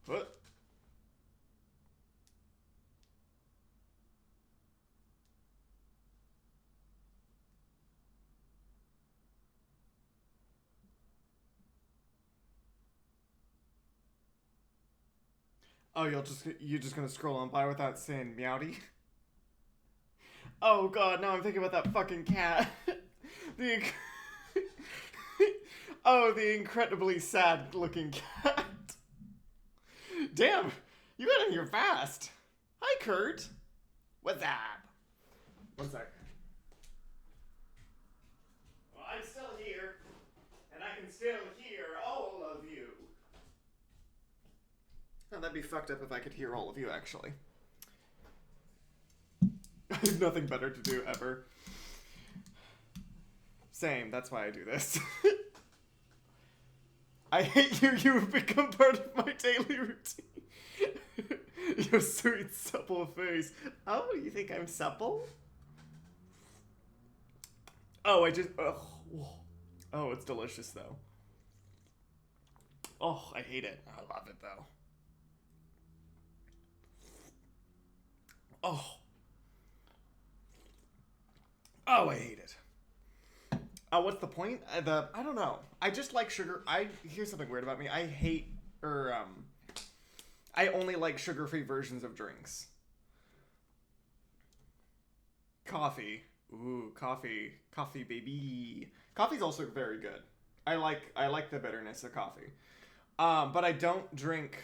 What? Oh, you're just gonna scroll on by without saying meowdy? Oh god, now I'm thinking about that fucking cat. the Oh, the incredibly sad looking cat. Damn, you got in here fast. Hi, Kurt. What's up? One sec. Well, I'm still here, and I can still hear all of you. Oh, that'd be fucked up if I could hear all of you, actually. I have nothing better to do ever. Same, that's why I do this. I hate you, you have become part of my daily routine. Your sweet, supple face. Oh, you think I'm supple? Oh, I just... Oh, it's delicious, though. Oh, I hate it. I love it, though. Oh. Oh, I hate it. What's the point? I don't know. I just like sugar. Here's something weird about me. I hate, I only like sugar-free versions of drinks. Coffee. Ooh, coffee. Coffee, baby. Coffee's also very good. I like the bitterness of coffee. But I don't drink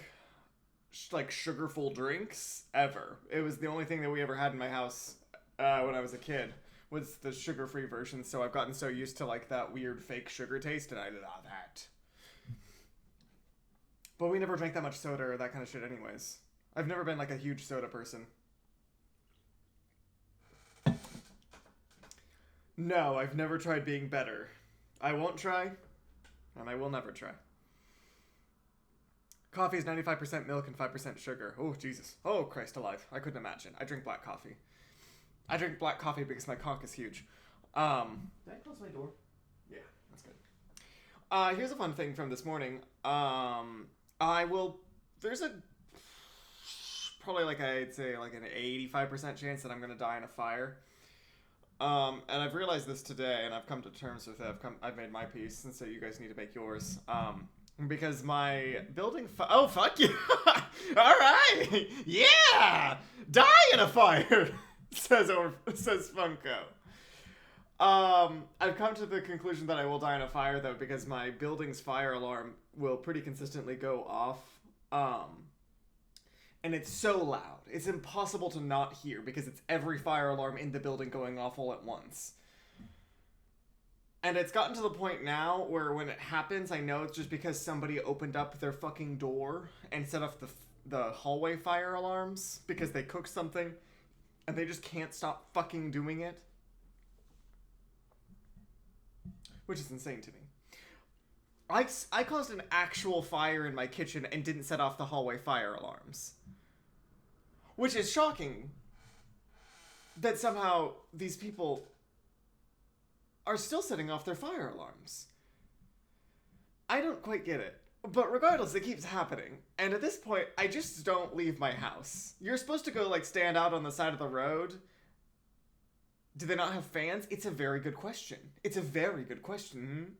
like sugarful drinks ever. It was the only thing that we ever had in my house when I was a kid was the sugar-free version. So I've gotten so used to like that weird fake sugar taste, and I love that. But we never drank that much soda or that kind of shit, anyways. I've never been like a huge soda person. No, I've never tried being better. I won't try, and I will never try. Coffee is 95% milk and 5% sugar. Oh, Jesus. Oh, Christ alive. I couldn't imagine. I drink black coffee. I drink black coffee because my cock is huge. Did I close my door? Yeah, that's good. Here's a fun thing from this morning. There's probably like I'd say like an 85% chance that I'm going to die in a fire. And I've realized this today, and I've come to terms with it. I've made my peace, and so you guys need to make yours. Because my building... Oh, fuck you! Alright! Yeah! Die in a fire! says Funko. I've come to the conclusion that I will die in a fire, though, because my building's fire alarm will pretty consistently go off. And it's so loud. It's impossible to not hear, because it's every fire alarm in the building going off all at once. And it's gotten to the point now where when it happens, I know it's just because somebody opened up their fucking door and set off the hallway fire alarms because they cooked something and they just can't stop fucking doing it. Which is insane to me. I caused an actual fire in my kitchen and didn't set off the hallway fire alarms. Which is shocking that somehow these people are still setting off their fire alarms. I don't quite get it. But regardless, it keeps happening. And at this point, I just don't leave my house. You're supposed to go, like, stand out on the side of the road. Do they not have fans? It's a very good question. It's a very good question.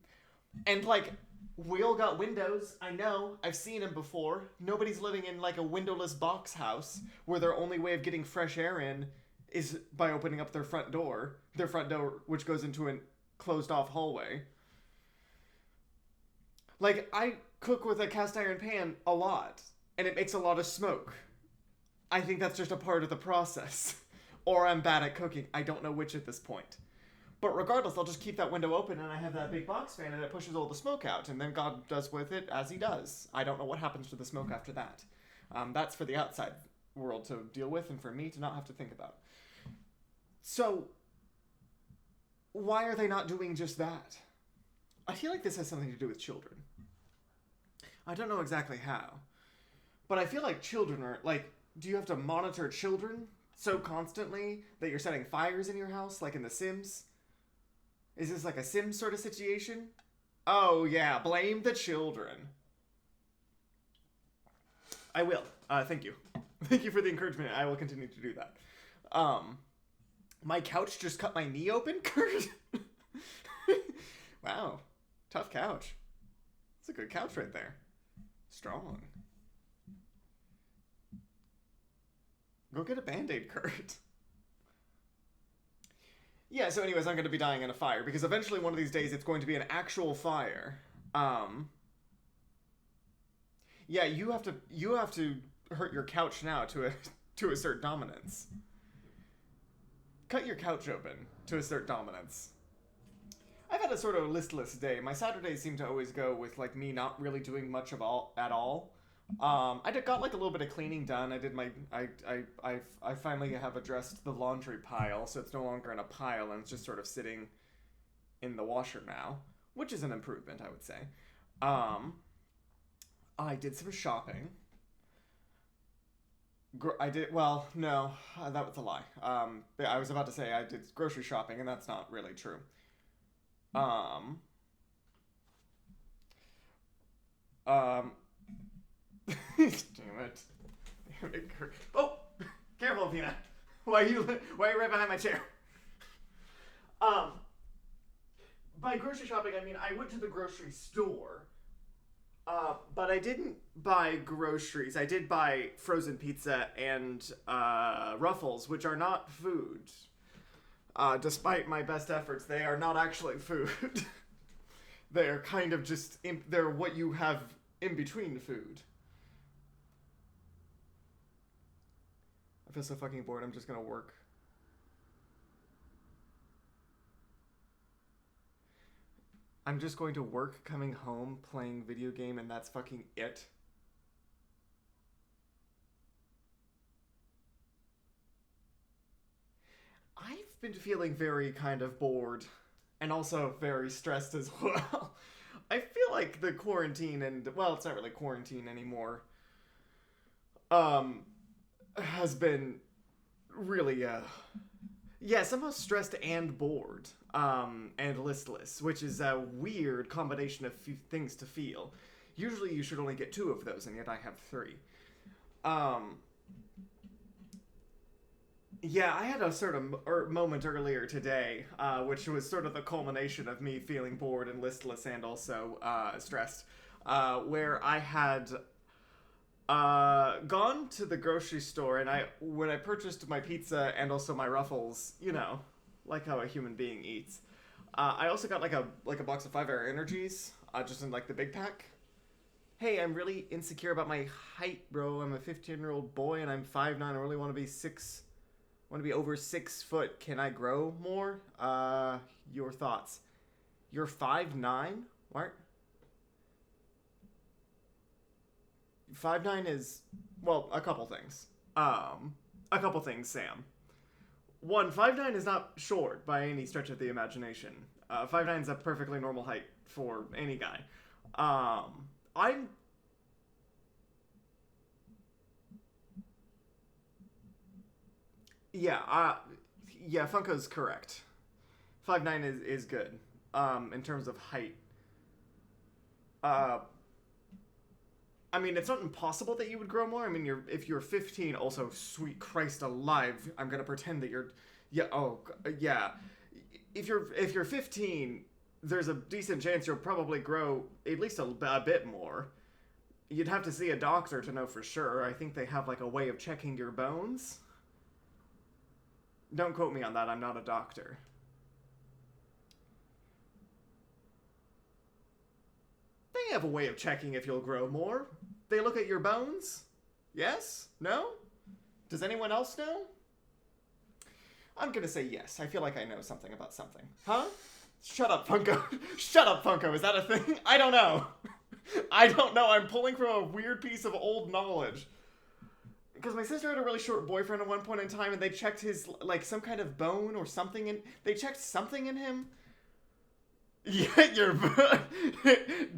And, like, we all got windows. I know. I've seen them before. Nobody's living in, like, a windowless box house where their only way of getting fresh air in is by opening up their front door. Their front door, which goes into an closed off hallway. Like, I cook with a cast iron pan a lot, and it makes a lot of smoke. I think that's just a part of the process. Or I'm bad at cooking. I don't know which at this point. But regardless, I'll just keep that window open, and I have that big box fan, and it pushes all the smoke out, and then God does with it as he does. I don't know what happens to the smoke after that. That's for the outside world to deal with, and for me to not have to think about. So, why are they not doing just that? I feel like this has something to do with children. I don't know exactly how. But I feel like children are, like, do you have to monitor children so constantly that you're setting fires in your house, like in The Sims? Is this like a Sims sort of situation? Oh yeah, blame the children. I will. Thank you. Thank you for the encouragement. I will continue to do that. My couch just cut my knee open, Kurt. Wow. Tough couch. It's a good couch right there. Strong. Go get a Band-Aid, Kurt. Yeah, so anyways, I'm going to be dying in a fire, because eventually one of these days it's going to be an actual fire. Yeah, you have to hurt your couch now to assert dominance. Cut your couch open to assert dominance. I've had a sort of listless day. My Saturdays seem to always go with, like, me not really doing much at all. I got like a little bit of cleaning done. I finally have addressed the laundry pile, so it's no longer in a pile and it's just sort of sitting in the washer now, which is an improvement, I would say. I did some shopping. Well, no, that was a lie. I was about to say I did grocery shopping, and that's not really true. Damn it. Oh! Careful, Peanut. Why are you right behind my chair? By grocery shopping, I mean I went to the grocery store. But I didn't buy groceries. I did buy frozen pizza and Ruffles, which are not food. Despite my best efforts, they are not actually food. They're kind of just, they're what you have in between food. I feel so fucking bored, I'm just gonna work. I'm just going to work, coming home, playing video game, and that's fucking it. I've been feeling very kind of bored, and also very stressed as well. I feel like the quarantine well, it's not really quarantine anymore, has been really, yeah, somehow stressed and bored, and listless, which is a weird combination of things to feel. Usually you should only get 2 of those, and yet I have 3. Yeah, I had a sort of moment earlier today, which was sort of the culmination of me feeling bored and listless and also stressed, where I had gone to the grocery store, and when I purchased my pizza and also my Ruffles, you know, like how a human being eats, I also got like a box of 5 Hour Energies, just in like the big pack. Hey, I'm really insecure about my height, bro. I'm a 15-year-old boy and I'm 5'9". I really want to be over 6 foot. Can I grow more? Your thoughts. You're 5'9"? What? 5'9" is, well, a couple things. Sam. 1, 5'9" is not short by any stretch of the imagination. 5'9" is a perfectly normal height for any guy. Yeah, Funko's correct. 5'9" is good, in terms of height. I mean, it's not impossible that you would grow more. I mean, if you're 15, also, sweet Christ alive, I'm gonna pretend that you're, yeah. If you're 15, there's a decent chance you'll probably grow at least a bit more. You'd have to see a doctor to know for sure. I think they have like a way of checking your bones. Don't quote me on that, I'm not a doctor. They have a way of checking if you'll grow more. They look at your bones? Yes? No? Does anyone else know? I'm gonna say yes. I feel like I know something about something. Huh? Shut up, Funko. Shut up, Funko. Is that a thing? I don't know. I don't know. I'm pulling from a weird piece of old knowledge. Because my sister had a really short boyfriend at one point in time, and they checked his, like, some kind of bone or something in... They checked something in him? Yeah,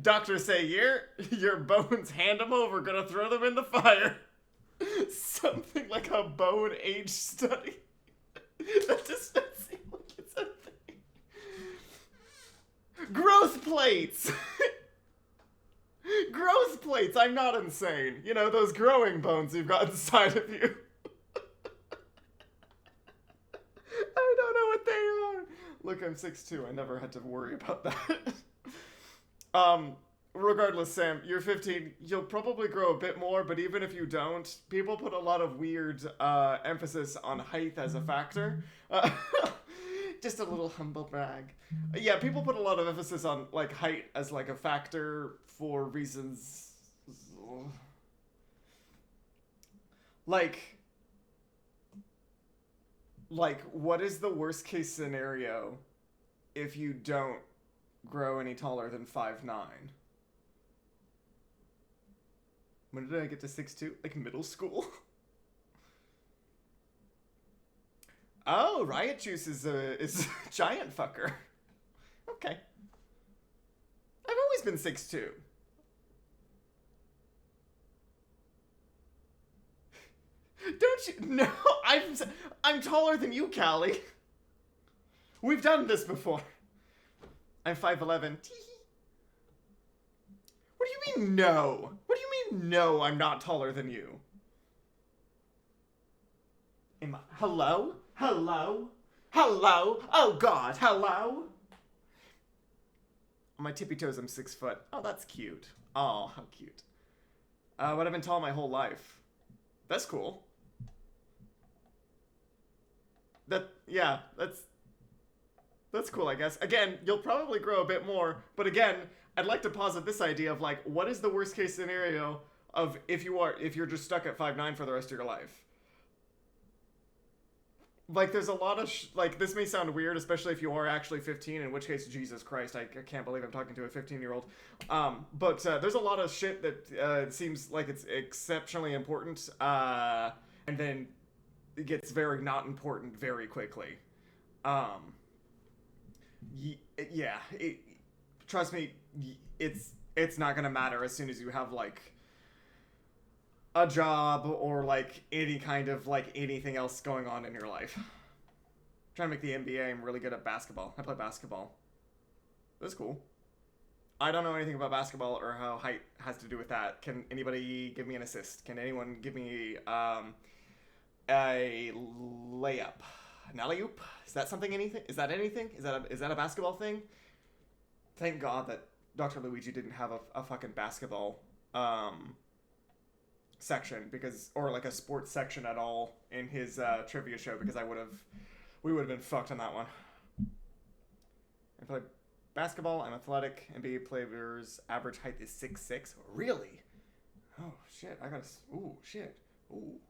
doctors say, your bones, hand them over, gonna throw them in the fire. Something like a bone age study. That does not seem like it's a thing. Growth plates! Growth plates. I'm not insane. You know, those growing bones you've got inside of you. I don't know what they are. Look, I'm 6'2". I never had to worry about that. Regardless, Sam, you're 15. You'll probably grow a bit more, but even if you don't, people put a lot of weird emphasis on height as a factor. Just a little humble brag. Yeah, people put a lot of emphasis on like height as like a factor for reasons like what is the worst case scenario if you don't grow any taller than 5'9"? When did I get to 6'2"? Like middle school? Oh, Riot Juice is a giant fucker. Okay. I've always been 6'2". Don't you? No, I'm taller than you, Callie. We've done this before. I'm 5'11". What do you mean no? What do you mean no? I'm not taller than you. Am I? Hello? Hello? Hello? Oh God, hello? On my tippy toes, I'm 6 foot. Oh, that's cute. Oh, how cute. But I've been tall my whole life. That's cool. That's cool, I guess. Again, you'll probably grow a bit more, but again, I'd like to posit this idea of like, what is the worst case scenario of if you're just stuck at 5'9" for the rest of your life? Like, there's a lot of like, this may sound weird, especially if you are actually 15, in which case, Jesus Christ, I can't believe I'm talking to a 15-year-old. But there's a lot of shit that seems like it's exceptionally important, and then it gets very not important very quickly. Yeah, trust me, it's not gonna matter as soon as you have, like, a job or like any kind of like anything else going on in your life. I'm trying to make the NBA. I'm really good at basketball. I play basketball. That's cool. I don't know anything about basketball or how height has to do with that. Can anybody give me an assist? Can anyone give me a layup? An alley-oop? Is that something? Anything? Is that anything? Is that a basketball thing? Thank God that Dr. Luigi didn't have a fucking basketball section, because, or like a sports section at all in his trivia show, because we would have been fucked on that one. I play basketball. I'm athletic. NBA players' average height is 6'6". Really? Oh shit! Ooh shit! Ooh.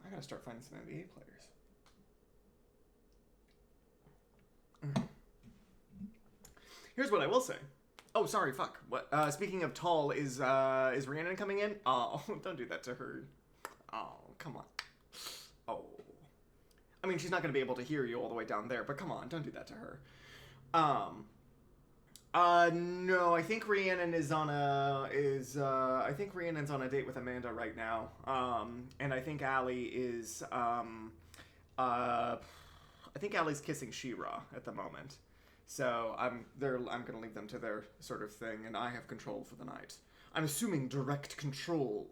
I gotta start finding some NBA players. Here's what I will say. Oh, sorry, fuck. What? Speaking of tall, is Rhiannon coming in? Oh, don't do that to her. Oh, come on. Oh. I mean, she's not going to be able to hear you all the way down there, but come on, don't do that to her. No, I think Rhiannon is on I think Rhiannon's on a date with Amanda right now. And I think Allie is, I think Allie's kissing She-Ra at the moment. So I'm gonna leave them to their sort of thing, and I have control for the night. I'm assuming direct control.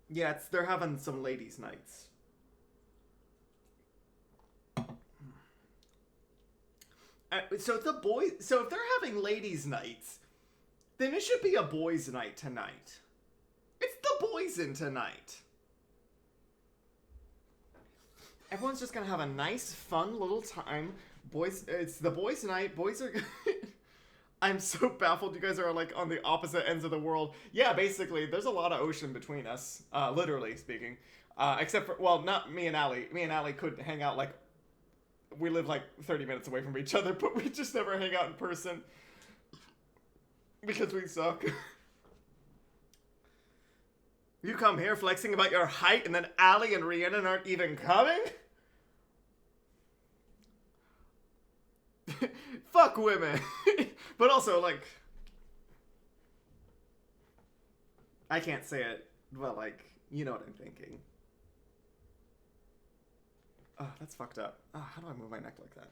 Yeah, they're having some ladies' nights. So if they're having ladies' nights, then it should be a boys' night tonight. It's the boys in tonight. Everyone's just gonna have a nice, fun little time. Boys, it's the boys' night. Boys are. I'm so baffled. You guys are like on the opposite ends of the world. Yeah, basically, there's a lot of ocean between us, literally speaking. Except for, well, not me and Allie. Me and Allie could hang out like. We live like 30 minutes away from each other, but we just never hang out in person because we suck. You come here flexing about your height, and then Allie and Rhiannon aren't even coming? Fuck women. But also, like, I can't say it, but like, you know what I'm thinking. Oh, that's fucked up. Oh, how do I move my neck like that?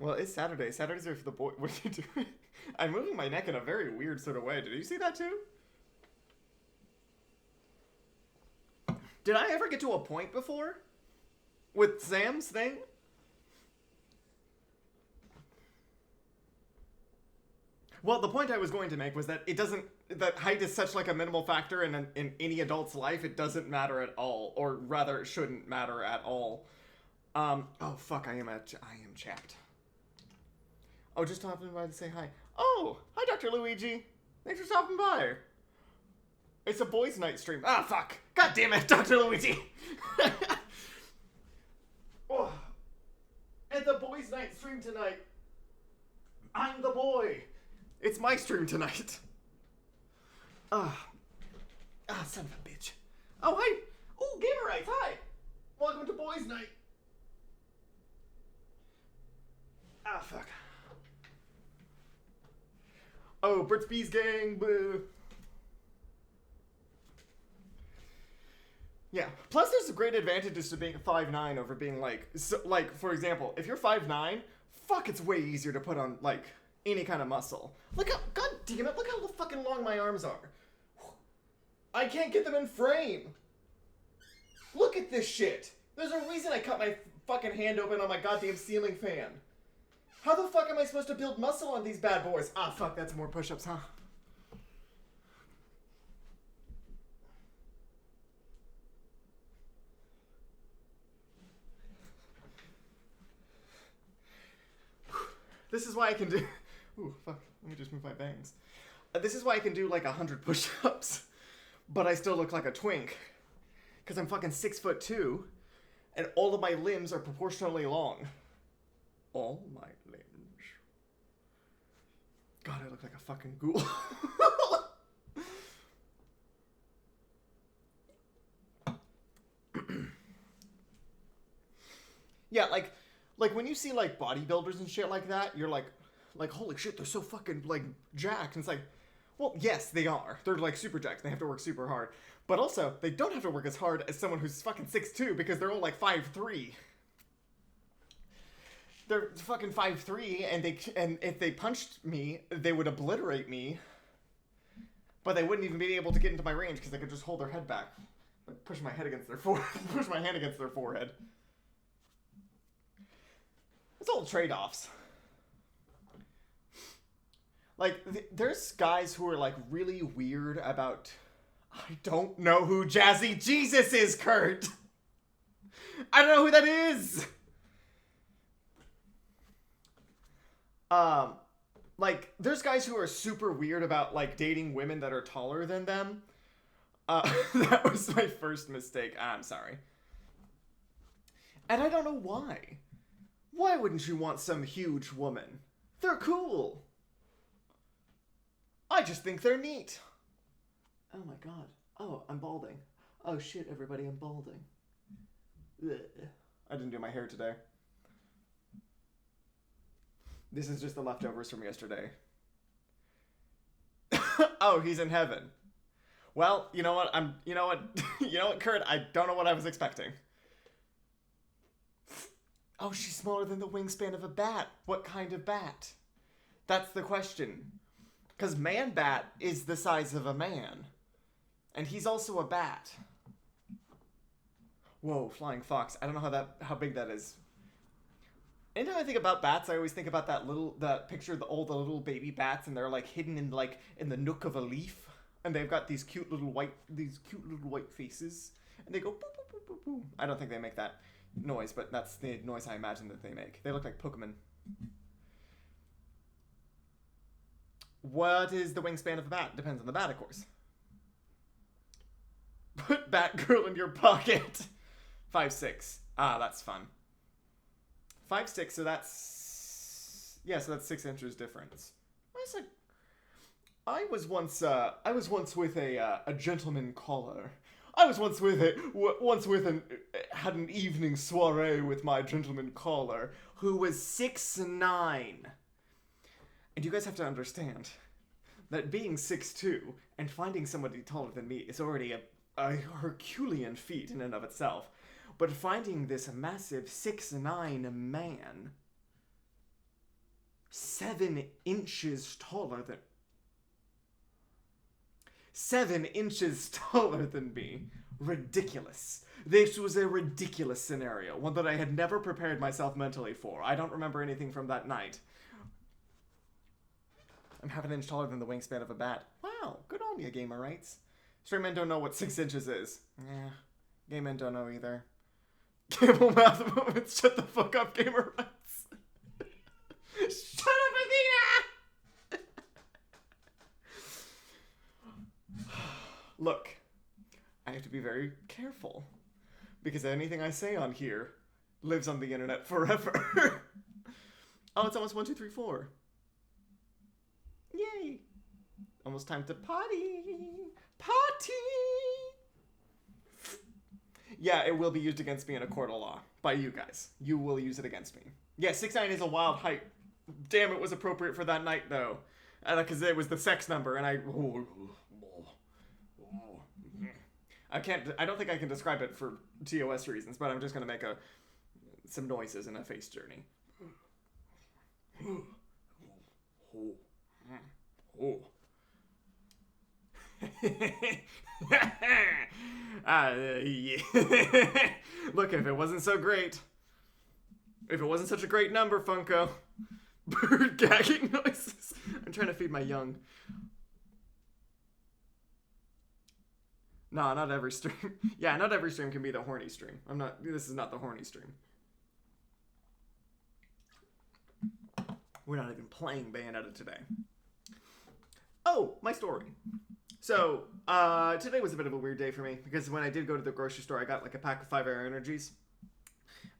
Well, it's Saturday. Saturdays are for the boy. What are you doing? I'm moving my neck in a very weird sort of way. Did you see that too? Did I ever get to a point before? With Sam's thing? Well, the point I was going to make was that it doesn't... That height is such like a minimal factor in any adult's life, it doesn't matter at all. Or rather, it shouldn't matter at all. Oh, fuck, I am chapped. Oh, just stopping by to say hi. Oh, hi, Dr. Luigi. Thanks for stopping by. It's a boys' night stream. Ah, fuck. God damn it, Dr. Luigi. Oh. It's a boys' night stream tonight. I'm the boy. It's my stream tonight. Son of a bitch. Oh, hi. Oh, Gamerites, hi. Welcome to boys' night. Ah, fuck. Oh, Burt's Bees gang, boo. Yeah. Plus, there's some great advantages to being 5'9" over being like, for example, if you're 5'9", fuck, it's way easier to put on like any kind of muscle. Look how, god damn it, look how fucking long my arms are. I can't get them in frame. Look at this shit. There's a reason I cut my fucking hand open on my goddamn ceiling fan. How the fuck am I supposed to build muscle on these bad boys? Ah, fuck, that's more push-ups, huh? This is why I can do... Ooh, fuck, let me just move my bangs. This is why I can do like 100 push-ups, but I still look like a twink. Because I'm fucking 6'2", and all of my limbs are proportionally long. All my limbs. God, I look like a fucking ghoul. Yeah, like when you see like bodybuilders and shit like that, you're like holy shit, they're so fucking like jacked. And it's like, well, yes, they are. They're like super jacked. They have to work super hard. But also, they don't have to work as hard as someone who's fucking 6'2", because they're all like 5'3". They're fucking 5'3", and if they punched me, they would obliterate me. But they wouldn't even be able to get into my range because they could just hold their head back, like push my head against their forehead, push my hand against their forehead. It's all trade-offs. Like, there's guys who are like really weird about. I don't know who Jazzy Jesus is, Kurt. I don't know who that is. Like, there's guys who are super weird about, like, dating women that are taller than them. That was my first mistake. I'm sorry. And I don't know why. Why wouldn't you want some huge woman? They're cool. I just think they're neat. Oh my god. Oh, I'm balding. Oh shit, everybody, I'm balding. Ugh. I didn't do my hair today. This is just the leftovers from yesterday. Oh, he's in heaven. Well, you know what? You know what, Kurt? I don't know what I was expecting. Oh, she's smaller than the wingspan of a bat. What kind of bat? That's the question. Because Man-Bat is the size of a man. And he's also a bat. Whoa, flying fox. I don't know how big that is. Anytime I think about bats, I always think about that picture of all the little baby bats, and they're like hidden in the nook of a leaf, and they've got these cute little white faces, and they go boop boop boop boop boop. I don't think they make that noise, but that's the noise I imagine that they make. They look like Pokemon. What is the wingspan of a bat? Depends on the bat, of course. Put Batgirl in your pocket. 5'6". Ah, that's fun. 5'6", so that's 6 inches difference. I was once with a gentleman caller. I was once had an evening soiree with my gentleman caller who was 6'9". And you guys have to understand that being 6'2" and finding somebody taller than me is already a Herculean feat in and of itself. But finding this massive 6'9" man, 7 inches taller than... 7 inches taller than me. Ridiculous. This was a ridiculous scenario, one that I had never prepared myself mentally for. I don't remember anything from that night. I'm half an inch taller than the wingspan of a bat. Wow, good on you, gamer rights. Straight men don't know what 6 inches is. Yeah, gay men don't know either. Camel mouth moments. Shut the fuck up, gamer rights. Shut up, Athena! Look, I have to be very careful, because anything I say on here lives on the internet forever. Oh, it's almost 1, 2, 3, 4. Yay! Almost time to potty! Potty! Yeah, it will be used against me in a court of law. By you guys. You will use it against me. Yeah, 6'9" is a wild height. Damn, it was appropriate for that night, though. Because it was the sex number, and I don't think I can describe it for TOS reasons, but I'm just gonna make some noises in a face journey. Yeah. Look, if it wasn't so great, if it wasn't such a great number, Funko. Bird gagging noises. I'm trying to feed my young. Nah, not every stream. Yeah, not every stream can be the horny stream. This is not the horny stream. We're not even playing Bayonetta today. Oh, my story. So, today was a bit of a weird day for me, because when I did go to the grocery store, I got like a pack of 5 Air Energies.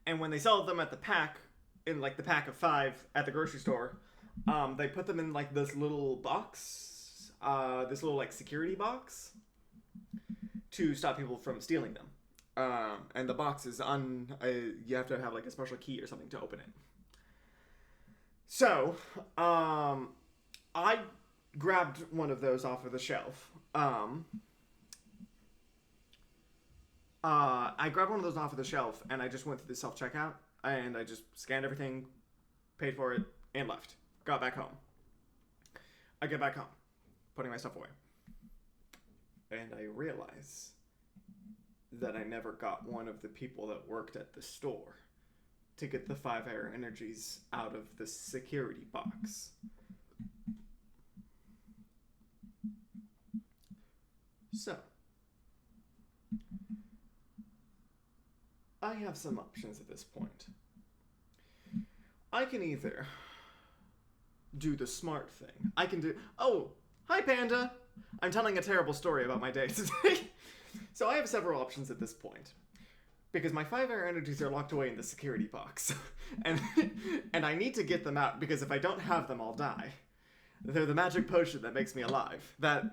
And when they sell them at the pack, in like the pack of 5 at the grocery store, they put them in like this little box, this little like security box, to stop people from stealing them. And the box is you have to have like a special key or something to open it. So, I grabbed one of those off of the shelf. I grabbed one of those off of the shelf, and I just went through the self-checkout, and I just scanned everything, paid for it, and left. Got back home. I get back home, putting my stuff away. And I realize that I never got one of the people that worked at the store to get the 5 Air Energies out of the security box. So, I have some options at this point. I can either do the smart thing. I can do... Oh, hi, Panda! I'm telling a terrible story about my day today. So I have several options at this point. Because my 5 Air Energies are locked away in the security box. and I need to get them out, because if I don't have them, I'll die. They're the magic potion that makes me alive. That,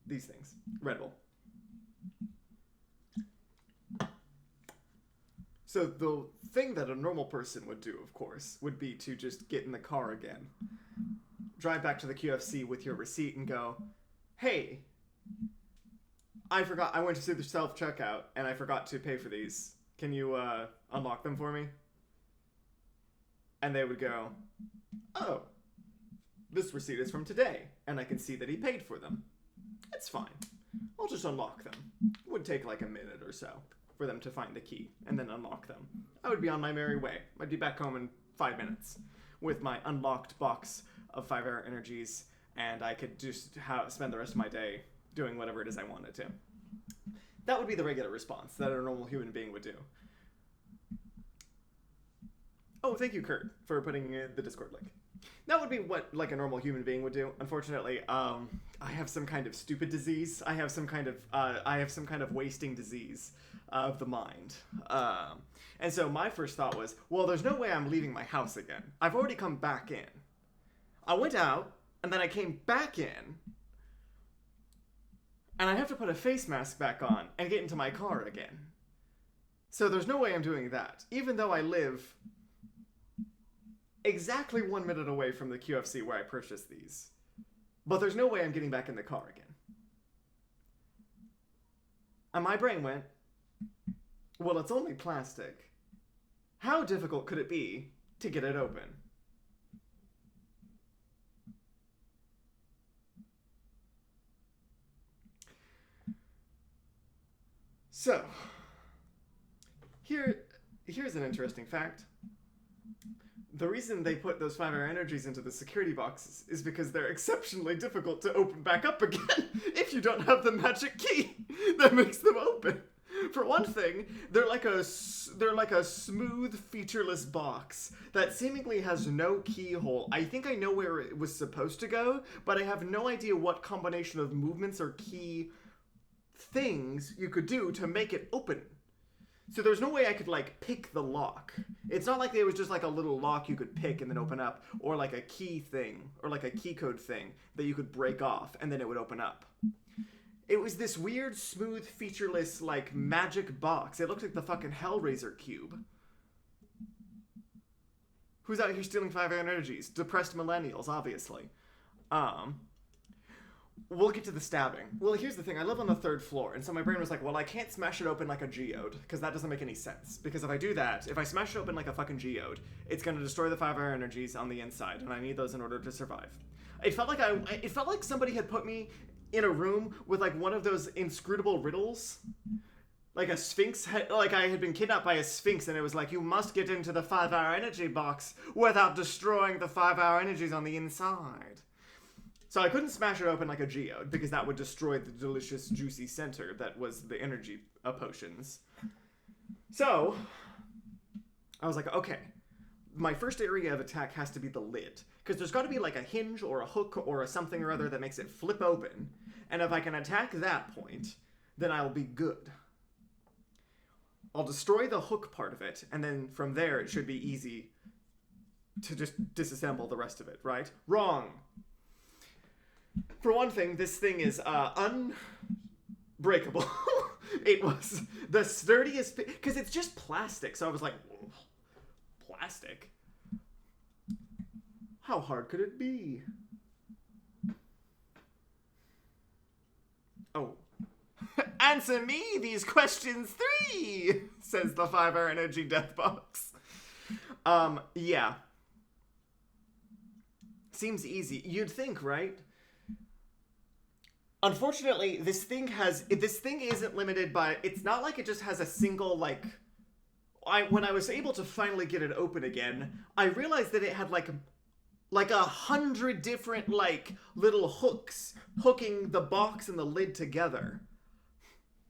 these things. Red Bull. So the thing that a normal person would do, of course, would be to just get in the car again, drive back to the QFC with your receipt and go, hey, I went to do the self-checkout and I forgot to pay for these. Can you unlock them for me? And they would go, oh, this receipt is from today, and I can see that he paid for them. It's fine. I'll just unlock them. It would take like a minute or so for them to find the key and then unlock them. I would be on my merry way. I'd be back home in 5 minutes with my unlocked box of 5 Air Energies, and I could just spend the rest of my day doing whatever it is I wanted to. That would be the regular response that a normal human being would do. Oh, thank you, Kurt, for putting in the Discord link. That would be what like a normal human being would do. Unfortunately, I have some kind of stupid disease. I have some kind of wasting disease of the mind. And so my first thought was, well, there's no way I'm leaving my house again. I've already come back in. I went out, and then I came back in, and I have to put a face mask back on and get into my car again. So there's no way I'm doing that, even though I live exactly 1 minute away from the QFC where I purchased these. But there's no way I'm getting back in the car again. And my brain went, well, it's only plastic. How difficult could it be to get it open? So, here's an interesting fact. The reason they put those 5-hour energies into the security boxes is because they're exceptionally difficult to open back up again if you don't have the magic key that makes them open. For one thing, they're like a smooth, featureless box that seemingly has no keyhole. I think I know where it was supposed to go, but I have no idea what combination of movements or key things you could do to make it open. So there's no way I could, like, pick the lock. It's not like it was just, like, a little lock you could pick and then open up, or, like, a key thing, or, like, a key code thing that you could break off, and then it would open up. It was this weird, smooth, featureless, like, magic box. It looked like the fucking Hellraiser cube. Who's out here stealing 5-hour energies? Depressed millennials, obviously. We'll get to the stabbing. Well, here's the thing. I live on the 3rd floor, and so my brain was like, well, I can't smash it open like a geode, because that doesn't make any sense. Because if I do that, if I smash it open like a fucking geode, it's going to destroy the 5-hour energies on the inside, and I need those in order to survive. It felt like somebody had put me in a room with, like, one of those inscrutable riddles. Like a sphinx, like I had been kidnapped by a sphinx, and it was like, you must get into the 5-hour energy box without destroying the 5-hour energies on the inside. So I couldn't smash it open like a geode, because that would destroy the delicious, juicy center that was the energy potions. So, I was like, okay, my first area of attack has to be the lid, because there's got to be like a hinge or a hook or a something or other that makes it flip open, and if I can attack that point, then I'll be good. I'll destroy the hook part of it, and then from there it should be easy to just disassemble the rest of it, right? Wrong! For one thing, this thing is unbreakable. It was the sturdiest, because it's just plastic. So I was like, plastic? How hard could it be? Oh. Answer me these questions 3, says the 5-hour energy death box. Yeah. Seems easy. You'd think, right? Unfortunately, this thing isn't limited by, it's not like it just has a single, like, when I was able to finally get it open again, I realized that it had like 100 different, like, little hooks hooking the box and the lid together.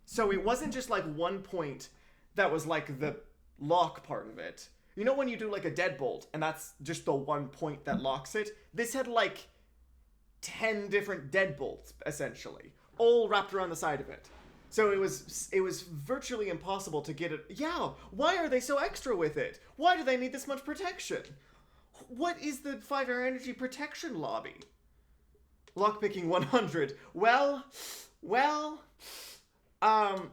So it wasn't just like one point that was like the lock part of it. You know when you do like a deadbolt and that's just the one point that locks it? This had like 10 different deadbolts, essentially, all wrapped around the side of it. So it was virtually impossible to get it. Yeah, why are they so extra with it? Why do they need this much protection? What is the 5-hour energy protection lobby? Lockpicking 100.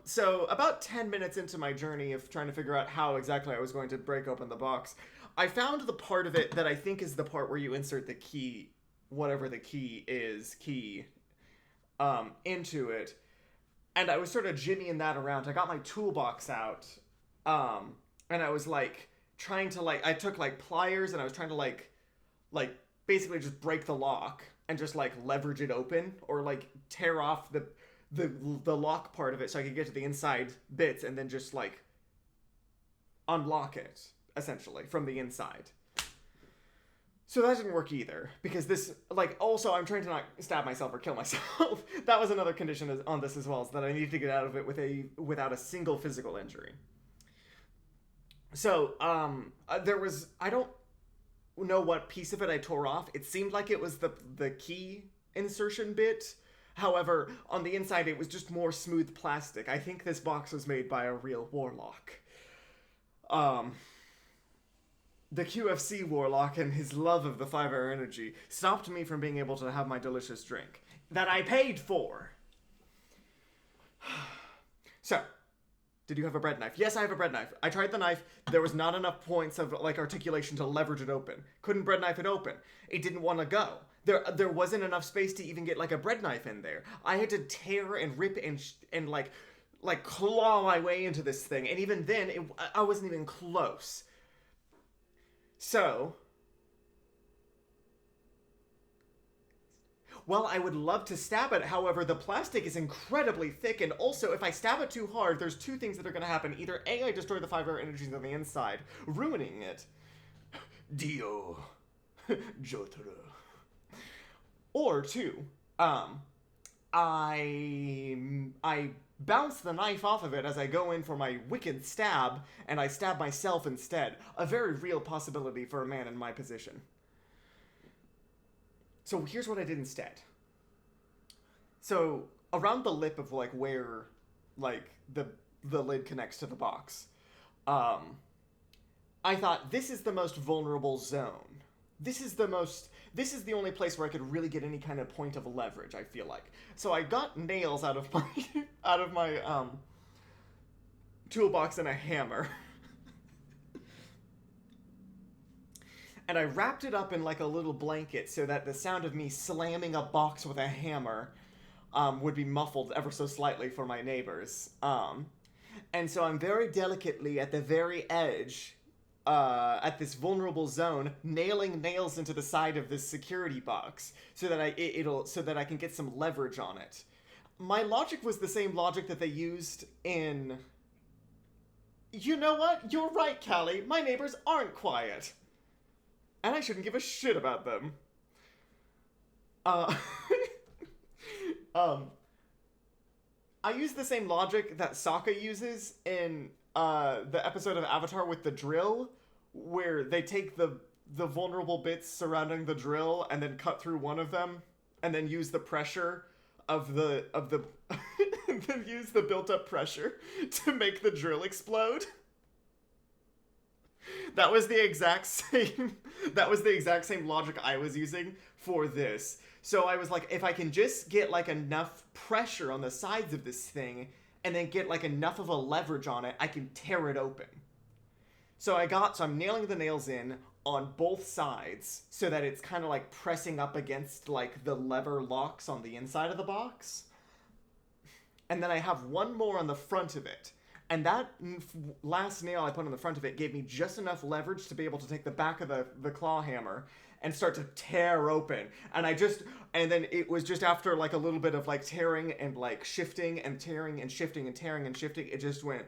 So about 10 minutes into my journey of trying to figure out how exactly I was going to break open the box, I found the part of it that I think is the part where you insert the key, whatever the key is, into it. And I was sort of jimmying that around. I got my toolbox out, and I was like trying to I took like pliers and I was trying to like basically just break the lock and just like leverage it open or like tear off the lock part of it so I could get to the inside bits and then just like unlock it essentially from the inside. So that didn't work either, because this, like, also I'm trying to not stab myself or kill myself. That was another condition on this as well, is that I needed to get out of it without a single physical injury. So, there was, I don't know what piece of it I tore off. It seemed like it was the key insertion bit. However, on the inside it was just more smooth plastic. I think this box was made by a real warlock. The QFC warlock and his love of the 5-hour energy stopped me from being able to have my delicious drink that I paid for. So, did you have a bread knife? Yes, I have a bread knife. I tried the knife. There was not enough points of like articulation to leverage it open. Couldn't bread knife it open. It didn't want to go. There wasn't enough space to even get like a bread knife in there. I had to tear and rip and like claw my way into this thing. And even then, I wasn't even close. So, Well, I would love to stab it. However, the plastic is incredibly thick, and also, if I stab it too hard, there's two things that are going to happen. Either A, I destroy the fire energies on the inside, ruining it. Dio. Jotaro. Or two, I bounce the knife off of it as I go in for my wicked stab, and I stab myself instead. A very real possibility for a man in my position. So here's what I did instead. So around the lip of like where like the lid connects to the box, I thought this is the most vulnerable zone. This is the only place where I could really get any kind of point of leverage, I feel like. So I got nails out of my toolbox and a hammer. And I wrapped it up in like a little blanket so that the sound of me slamming a box with a hammer would be muffled ever so slightly for my neighbors. And so I'm very delicately at the very edge, at this vulnerable zone, nailing nails into the side of this security box so that I can get some leverage on it. My logic was the same logic that they used in... You know what? You're right, Callie. My neighbors aren't quiet. And I shouldn't give a shit about them. I use the same logic that Sokka uses in the episode of Avatar with the drill, where they take the vulnerable bits surrounding the drill and then cut through one of them, and then use the pressure of the then use the built-up pressure to make the drill explode. That was the exact same logic I was using for this. So I was like, if I can just get like enough pressure on the sides of this thing and then get like enough of a leverage on it, I can tear it open. So I'm nailing the nails in on both sides so that it's kind of like pressing up against like the lever locks on the inside of the box. And then I have one more on the front of it. And that last nail I put on the front of it gave me just enough leverage to be able to take the back of the claw hammer and start to tear open. And then it was just after like a little bit of like tearing and like shifting and tearing and shifting and tearing and shifting, it just went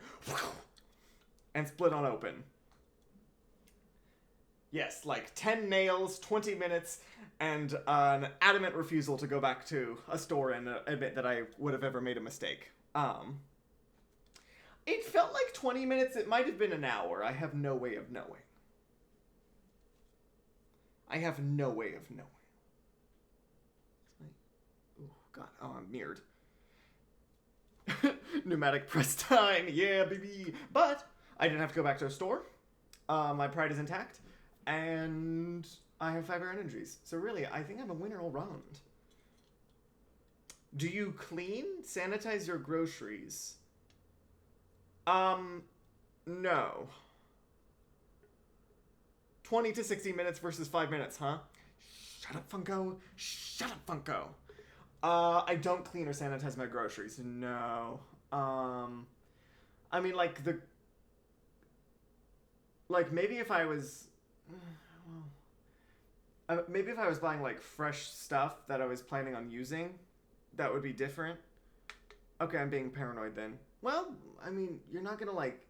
and split on open. Yes, like 10 nails, 20 minutes, and an adamant refusal to go back to a store and admit that I would have ever made a mistake. It felt like 20 minutes. It might have been an hour. I have no way of knowing. Oh, God. Oh, I'm mirrored. Pneumatic press time. Yeah, baby. But I didn't have to go back to a store. My pride is intact. And I have 5 energies. So really, I think I'm a winner all round. Do you sanitize your groceries? No. 20 to 60 minutes versus 5 minutes, huh? Shut up, Funko. I don't clean or sanitize my groceries. No. I mean, maybe if I was... maybe if I was buying, like, fresh stuff that I was planning on using, that would be different. Okay, I'm being paranoid then. Well, I mean, you're not gonna, like...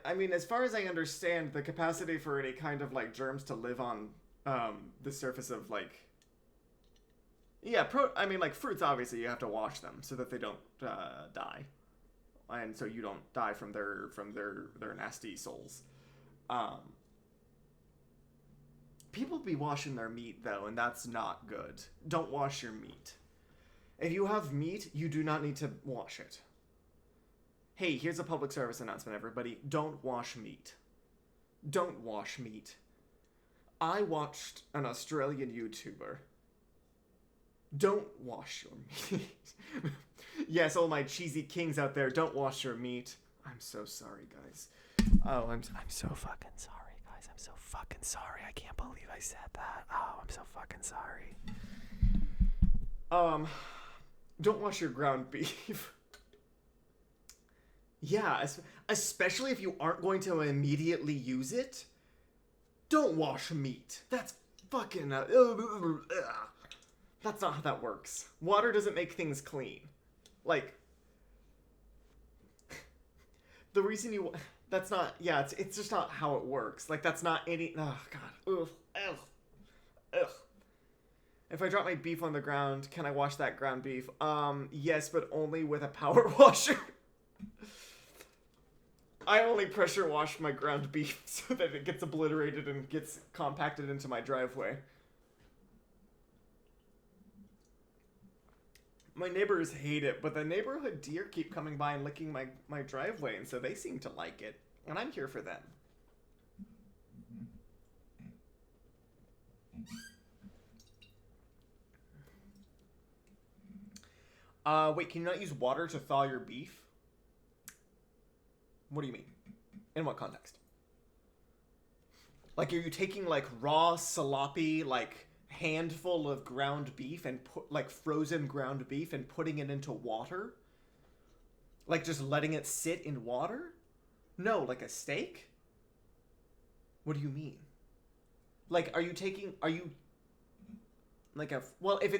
I mean, as far as I understand, the capacity for any kind of, like, germs to live on, the surface of, like... Yeah, like, fruits, obviously, you have to wash them so that they don't, die. And so you don't die from their nasty souls. People be washing their meat, though, and that's not good. Don't wash your meat. If you have meat, you do not need to wash it. Hey, here's a public service announcement, everybody. Don't wash meat. Don't wash meat. I watched an Australian YouTuber. Don't wash your meat. Yes, all my cheesy kings out there, don't wash your meat. I'm so sorry, guys. Oh, I'm so fucking sorry, guys. I'm so fucking sorry. I can't believe I said that. Oh, I'm so fucking sorry. Don't wash your ground beef. Yeah, especially if you aren't going to immediately use it. Don't wash meat. That's fucking... That's not how that works. Water doesn't make things clean. Like, the reason you... That's not... Yeah, it's just not how it works. Like, that's not any... Oh, God. Ugh. Ugh. Ugh. If I drop my beef on the ground, can I wash that ground beef? Yes, but only with a power washer. I only pressure wash my ground beef so that it gets obliterated and gets compacted into my driveway. My neighbors hate it, but the neighborhood deer keep coming by and licking my driveway, and so they seem to like it. And I'm here for them. Wait, can you not use water to thaw your beef? What do you mean? In what context? Like, are you taking, like, raw, sloppy, like, handful of ground beef and put, like, frozen ground beef and putting it into water? Like, just letting it sit in water? No, like a steak? What do you mean? Like, are you like a, well, if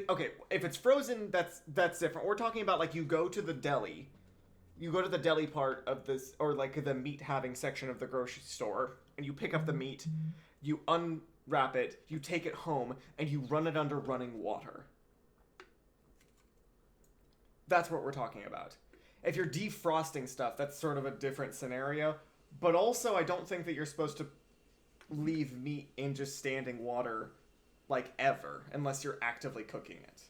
it's frozen, that's different. We're talking about, like, you go to the deli part of this, or like the meat having section of the grocery store, and you pick up the meat, you unwrap it, you take it home, and you run it under running water. That's what we're talking about. If you're defrosting stuff, that's sort of a different scenario. But also, I don't think that you're supposed to leave meat in just standing water, like, ever, unless you're actively cooking it.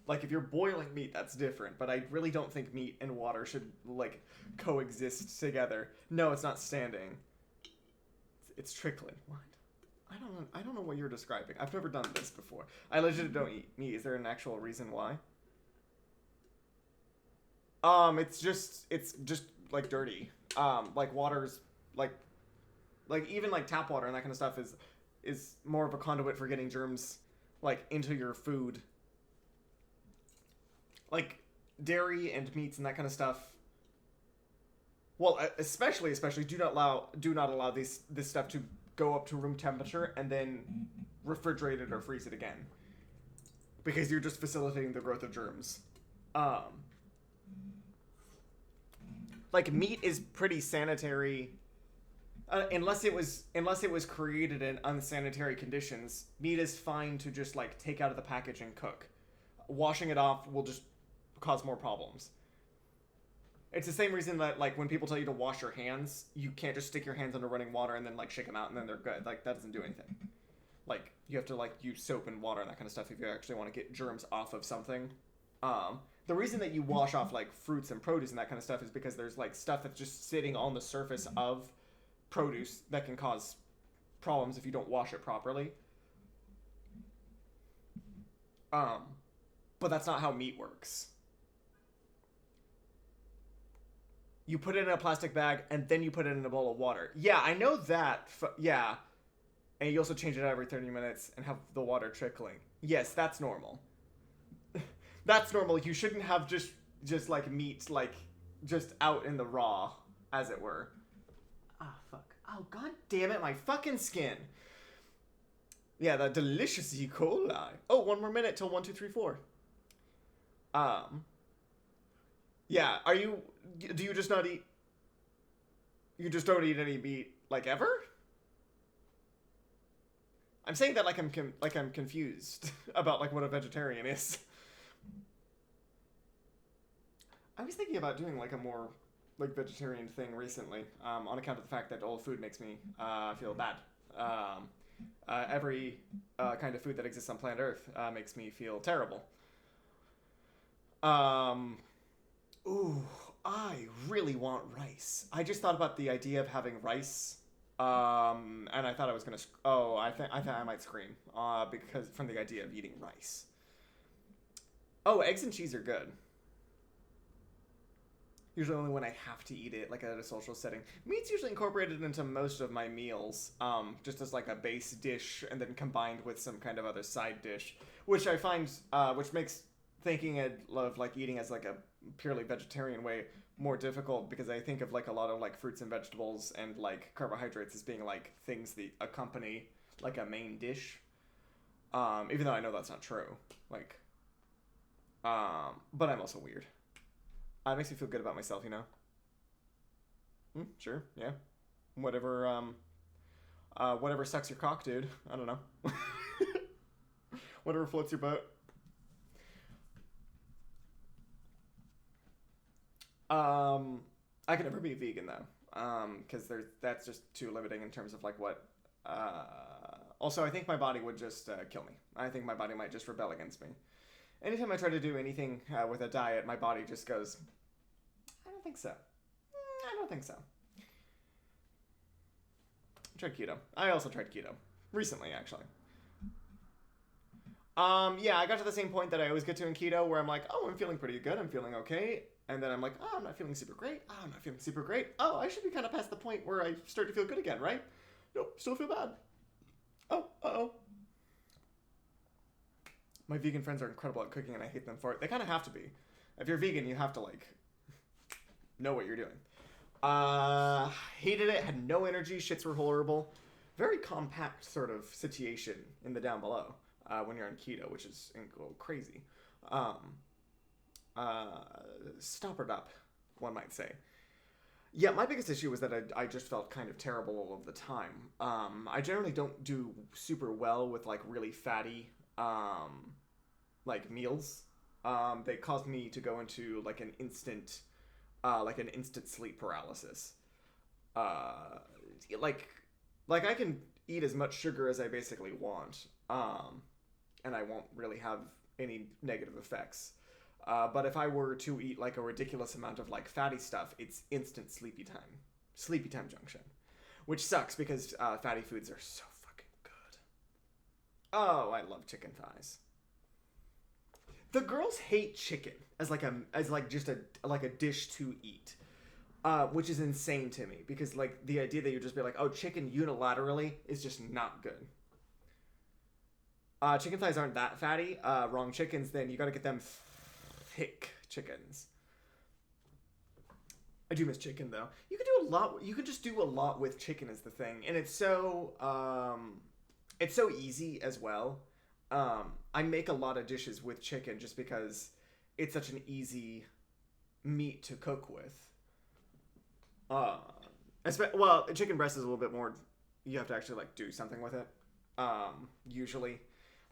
Like, if you're boiling meat, that's different, but I really don't think meat and water should, like, coexist together. No, it's not standing. It's trickling. What? I don't know what you're describing. I've never done this before. I legitimately don't eat meat. Is there an actual reason why? It's just like dirty. Like water's like even like tap water and that kind of stuff is more of a conduit for getting germs like into your food. Like dairy and meats and that kind of stuff. Well, especially do not allow this stuff to go up to room temperature and then refrigerate it or freeze it again, because you're just facilitating the growth of germs. Like meat is pretty sanitary, unless it was created in unsanitary conditions. Meat is fine to just like take out of the package and cook. Washing it off will just cause more problems. It's the same reason that like when people tell you to wash your hands, you can't just stick your hands under running water and then like shake them out and then they're good. Like that doesn't do anything. Like you have to like use soap and water and that kind of stuff if you actually want to get germs off of something. The reason that you wash off like fruits and produce and that kind of stuff is because there's like stuff that's just sitting on the surface of produce that can cause problems if you don't wash it properly. But that's not how meat works. You put it in a plastic bag and then you put it in a bowl of water. Yeah, I know that. Yeah. And you also change it out every 30 minutes and have the water trickling. Yes, that's normal. That's normal. You shouldn't have just like meat like just out in the raw, as it were. Ah, fuck. Oh, god damn it, my fucking skin. Yeah, the delicious E. coli. Oh, 1 more minute till 1, 2, 3, 4. Yeah, do you just not eat, you just don't eat any meat, like, ever? I'm saying that like I'm confused about, like, what a vegetarian is. I was thinking about doing, like, a more, like, vegetarian thing recently, on account of the fact that all food makes me, feel bad. Every, kind of food that exists on planet Earth, makes me feel terrible. Ooh, I really want rice. I just thought about the idea of having rice, and I thought I was gonna. I think I might scream, because from the idea of eating rice. Oh, eggs and cheese are good. Usually only when I have to eat it, like at a social setting. Meat's usually incorporated into most of my meals, just as like a base dish, and then combined with some kind of other side dish, which I find, which makes thinking of like eating as like a purely vegetarian way more difficult, because I think of like a lot of like fruits and vegetables and like carbohydrates as being like things that accompany like a main dish, even though I know that's not true. Like But I'm also weird. It makes me feel good about myself, you know? Sure, yeah. Whatever, whatever sucks your cock, dude. I don't know. Whatever floats your boat. I could never be vegan though, because that's just too limiting in terms of like what. Also, I think my body would just kill me. I think my body might just rebel against me. Anytime I try to do anything with a diet, my body just goes, I don't think so. I don't think so. I tried keto. I also tried keto recently, actually. Yeah, I got to the same point that I always get to in keto, where I'm like, oh, I'm feeling pretty good. I'm feeling okay. And then I'm like, oh, I'm not feeling super great. Oh, I'm not feeling super great. Oh, I should be kind of past the point where I start to feel good again, right? Nope, still feel bad. Oh, uh-oh. My vegan friends are incredible at cooking, and I hate them for it. They kind of have to be. If you're vegan, you have to, like, know what you're doing. Hated it, had no energy, shits were horrible. Very compact sort of situation in the down below when you're on keto, which is crazy. Stoppered up, one might say. Yeah, my biggest issue was that I just felt kind of terrible all of the time. I generally don't do super well with like really fatty like meals. They caused me to go into like an instant sleep paralysis. Like like I can eat as much sugar as I basically want, and I won't really have any negative effects. But if I were to eat like a ridiculous amount of like fatty stuff, it's instant sleepy time junction, which sucks because fatty foods are so fucking good. Oh, I love chicken thighs. The girls hate chicken as just a dish to eat, which is insane to me because like the idea that you just be like, oh, chicken unilaterally is just not good. Chicken thighs aren't that fatty. Wrong chickens, then you got to get them thick chickens. I do miss chicken though. You can do a lot. You can just do a lot with chicken is the thing, and it's so easy as well. I make a lot of dishes with chicken just because it's such an easy meat to cook with. Well, chicken breast is a little bit more. You have to actually like do something with it. Usually,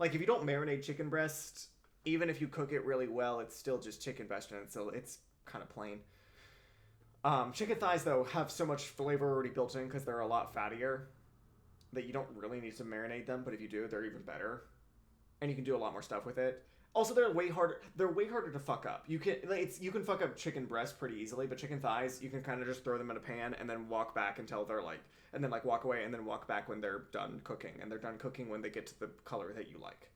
like if you don't marinate chicken breast, even if you cook it really well, it's still just chicken breast, and it's kind of plain. Chicken thighs though have so much flavor already built in because they're a lot fattier that you don't really need to marinate them. But if you do, they're even better, and you can do a lot more stuff with it. Also, they're way harder. They're way harder to fuck up. You can fuck up chicken breast pretty easily, but chicken thighs you can kind of just throw them in a pan and then walk back until they're like, and then like walk away and then walk back when they're done cooking, and they're done cooking when they get to the color that you like.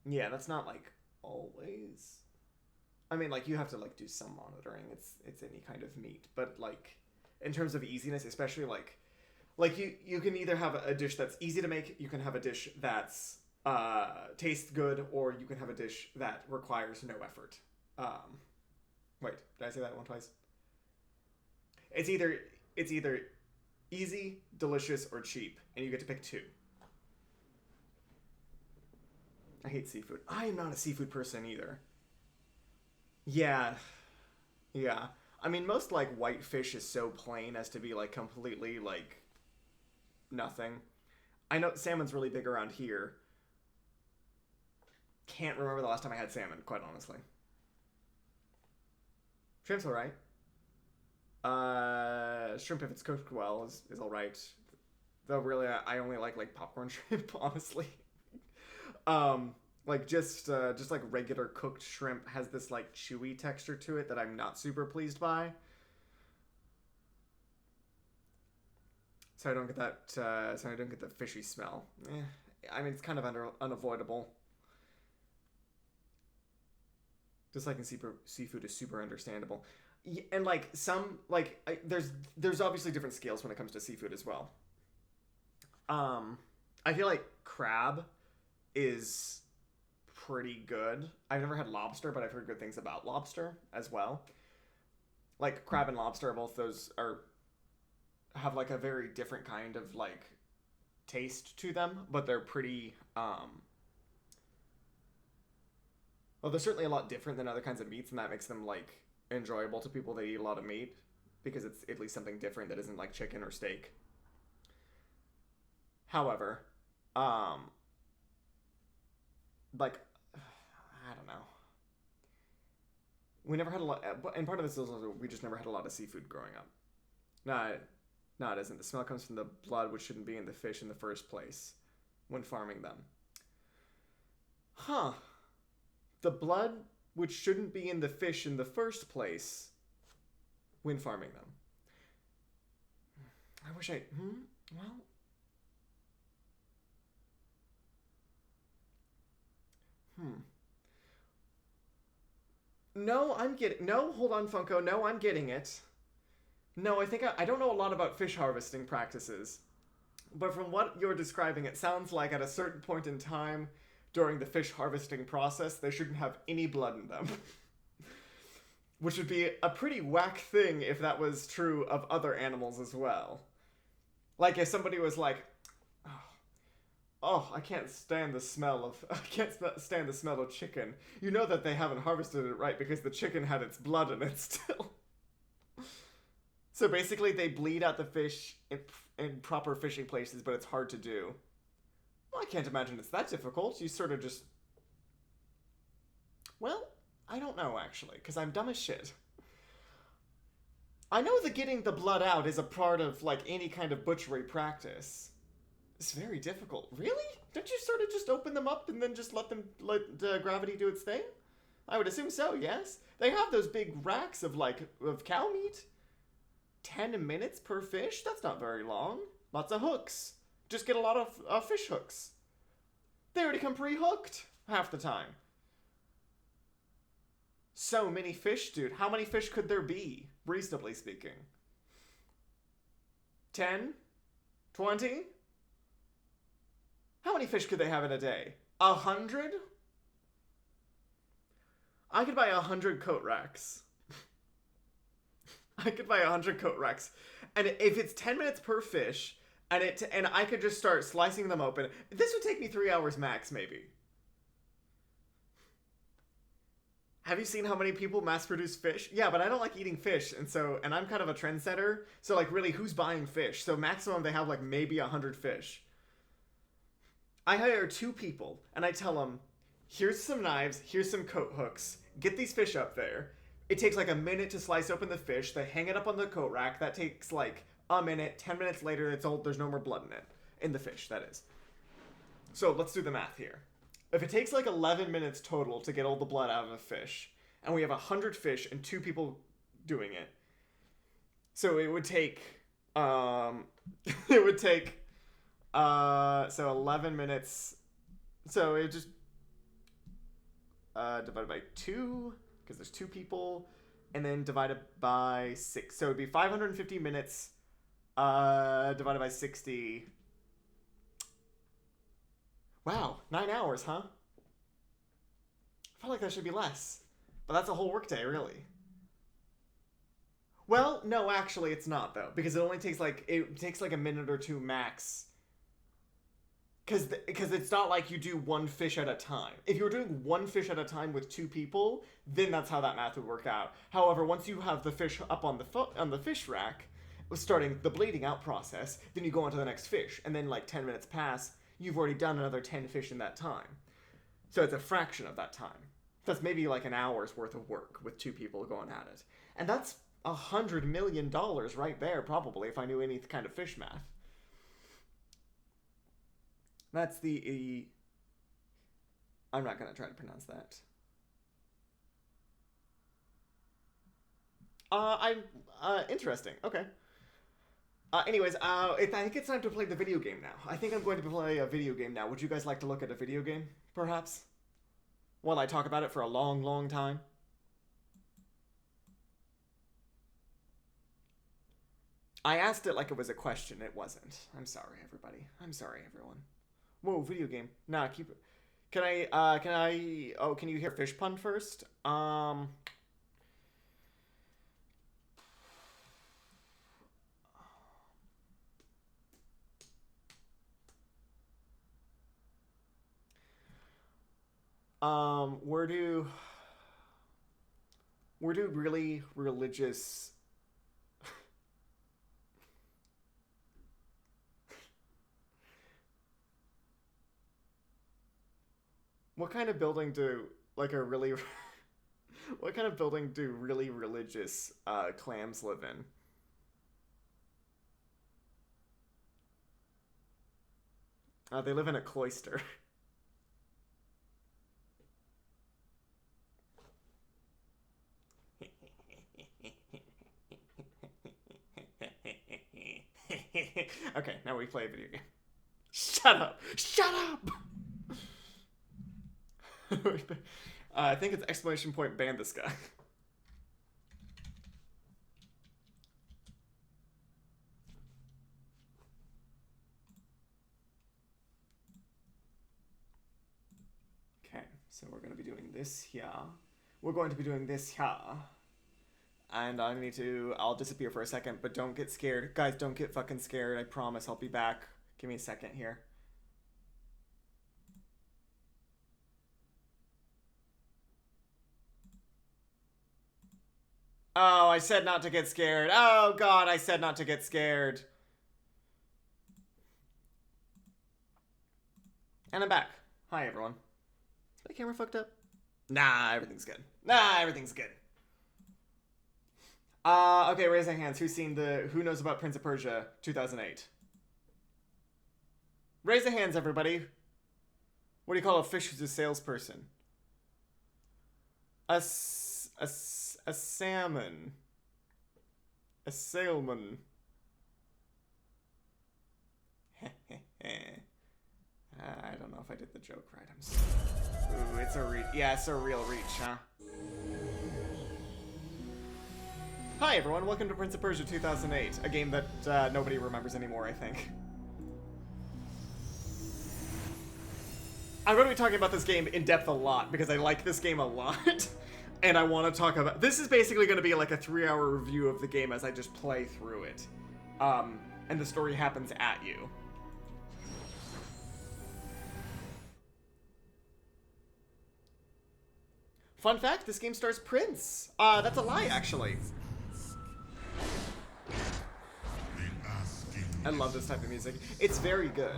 Yeah, that's not like always. I mean, like you have to like do some monitoring. It's any kind of meat, but like in terms of easiness, especially like you can either have a dish that's easy to make, you can have a dish that's tastes good, or you can have a dish that requires no effort. Wait, did I say that one twice? It's either easy, delicious, or cheap, and you get to pick two. I hate seafood. I am not a seafood person either. Yeah, yeah. I mean, most like white fish is so plain as to be like completely like nothing. I know salmon's really big around here. Can't remember the last time I had salmon, quite honestly. Shrimp's alright. Shrimp if it's cooked well is alright. Though really, I only like popcorn shrimp, honestly. Like just like regular cooked shrimp has this like chewy texture to it that I'm not super pleased by. So I don't get that. So I don't get the fishy smell. I mean, it's kind of unavoidable. Just like in seafood is super understandable. And like some there's obviously different scales when it comes to seafood as well. I feel like crab is pretty good. I've never had lobster, but I've heard good things about lobster as well. Like crab and lobster, both those are have like a very different kind of like taste to them, but they're pretty, well, they're certainly a lot different than other kinds of meats, and that makes them, like, enjoyable to people that eat a lot of meat, because it's at least something different that isn't like chicken or steak. However, like, I don't know. We never had a lot, and part of this is also we just never had a lot of seafood growing up. No, it isn't. The smell comes from the blood, which shouldn't be in the fish in the first place when farming them. Huh. The blood, which shouldn't be in the fish in the first place when farming them. I wish I... Well... No, I'm getting... No, hold on, Funko. No, I'm getting it. No, I think I don't know a lot about fish harvesting practices. But from what you're describing, it sounds like at a certain point in time during the fish harvesting process, they shouldn't have any blood in them. Which would be a pretty whack thing if that was true of other animals as well. Like if somebody was like, oh, I can't stand the smell of chicken. You know that they haven't harvested it right because the chicken had its blood in it still. So basically they bleed out the fish in proper fishing places, but it's hard to do. Well, I can't imagine it's that difficult. You sort of just... Well, I don't know, actually, because I'm dumb as shit. I know that getting the blood out is a part of, like, any kind of butchery practice. It's very difficult. Really? Don't you sort of just open them up and then just let gravity do its thing? I would assume so, yes. They have those big racks of cow meat. 10 minutes per fish? That's not very long. Lots of hooks. Just get a lot of fish hooks. They already come pre-hooked half the time. So many fish, dude. How many fish could there be, reasonably speaking? 10? 20? How many fish could they have in a day? 100? I could buy 100 coat racks. I could buy 100 coat racks. And if it's 10 minutes per fish, and I could just start slicing them open, this would take me 3 hours max, maybe. Have you seen how many people mass produce fish? Yeah, but I don't like eating fish, and I'm kind of a trendsetter, so like really, who's buying fish? So maximum they have like maybe 100 fish. I hire 2 people, and I tell them, here's some knives, here's some coat hooks, get these fish up there. It takes like a minute to slice open the fish, they hang it up on the coat rack, that takes like a minute, 10 minutes later, there's no more blood in it. In the fish, that is. So let's do the math here. If it takes like 11 minutes total to get all the blood out of a fish, and we have 100 fish and 2 people doing it, so it would take, so 11 minutes, so it just, divided by 2, because there's 2 people, and then divided by 6. So it'd be 550 minutes, divided by 60. Wow, 9 hours, huh? I felt like that should be less. But that's a whole workday, really. Well, no, actually it's not, though. Because it takes like a minute or 2 max. Because it's not like you do one fish at a time. If you were doing one fish at a time with 2 people, then that's how that math would work out. However, once you have the fish up on the fish rack, starting the bleeding out process, then you go on to the next fish. And then like 10 minutes pass, you've already done another 10 fish in that time. So it's a fraction of that time. That's maybe like an hour's worth of work with 2 people going at it. And that's $100 million right there, probably, if I knew any kind of fish math. That's the... I'm not going to try to pronounce that. Interesting. Okay. Anyways, I think it's time to play the video game now. I think I'm going to play a video game now. Would you guys like to look at a video game, perhaps? While I talk about it for a long, long time? I asked it like it was a question. It wasn't. I'm sorry, everybody. I'm sorry, everyone. Whoa, video game. Nah, keep it. Can you hear fish pun first? Where do really religious what kind of building do like a really what kind of building do really religious clams live in? They live in a cloister. Okay, now we play a video game. Shut up! Shut up! I think it's exclamation point ban this guy. Okay, so we're going to be doing this here. We're going to be doing this here. And I'll disappear for a second, but don't get scared. Guys, don't get fucking scared. I promise I'll be back. Give me a second here. Oh, I said not to get scared. Oh, God, I said not to get scared. And I'm back. Hi, everyone. Is my camera fucked up? Nah, everything's good. Nah, everything's good. Okay, raise their hands. Who knows about Prince of Persia 2008? Raise the hands, everybody. What do you call a fish who's a salesperson? A salmon. A salmon. I don't know if I did the joke right. I'm sorry. Ooh, it's a reach. Yeah, it's a real reach, huh? Hi everyone, welcome to Prince of Persia 2008, a game that nobody remembers anymore, I think. I'm going to be talking about this game in depth a lot, because I like this game a lot, and I want to talk about... This is basically going to be like a 3-hour review of the game as I just play through it. And the story happens at you. Fun fact, this game stars Prince. That's a lie, actually. I love this type of music. It's very good.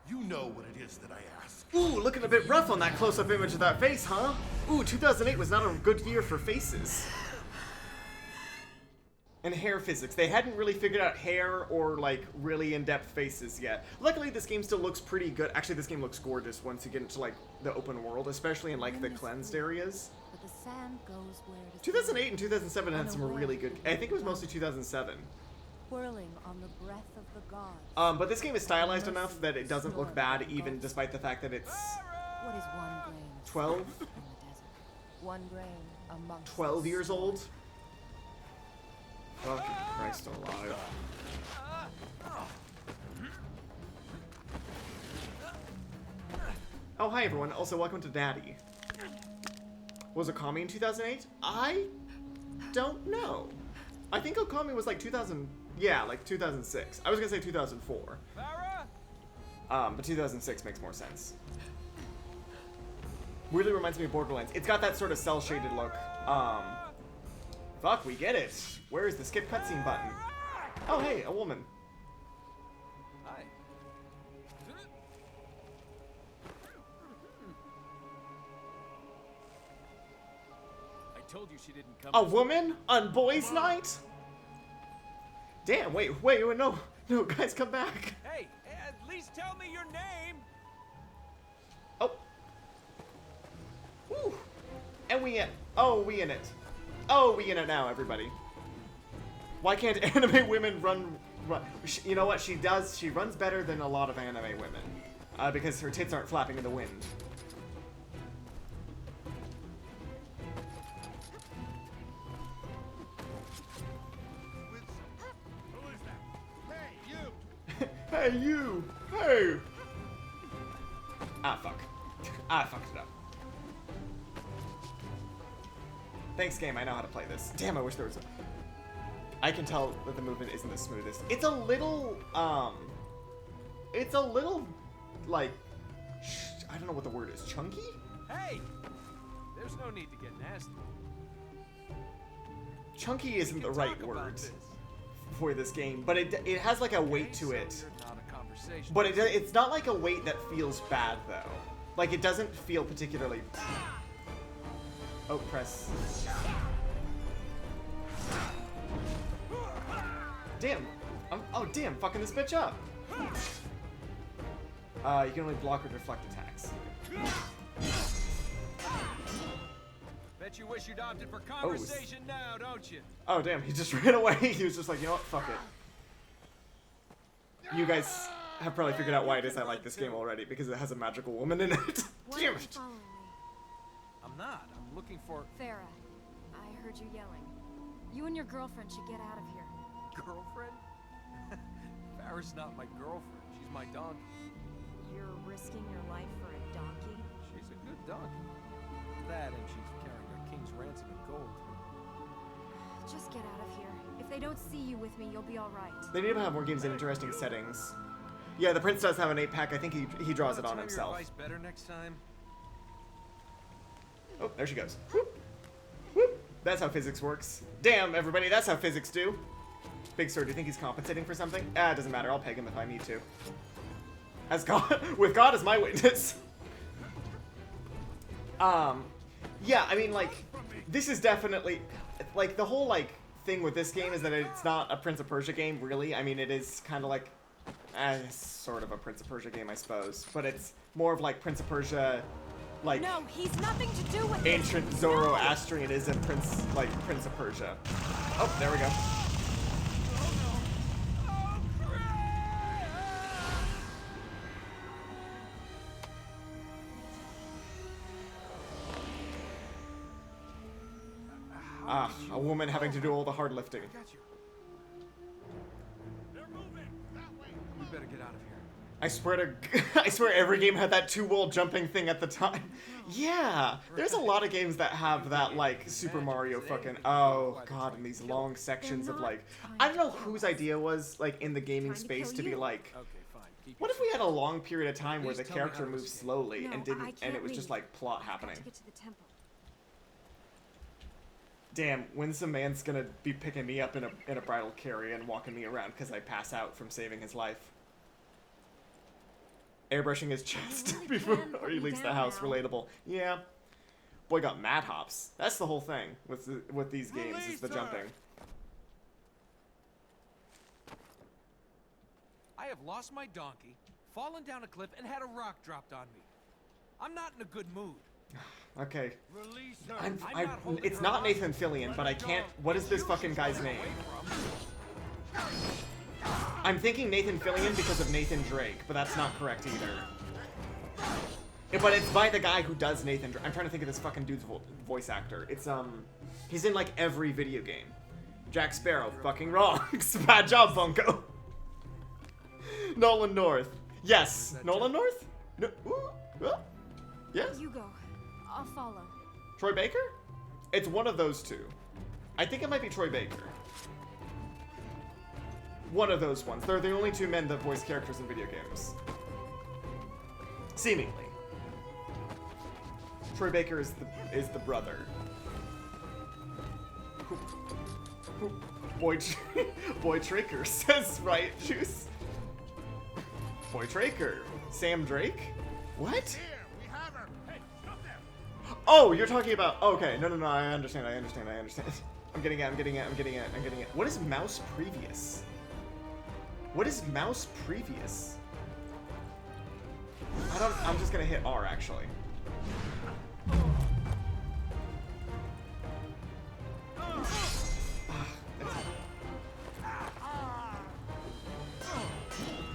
You know what it is that I ask. Ooh, looking a bit rough on that close-up image of that face, huh? Ooh, 2008 was not a good year for faces. And hair physics. They hadn't really figured out hair or, like, really in-depth faces yet. Luckily, this game still looks pretty good. Actually, this game looks gorgeous once you get into, like, the open world, especially in, like, the cleansed areas. 2008 and 2007 had some really good... I think it was mostly 2007. Whirling on the breath of the gods. But this game is stylized enough that it doesn't look bad, even despite the fact that it's... What is 1 grain? 12? In the desert? 1 grain amongst 12 years old? Fucking Christ alive. Oh, hi everyone. Also, welcome to Daddy. Was Okami in 2008? I don't know. I think Okami was like 2000... Yeah, like 2006. I was gonna say 2004. But 2006 makes more sense. Weirdly reminds me of Borderlands. It's got that sort of cel-shaded look. Fuck, we get it. Where is the skip cutscene button? Oh, hey, a woman. Hi. I told you she didn't come. A woman on boys' night? Damn, wait, no, guys, come back. Hey, at least tell me your name. Oh. Woo. And we in. Oh, we in it. Oh, we in it now, everybody. Why can't anime women run? You know what? She does. She runs better than a lot of anime women. Because her tits aren't flapping in the wind. Hey, you! Hey! Ah, fuck. I fucked it up. Thanks, game. I know how to play this. Damn, I wish there was a... I can tell that the movement isn't the smoothest. It's a little, like... I don't know what the word is. Chunky? Hey! There's no need to get nasty. Chunky isn't the right word This. for this game, but it has like a weight to it. So you're not a conversation. But it's not like a weight that feels bad though. Like it doesn't feel particularly. Oh, press. Damn. Oh damn! Fucking this bitch up. You can only block or deflect attacks. Bet you wish you'd opted for conversation now, don't you? Oh damn! He just ran away. He was just like, you know what? Fuck it. You guys have probably figured out why it is I like this game already, because it has a magical woman in it. Why Damn are you it! following me? I'm not. I'm looking for Farah, I heard you yelling. You and your girlfriend should get out of here. girlfriend. Farrah's not my girlfriend. She's my donkey. You're risking your life for a donkey? She's a good donkey. That and she's carrying a king's ransom in gold. Just get out of here. If they don't see you with me, you'll be alright. They need to have more games in interesting settings. Yeah, the prince does have an 8-pack. I think he draws it on himself. Your advice better next time. Oh, there she goes. Whoop. Whoop. That's how physics works. Damn, everybody, that's how physics do. Big Sir, do you think he's compensating for something? Ah, it doesn't matter. I'll peg him if I need to. As God, with God as my witness. Yeah, I mean, like, this is definitely, like, the whole, like, thing with this game is that it's not a Prince of Persia game, really. I mean, it is kind of like, sort of a Prince of Persia game, I suppose. But it's more of, like, Prince of Persia, like, No, he's nothing to do with ancient this. Zoroastrianism, Prince of Persia. Oh, there we go. Ah, a woman having to do all the hard lifting. Got you. They're moving that way. We better get out of here. I swear every game had that 2-wall jumping thing at the time. Yeah, there's a lot of games that have that, like, Super Mario fucking, oh god, and these long sections of, like, I don't know whose idea was, like, in the gaming space to be like, Okay, fine. Keep what if we had a long period of time where the Please tell me character how to moved escape. slowly No, and it was just, like, plot I've got happening. to get to the temple. Damn, when's some man's gonna be picking me up in a bridal carrier and walking me around because I pass out from saving his life? Airbrushing his chest really before can put he me leaves the down house. now. Relatable. Yeah. Boy got mad hops. That's the whole thing with these games is the Release her! jumping. I have lost my donkey, fallen down a cliff, and had a rock dropped on me. I'm not in a good mood. Okay. Release her. It's her not hostage. Nathan Fillion, but I can't. What is this fucking guy's name? I'm thinking Nathan Fillion because of Nathan Drake, but that's not correct either. But it's by the guy who does Nathan Drake. I'm trying to think of this fucking dude's voice actor. It's he's in like every video game. Jack Sparrow, fucking wrong. Bad job, Funko. Nolan North. Yes, Nolan North. No. Ooh, yes. You go. I'll follow. Troy Baker? It's one of those two. I think it might be Troy Baker. One of those ones. They're the only two men that voice characters in video games. Seemingly. Troy Baker is the brother. Boy Traker says right, Juice. Boy Traker. Sam Drake? What? Here, we have her. Hey, stop there. Oh, you're talking about. Okay, no, I understand. I'm getting it. What is mouse previous? What is mouse previous? I'm just gonna hit R actually.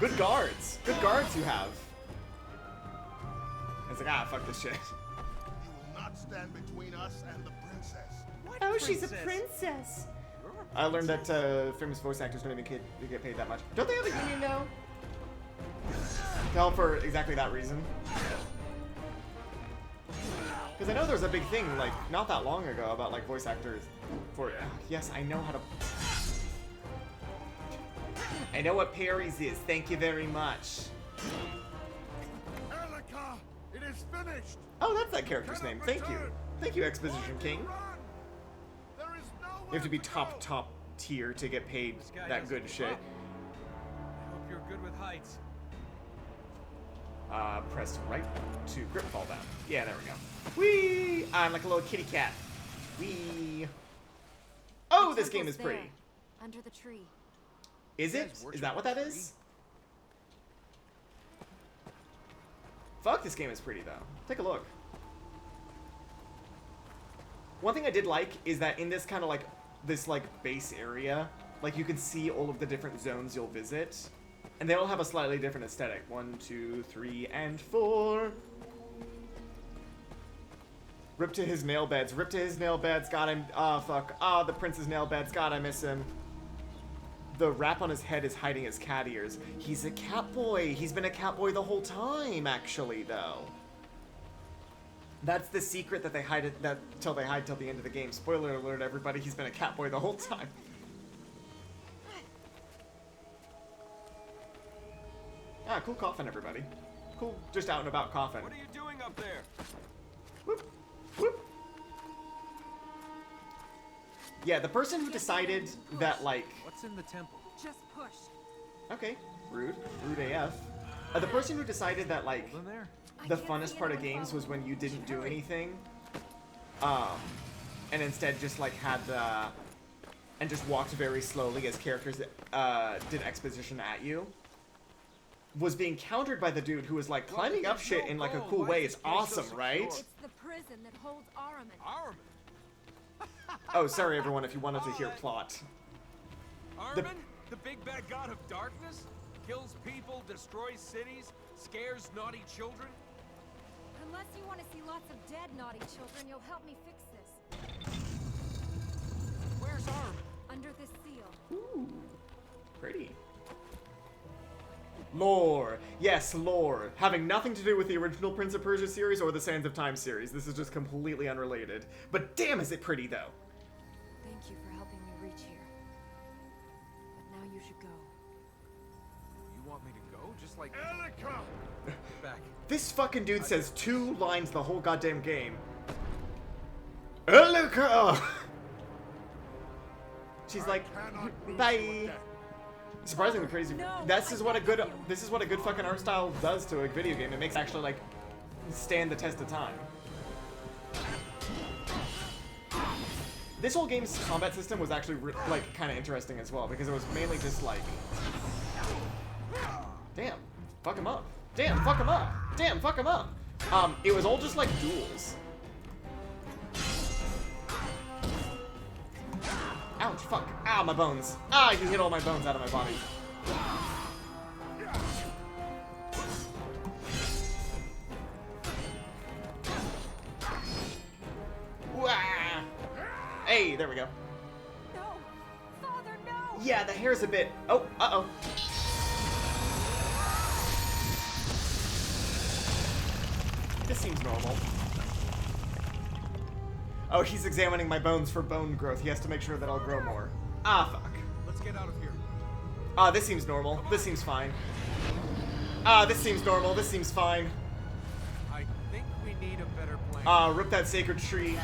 Good guards. Good guards you have. It's like, fuck this shit. You will not stand between us and the princess. What Oh, she's a princess? princess. I learned that famous voice actors don't even get paid that much. Don't they have a union now? To help for exactly that reason. Because I know there was a big thing, like, not that long ago about, like, voice actors for... yes, I know how to... I know what parries is. Thank you very much. Erlika, it is is finished. Oh, that's that character's name. Thank you. Thank you, Exposition King. There is You have to be top tier to get paid This guy that has good a shit. club. I hope you're good with heights. Press right to grip fall down. Yeah, there we go. Whee! I'm like a little kitty cat. Whee! Oh, The this game temple's is pretty. there, under the tree. Is You it? guys Is worship that what the that tree? is? Fuck, this game is pretty, though. Take a look. One thing I did like is that in this kind of like, this like base area, like you can see all of the different zones you'll visit. And they all have a slightly different aesthetic. 1, 2, 3, and 4. Rip to his nail beds. Rip to his nail beds. God, I'm... Ah, fuck. Ah, the prince's nail beds. God, I miss him. The wrap on his head is hiding his cat ears. He's a cat boy. He's been a cat boy the whole time, actually, though. That's the secret that they hide it till they hide till the end of the game. Spoiler alert, everybody. He's been a cat boy the whole time. Ah, cool coffin, everybody. Cool, just out and about coffin. What are you doing up there? Whoop, whoop. Yeah, the person who decided that, like... What's in the temple? Just push. Okay, rude. Rude AF. The person who decided that, like, Hold in there. the funnest part of games was when you didn't do anything. And instead just, like, had the... And just walked very slowly as characters did exposition at you. Was being countered by the dude who was, like, climbing up shit in, like, a cool way. It's awesome, right? It's the prison that holds Araman. Armin. Oh, sorry, everyone, if you wanted to hear plot. Armin? The big bad god of darkness? Kills people, destroys cities, scares naughty children? Unless you want to see lots of dead naughty children, you'll help me fix this. Where's Armin? Under this seal. Ooh, pretty. Lore. Yes, lore. Having nothing to do with the original Prince of Persia series or the Sands of Time series. This is just completely unrelated. But damn is it pretty, though. Thank you for helping me reach here. But now you should go. You want me to go? Just like... Elika! Get back. This fucking dude says 2 lines the whole goddamn game. Elika! She's like, Cannot lose bye. your death. Surprisingly crazy. No, This is I what a beg good of you. this is what a good fucking art style does to a video game. It makes it actually like stand the test of time. This whole game's combat system was actually like kind of interesting as well because it was mainly just like, damn, fuck him up. Damn, fuck him up. Damn, fuck him up. It was all just like duels. Ouch, fuck. Ah, my bones. Ah, he hit all my bones out of my body. Wah. Hey, there we go. No! Father, no! Yeah, the hair's a bit... Oh, uh-oh. This seems normal. Oh, he's examining my bones for bone growth. He has to make sure that I'll grow more. Ah, fuck. Let's get out of here. Ah, this seems normal. This seems fine. Ah, this seems normal. This seems fine. I think we need a better plan. Ah, rip that sacred tree.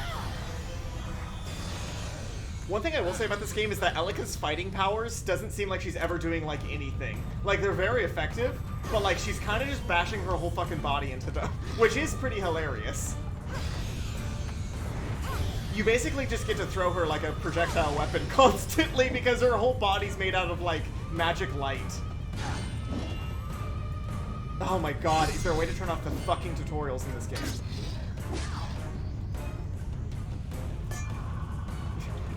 One thing I will say about this game is that Elika's fighting powers doesn't seem like she's ever doing, like, anything. Like, they're very effective, but, like, she's kind of just bashing her whole fucking body into them, which is pretty hilarious. You basically just get to throw her like a projectile weapon constantly because her whole body's made out of, like, magic light. Oh my god, is there a way to turn off the fucking tutorials in this game?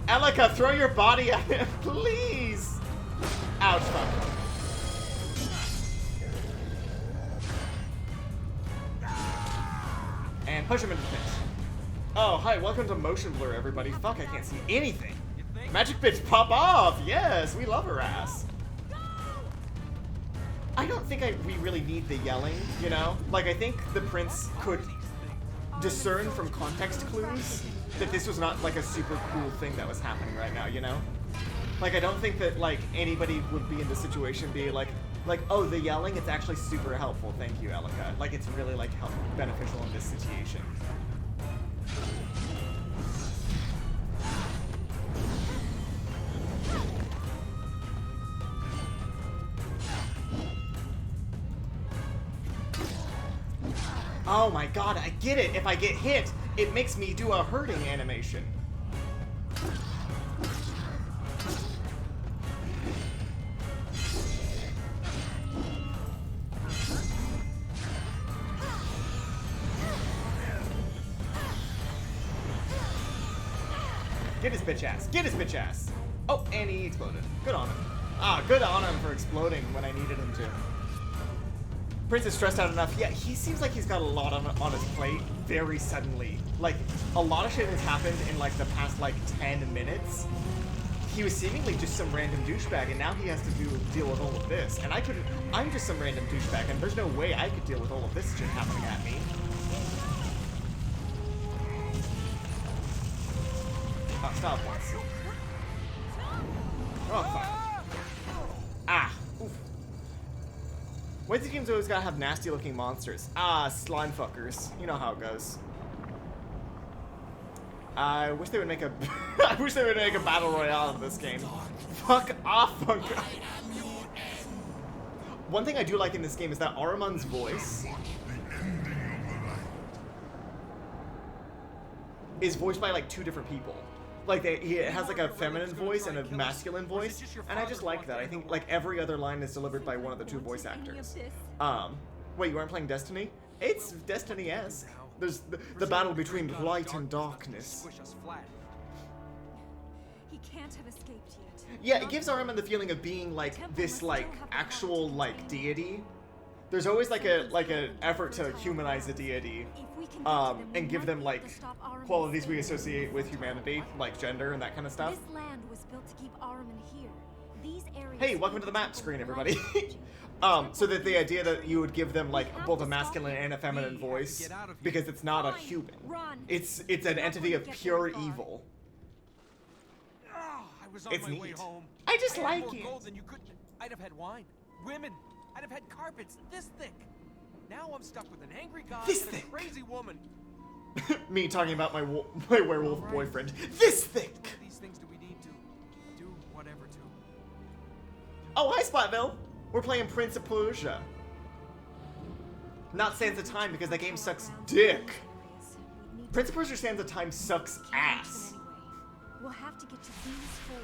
Elika, throw your body at him, please! Ouch, fuck. And push him into the pit. Oh, hi, welcome to Motion Blur, everybody. Fuck, I can't see anything. You think? Magic bits pop off! Yes, we love her ass. I don't think we really need the yelling, you know? Like, I think the prince could discern from context clues that this was not, like, a super cool thing that was happening right now, you know? Like, I don't think that, like, anybody would be in this situation be like, oh, the yelling, it's actually super helpful. Thank you, Elika. Like, it's really, like, beneficial in this situation. Oh my god, I get it. If I get hit, it makes me do a hurting animation. Get his bitch ass. Get his bitch ass. Oh, and he exploded. Good on him. Ah, good on him for exploding when I needed him to. Prince is stressed out enough. Yeah, he seems like he's got a lot on his plate very suddenly. Like, a lot of shit has happened in, like, the past, like, 10 minutes. He was seemingly just some random douchebag, and now he has to deal with all of this. And I'm just some random douchebag, and there's no way I could deal with all of this shit happening at me. Oh, stop once. Oh, fuck. Ah. Oof. Wednesday games always gotta have nasty looking monsters. Ah, slime fuckers. You know how it goes. I wish they would make a I wish they would make a battle royale of this game. Fuck off, Funko. One thing I do like in this game is that Ahriman's voice is voiced by like 2 different people. Like he has like a feminine voice and a masculine voice, and I just like that. I think like every other line is delivered by one of the 2 voice actors. Wait, you aren't playing Destiny? It's Destiny-esque. There's the battle between light and darkness. He can't have escaped yet. Yeah, it gives Ahriman the feeling of being like this like actual like deity. There's always like an effort to humanize a deity, and give them like qualities we associate with humanity, like gender and that kind of stuff. This land was built to keep Ahriman here. These areas. Hey, welcome to the map screen, everybody. So that the idea that you would give them like both a masculine and a feminine voice, because it's not a human. It's an entity of pure evil. It's neat. I just like it. I'd have had wine, women. I'd have had carpets this thick. Now I'm stuck with an angry god and a crazy woman. Me talking about my werewolf boyfriend. This thick. What these things do we need to do whatever to? Oh, hi, Splatville. We're playing Prince of Persia. Not Sands of Time because that game sucks dick. Prince of Persia Sands of Time sucks ass. We'll have to get to these 4,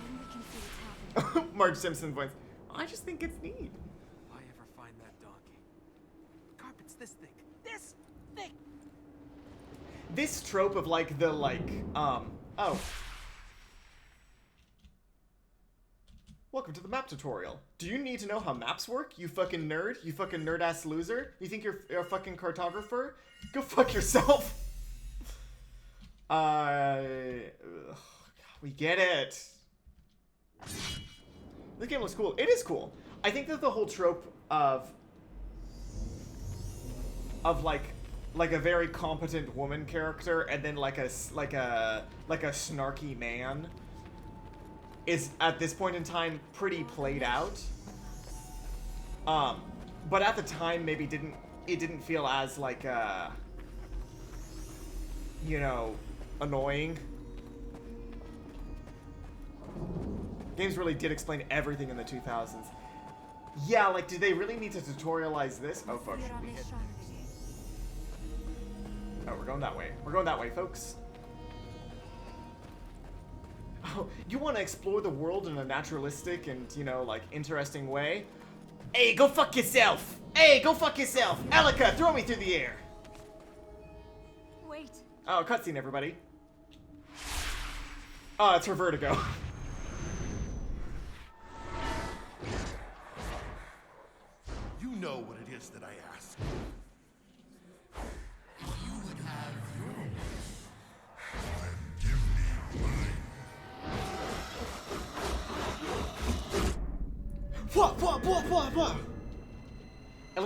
and we can see what's happening. Marge Simpson voice. I just think it's neat. If I ever find that donkey. Carpet's this thick. This thick. This trope of like the oh. Welcome to the map tutorial. Do you need to know how maps work? You fucking nerd? You fucking nerd-ass loser? You think you're a fucking cartographer? Go fuck yourself. We get it. This game looks cool. It is cool. I think that the whole trope of like a very competent woman character and then like a snarky man is at this point in time pretty played out. But at the time maybe didn't feel as like you know, annoying. Games really did explain everything in the 2000s. Yeah, like, did they really need to tutorialize this? Oh, fuck. Oh, we're going that way. We're going that way, folks. Oh, you want to explore the world in a naturalistic and, you know, like, interesting way? Hey, go fuck yourself! Hey, go fuck yourself! Elika, throw me through the air! Wait. Oh, cutscene, everybody. Oh, it's her vertigo. You know what it is that I ask. You would have yours. Then give me mine. What? It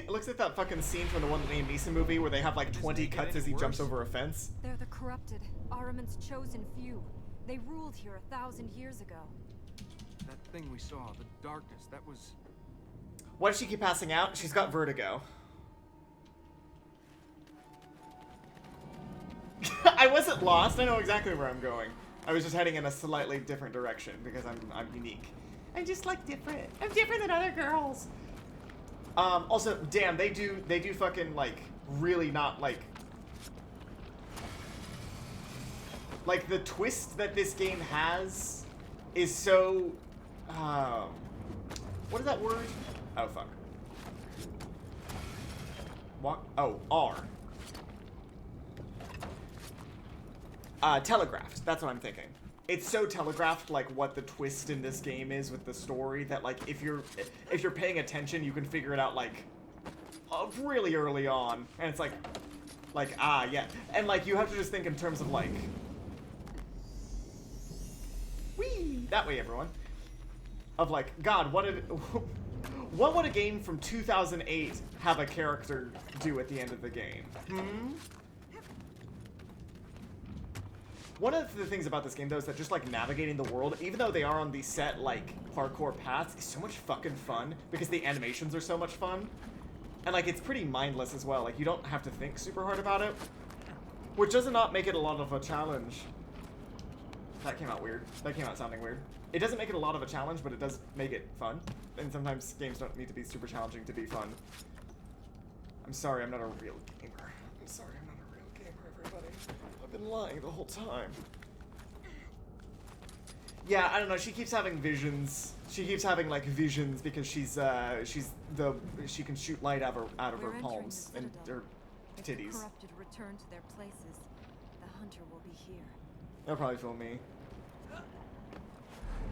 looks at that fucking scene from the one Liam Neeson movie where they have like 20 cuts as he jumps over a fence. They're the corrupted, Ahriman's chosen few. They ruled here 1,000 years ago. That thing we saw, the darkness, that was... Why does she keep passing out? She's got vertigo. I wasn't lost. I know exactly where I'm going. I was just heading in a slightly different direction because I'm unique. I'm just like different. I'm different than other girls. Also, damn, they do fucking like really not like the twist that this game has is so what is that word? Oh fuck. What? Oh, R. Telegraphed. That's what I'm thinking. It's so telegraphed, like, what the twist in this game is with the story that, like, if you're paying attention, you can figure it out, like, really early on. And it's like, ah, yeah. And, like, you have to just think in terms of, like... Whee! That way, everyone. Of, like, God, what would a game from 2008 have a character do at the end of the game? One of the things about this game, though, is that just, like, navigating the world, even though they are on these set, like, parkour paths, is so much fucking fun, because the animations are so much fun. And, like, it's pretty mindless as well. Like, you don't have to think super hard about it, which does not make it a lot of a challenge. That came out weird. That came out sounding weird. It doesn't make it a lot of a challenge, but it does make it fun. And sometimes games don't need to be super challenging to be fun. I'm sorry, I'm not a real gamer. I'm sorry, I'm not a real gamer, everybody. I've been lying the whole time. Yeah, I don't know. She keeps having visions. She keeps having like visions because she can shoot light out of her palms and her titties. If the corrupted return to their places, the hunter will be here. They'll probably film me.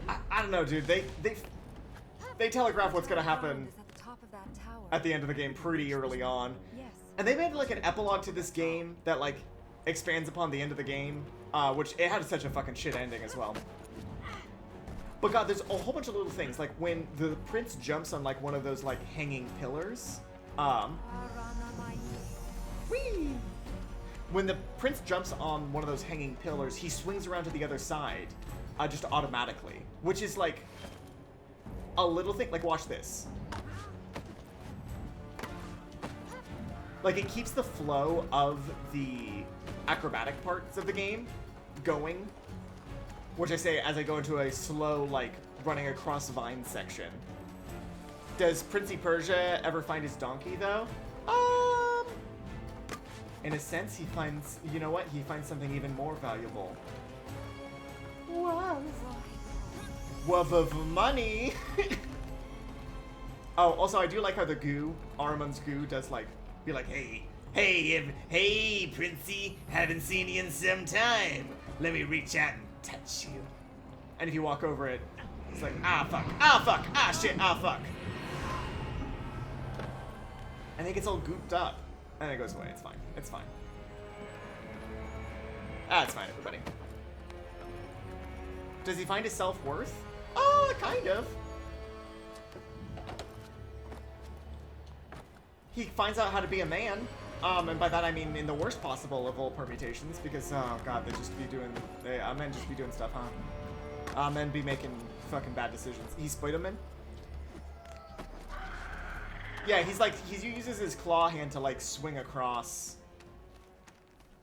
I don't know, dude. They telegraph what's gonna happen at the end of the game pretty early on. Yes. And they made like an epilogue to this game that like expands upon the end of the game, which it had such a fucking shit ending as well. But God, there's a whole bunch of little things, like when the prince jumps on like one of those like hanging pillars. Whee! When the prince jumps on one of those hanging pillars, he swings around to the other side, just automatically, which is like a little thing. Like, watch this. Like, it keeps the flow of the acrobatic parts of the game going, which I say as I go into a slow, like, running across vines section. Does Princey Persia ever find his donkey, though? In a sense, he finds, you know what? He finds something even more valuable. Woof of money! Oh, also, I do like how the goo, Armand's goo, does, like, be like, hey, Princey, haven't seen you in some time. Let me reach out and touch you. And if you walk over it, it's like, ah, fuck, ah, shit, ah, fuck. And it gets all gooped up. And it goes away, it's fine, it's fine. Ah, it's fine, everybody. Does he find his self-worth? Oh, kind of. He finds out how to be a man. And by that I mean in the worst possible of all permutations, because, oh god, men just be doing stuff, huh? Men be making fucking bad decisions. He's Spider-Man? Yeah, he uses his claw hand to, like, swing across.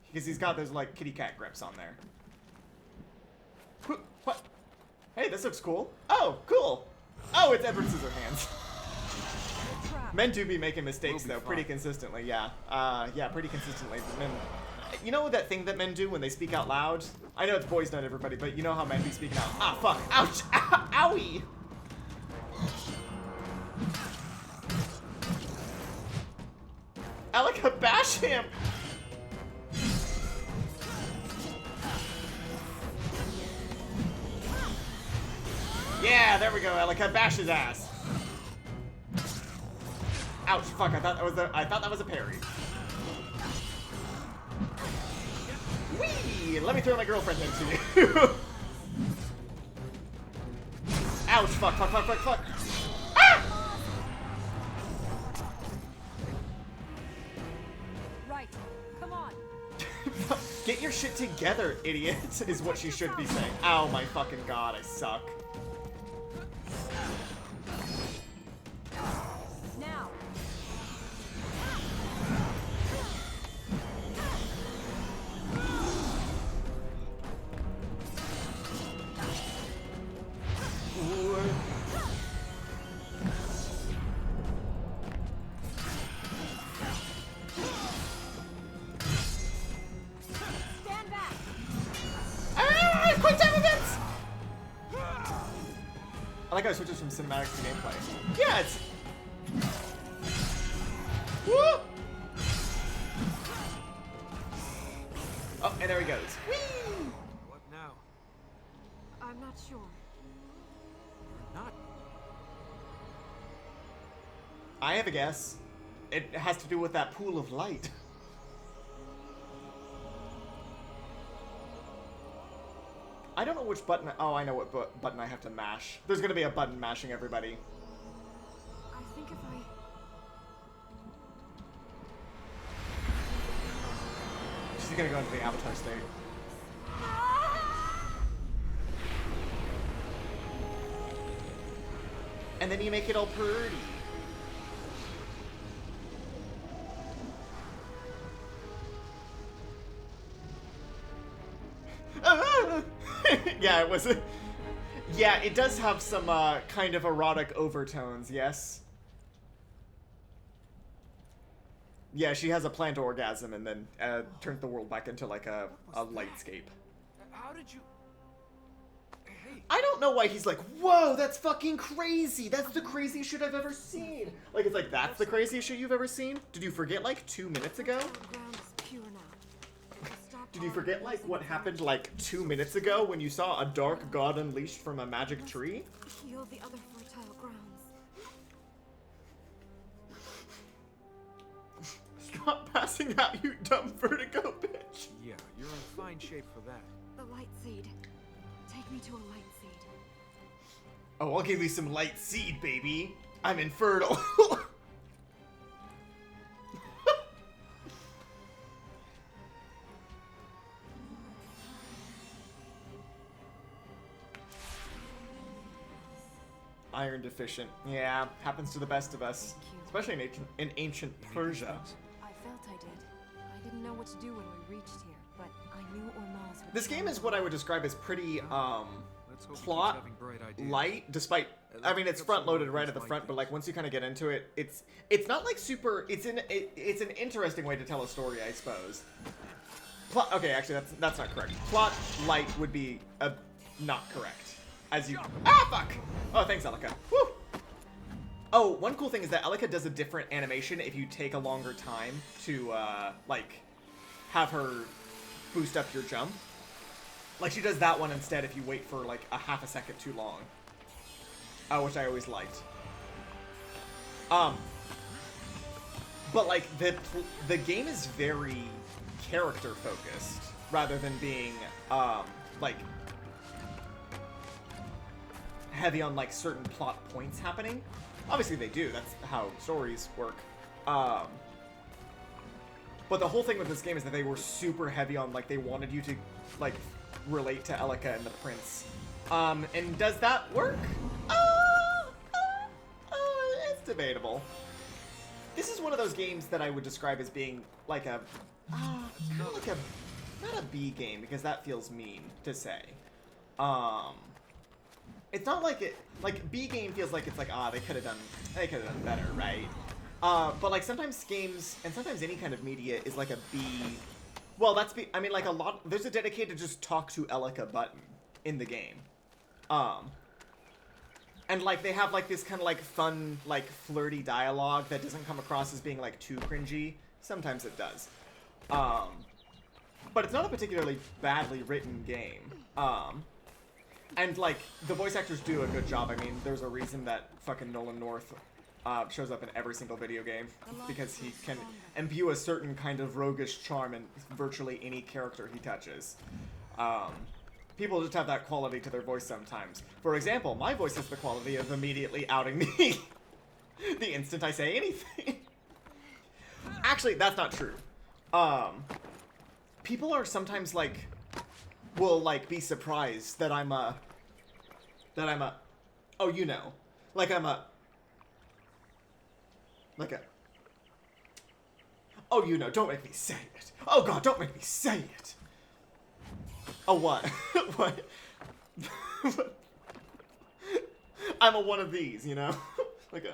Because he's got those, like, kitty cat grips on there. What? Hey, this looks cool. Oh, cool. Oh, it's Edward Scissorhands. Men do be making mistakes, though, pretty consistently, yeah. Yeah, pretty consistently. Men, you know that thing that men do when they speak out loud? I know it's boys, not everybody, but you know how men be speaking out. Ah, fuck. Ouch. Owie. Alika, bash him! Yeah, there we go, Alika, bash his ass. Ouch, fuck, I thought that was a parry. Whee! Let me throw my girlfriend into you. Ouch, fuck. Ah! Right, come on. Get your shit together, idiot, is what she should be saying. Ow, my fucking god, I suck. Now. Stand back. Ah, quick time events! I like how it switches from cinematics to gameplay. Yeah, it's... Woo! Oh, and there he goes. Whee! What now? I'm not sure. Not. I have a guess. It has to do with that pool of light. I don't know which button. Oh, I know what button I have to mash. There's gonna be a button mashing everybody. I think if I... She's gonna go into the avatar state. And then you make it all pretty. Yeah, it was. Yeah, it does have some kind of erotic overtones. Yes. Yeah, she has a plant orgasm and then turns the world back into like a lightscape. How did you? Hey. I don't know why he's like, whoa, that's fucking crazy. That's the craziest shit I've ever seen. Like, it's like, that's the craziest shit you've ever seen? Did you forget, like, 2 minutes ago? The ground is pure now. Stop Did you forget, like, what happened, like, 2 minutes ago when you saw a dark god unleashed from a magic tree? Heal the other fertile grounds. Stop passing out, you dumb vertigo bitch. Yeah, you're in fine shape for that. The light seed. Take me to a light seed. Oh, I'll give you some light seed, baby. I'm infertile. Iron deficient. Yeah, happens to the best of us. Especially in ancient Persia. I felt I did. I didn't know what to do when we reached here, but I knew Ormaz would... This game is what I would describe as pretty, Let's hope he keeps plot having bright ideas. light, despite, I mean, it's front loaded right at the front, but like once you kind of get into it, it's not like super, it's an interesting way to tell a story, I suppose. Plot, okay, actually that's not correct. Plot light would be not correct. As you, fuck! Oh, thanks, Elika. Woo! Oh, one cool thing is that Elika does a different animation if you take a longer time to, like, have her boost up your jump. Like, she does that one instead if you wait for, like, a half a second too long. Which I always liked. But, like, the game is very character-focused, rather than being, like, heavy on, like, certain plot points happening. Obviously they do, that's how stories work. But the whole thing with this game is that they were super heavy on, like, they wanted you to, like, relate to Elika and the prince. And does that work? It's debatable. This is one of those games that I would describe as being like a, kind of like a, not a B game, because that feels mean to say. It's not like it, like, B game feels like it's like, they could have done better, right? But like sometimes games, and sometimes any kind of media is like a B, well, that's B, I mean, like there's a dedicated just talk to Elika button in the game. And like they have like this kind of like fun, like flirty dialogue that doesn't come across as being like too cringy. Sometimes it does. But it's not a particularly badly written game. And, like, the voice actors do a good job. I mean, there's a reason that fucking Nolan North shows up in every single video game, because he can imbue a certain kind of roguish charm in virtually any character he touches. People just have that quality to their voice sometimes. For example, my voice has the quality of immediately outing me the instant I say anything. Actually, that's not true. people are sometimes like, will like be surprised that I'm a, oh, you know, like I'm a, like a, oh, you know, don't make me say it. Oh God, don't make me say it. Oh, what? What? I'm a one of these, you know? Like a...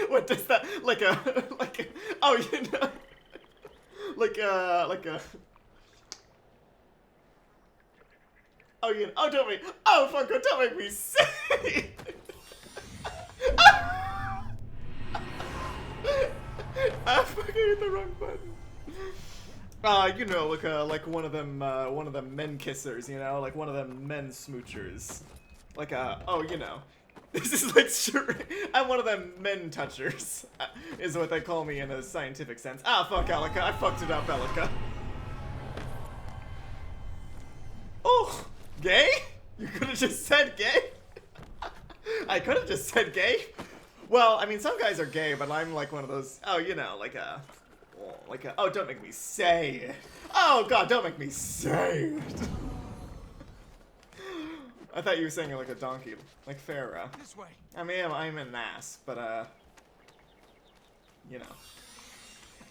What does that... Like a... Oh, you know... Like a... Oh, you know... Oh, don't make... Oh, fuck, don't make me say it. I fucking hit the wrong button. You know, like one of them men kissers, you know, like one of them men smoochers, like oh, you know, this is like sure, I'm one of them men touchers, is what they call me in a scientific sense. Ah, fuck, Alika, I fucked it up, Alika. Oh, gay? You could have just said gay. I could have just said gay. Well, I mean, some guys are gay, but I'm like one of those, oh, you know, like a, oh, don't make me say it. Oh, God, don't make me say it. I thought you were saying it like a donkey, like Pharaoh. This way. I mean, I'm an ass, but, you know.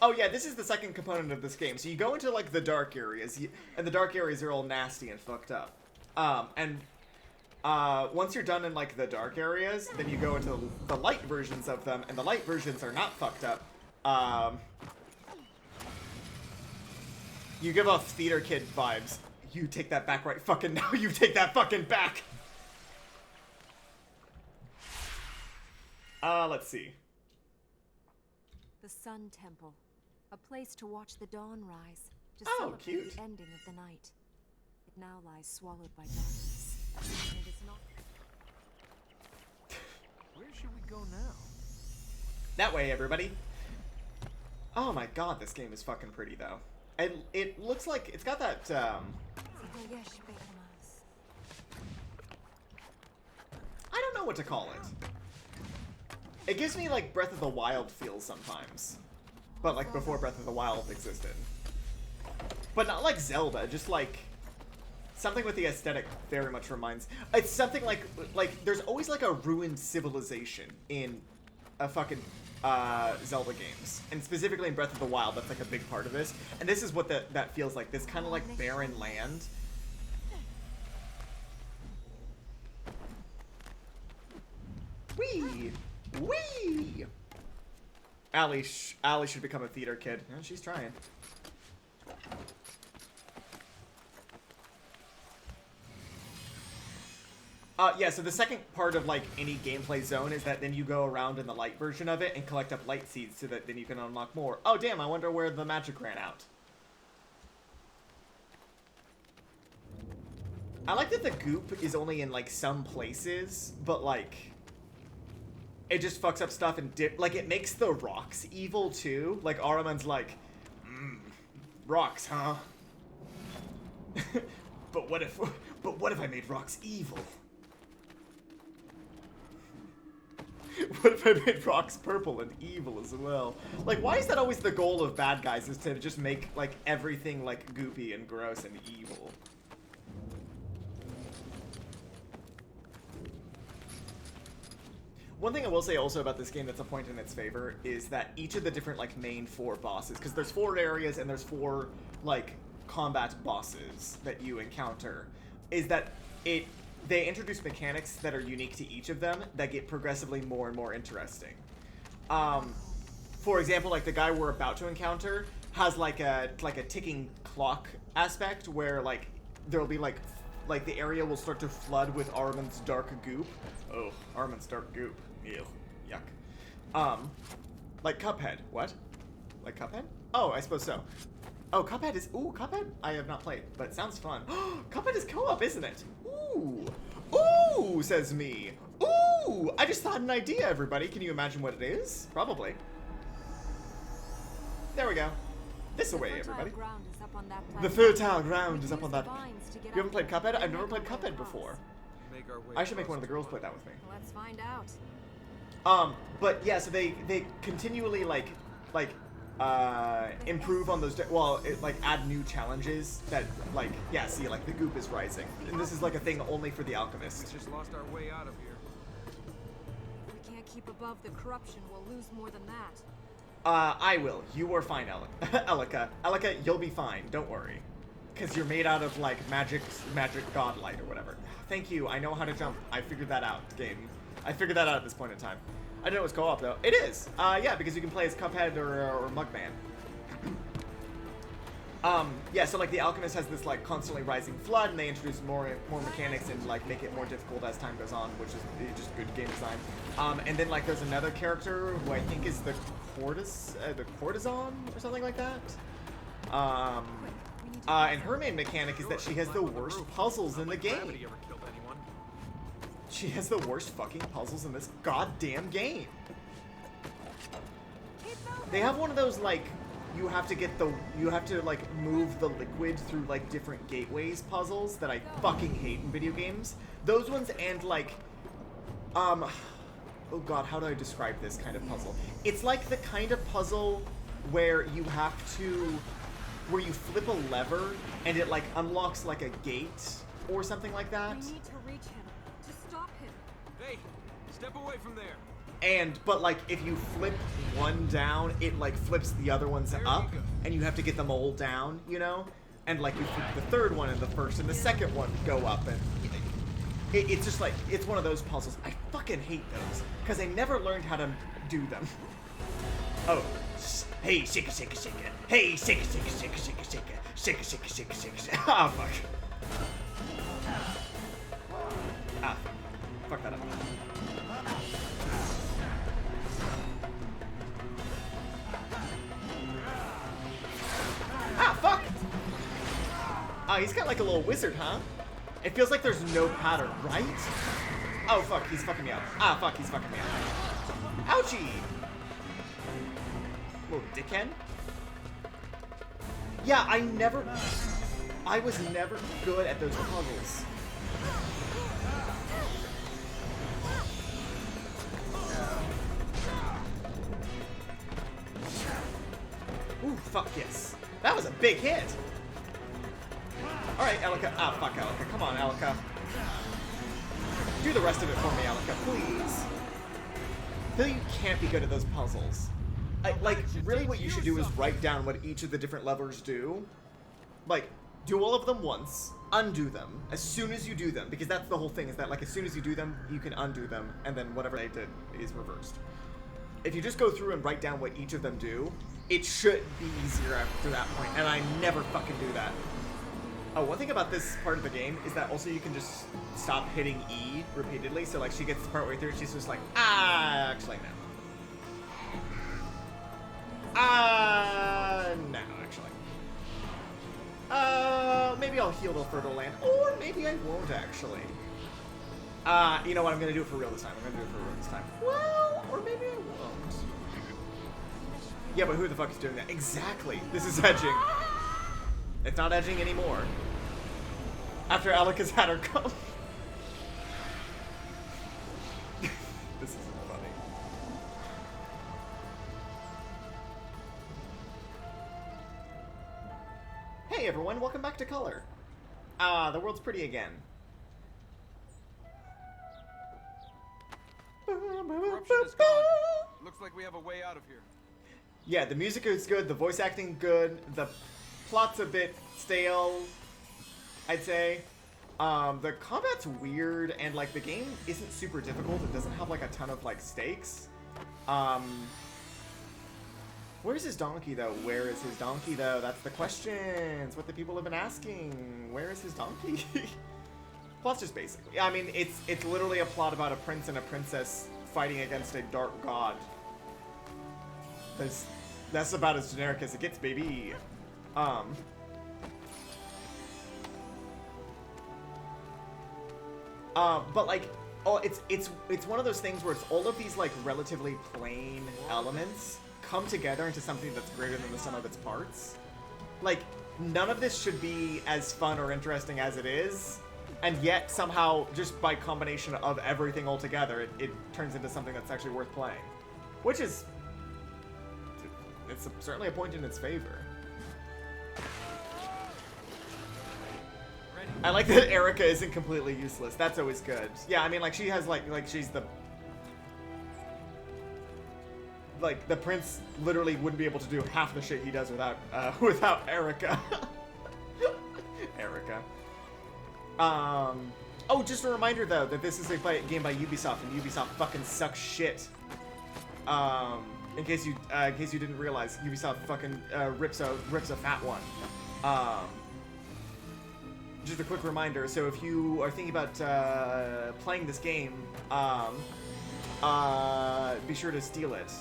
Oh, yeah, this is the second component of this game. So you go into, like, the dark areas, and the dark areas are all nasty and fucked up. Once you're done in, like, the dark areas, then you go into the light versions of them, and the light versions are not fucked up. You give off theater kid vibes. You take that back right fucking now. You take that fucking back. Let's see. The Sun Temple. A place to watch the dawn rise. To Oh, celebrate cute. the ending of the night. It now lies swallowed by darkness. And it is not... Where should we go now? That way, everybody. Oh my God, this game is fucking pretty, though. It looks like it's got that, I don't know what to call it. It gives me, like, Breath of the Wild feels sometimes. But, like, before Breath of the Wild existed. But not like Zelda, just, like, something with the aesthetic very much reminds... It's something like, there's always, like, a ruined civilization in a fucking... Zelda games, and specifically in Breath of the Wild, that's like a big part of this. And this is what that feels like. This kind of like barren land. Wee, wee. Allie should become a theater kid. Yeah, she's trying. Yeah, so the second part of, like, any gameplay zone is that then you go around in the light version of it and collect up light seeds so that then you can unlock more. Oh, damn, I wonder where the magic ran out. I like that the goop is only in, like, some places, but, like, it just fucks up stuff and like, it makes the rocks evil, too. Like, Ahriman's like, rocks, huh? But what if I made rocks evil? What if I made rocks purple and evil as well? Like, why is that always the goal of bad guys, is to just make, like, everything, like, goopy and gross and evil? One thing I will say also about this game that's a point in its favor is that each of the different, like, main 4 bosses, because there's 4 areas and there's 4, like, combat bosses that you encounter, is that they introduce mechanics that are unique to each of them that get progressively more and more interesting. For example, like the guy we're about to encounter has like a ticking clock aspect where like there'll be like the area will start to flood with Ahriman's dark goop. Oh, Ahriman's dark goop. Ew, yuck. Like Cuphead. What? Like Cuphead? Oh, I suppose so. Oh, Cuphead is... Ooh, Cuphead? I have not played, but it sounds fun. Cuphead is co-op, isn't it? Ooh. Ooh, says me. Ooh, I just thought an idea, everybody. Can you imagine what it is? Probably. There we go. This away, everybody. The fertile ground is up on that... You haven't played Cuphead? I've never played Cuphead before. I should make one of the girls play that with me. Let's find out. But yeah, so they continually improve on those. Like add new challenges that like yeah. See, like the goop is rising, and this is like a thing only for the We alchemist. just lost our way out of here. If we can't keep above the corruption, we'll lose more than that. I will. You are fine, Elika. Elika, you'll be fine. Don't worry, because you're made out of like magic godlight or whatever. Thank you. I know how to jump. I figured that out. Game. I figured that out at this point in time. I didn't know it was co-op though. It is. Yeah, because you can play as Cuphead or Mugman. Yeah, so like the alchemist has this like constantly rising flood, and they introduce more mechanics and like make it more difficult as time goes on, which is just good game design. And then like there's another character who I think is the courtesan or something like that. And her main mechanic is that she has the worst puzzles in the game. Gravity ever killed anyone? She has the worst fucking puzzles in this goddamn game. They have one of those like you have to like move the liquid through like different gateways puzzles that I fucking hate in video games. Those ones and like oh god, how do I describe this kind of puzzle? It's like the kind of puzzle where you flip a lever and it like unlocks like a gate or something like that. We need to reach him, to stop him. Hey, step away from there. But like if you flip one down, it like flips the other ones There you up, go. and you have to get them all down, you know? And like you flip the third one and the first and the second one go up, and it's just like, it's one of those puzzles. I fucking hate those, because I never learned how to do them. Oh, hey, shake it, shake it, shake it. Hey, shake it, shake it, shake it, shake it, shake it. Shake it, shake it, shake it, shake it, shake it. Ah, fuck. Ah, fuck that up. Ah, fuck! He's got like a little wizard, huh? It feels like there's no pattern, right? Oh, fuck, he's fucking me up. Ah, fuck, he's fucking me up. Ouchie! Little dickhead. Yeah, I was never good at those puzzles. Ooh, fuck yes. That was a big hit. Alright, Elika. Ah, fuck, Elika. Come on, Elika. Do the rest of it for me, Elika, please. I feel you can't be good at those puzzles. Like, really what you should do is write down what each of the different levers do. Like, do all of them once, undo them as soon as you do them, because that's the whole thing, is that, like, as soon as you do them, you can undo them, and then whatever they did is reversed. If you just go through and write down what each of them do, it should be easier after that point, and I never fucking do that. Oh, one thing about this part of the game is that also you can just stop hitting E repeatedly, so like she gets partway through and she's just like, actually no. No, actually. Maybe I'll heal the fertile land, or maybe I won't actually. You know what, I'm gonna do it for real this time. Well, or maybe I won't. Yeah, but who the fuck is doing that? Exactly. This is edging. It's not edging anymore. After Elika's had her come. This isn't funny. Hey everyone, welcome back to Color. The world's pretty again. Corruption is gone. Looks like we have a way out of here. Yeah, the music is good, the voice acting good, the plot's a bit stale, I'd say. The combat's weird, and like the game isn't super difficult. It doesn't have like a ton of like stakes. Where's his donkey though? Where is his donkey though? That's the question. It's what the people have been asking. Where is his donkey? Plot's just basically, I mean, it's literally a plot about a prince and a princess fighting against a dark god. That's about as generic as it gets, baby. But like, oh, it's one of those things where it's all of these like relatively plain elements come together into something that's greater than the sum of its parts. Like, none of this should be as fun or interesting as it is, and yet somehow, just by combination of everything all together, it turns into something that's actually worth playing. Which is... it's certainly a point in its favor. I like that Erica isn't completely useless. That's always good. Yeah, I mean, like, she has, like she's the... like, the prince literally wouldn't be able to do half the shit he does without, without Erica. Erica. Oh, just a reminder, though, that this is a game by Ubisoft, and Ubisoft fucking sucks shit. In case you didn't realize, Ubisoft fucking, rips a fat one. Just a quick reminder, so if you are thinking about, playing this game, be sure to steal it.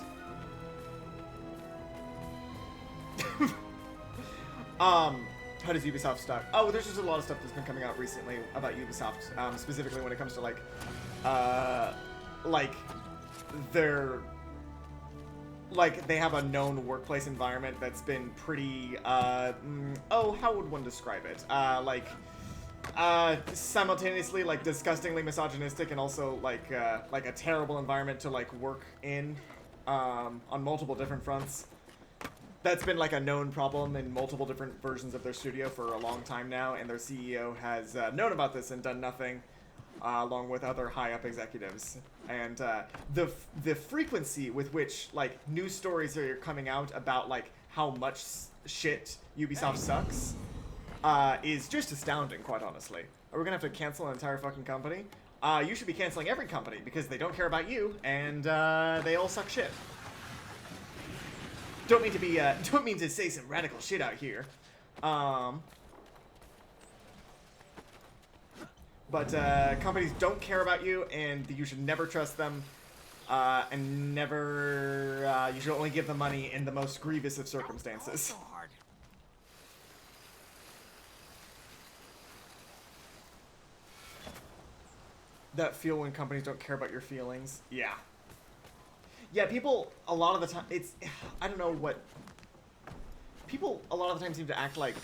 How does Ubisoft suck? Oh, there's just a lot of stuff that's been coming out recently about Ubisoft, specifically when it comes to, like, they have a known workplace environment that's been pretty, oh, how would one describe it? Simultaneously, like, disgustingly misogynistic and also, like a terrible environment to, like, work in, on multiple different fronts. That's been, like, a known problem in multiple different versions of their studio for a long time now, and their CEO has known about this and done nothing, along with other high-up executives. And the frequency with which, like, news stories are coming out about, like, how much shit Ubisoft sucks is just astounding, quite honestly. Are we gonna have to cancel an entire fucking company? You should be canceling every company, because they don't care about you, and they all suck shit. Don't mean to say some radical shit out here. But companies don't care about you, and you should never trust them, and never, you should only give them money in the most grievous of circumstances. That feel when companies don't care about your feelings. Yeah. Yeah, people, a lot of the time, it's, I don't know what, people a lot of the time seem to act like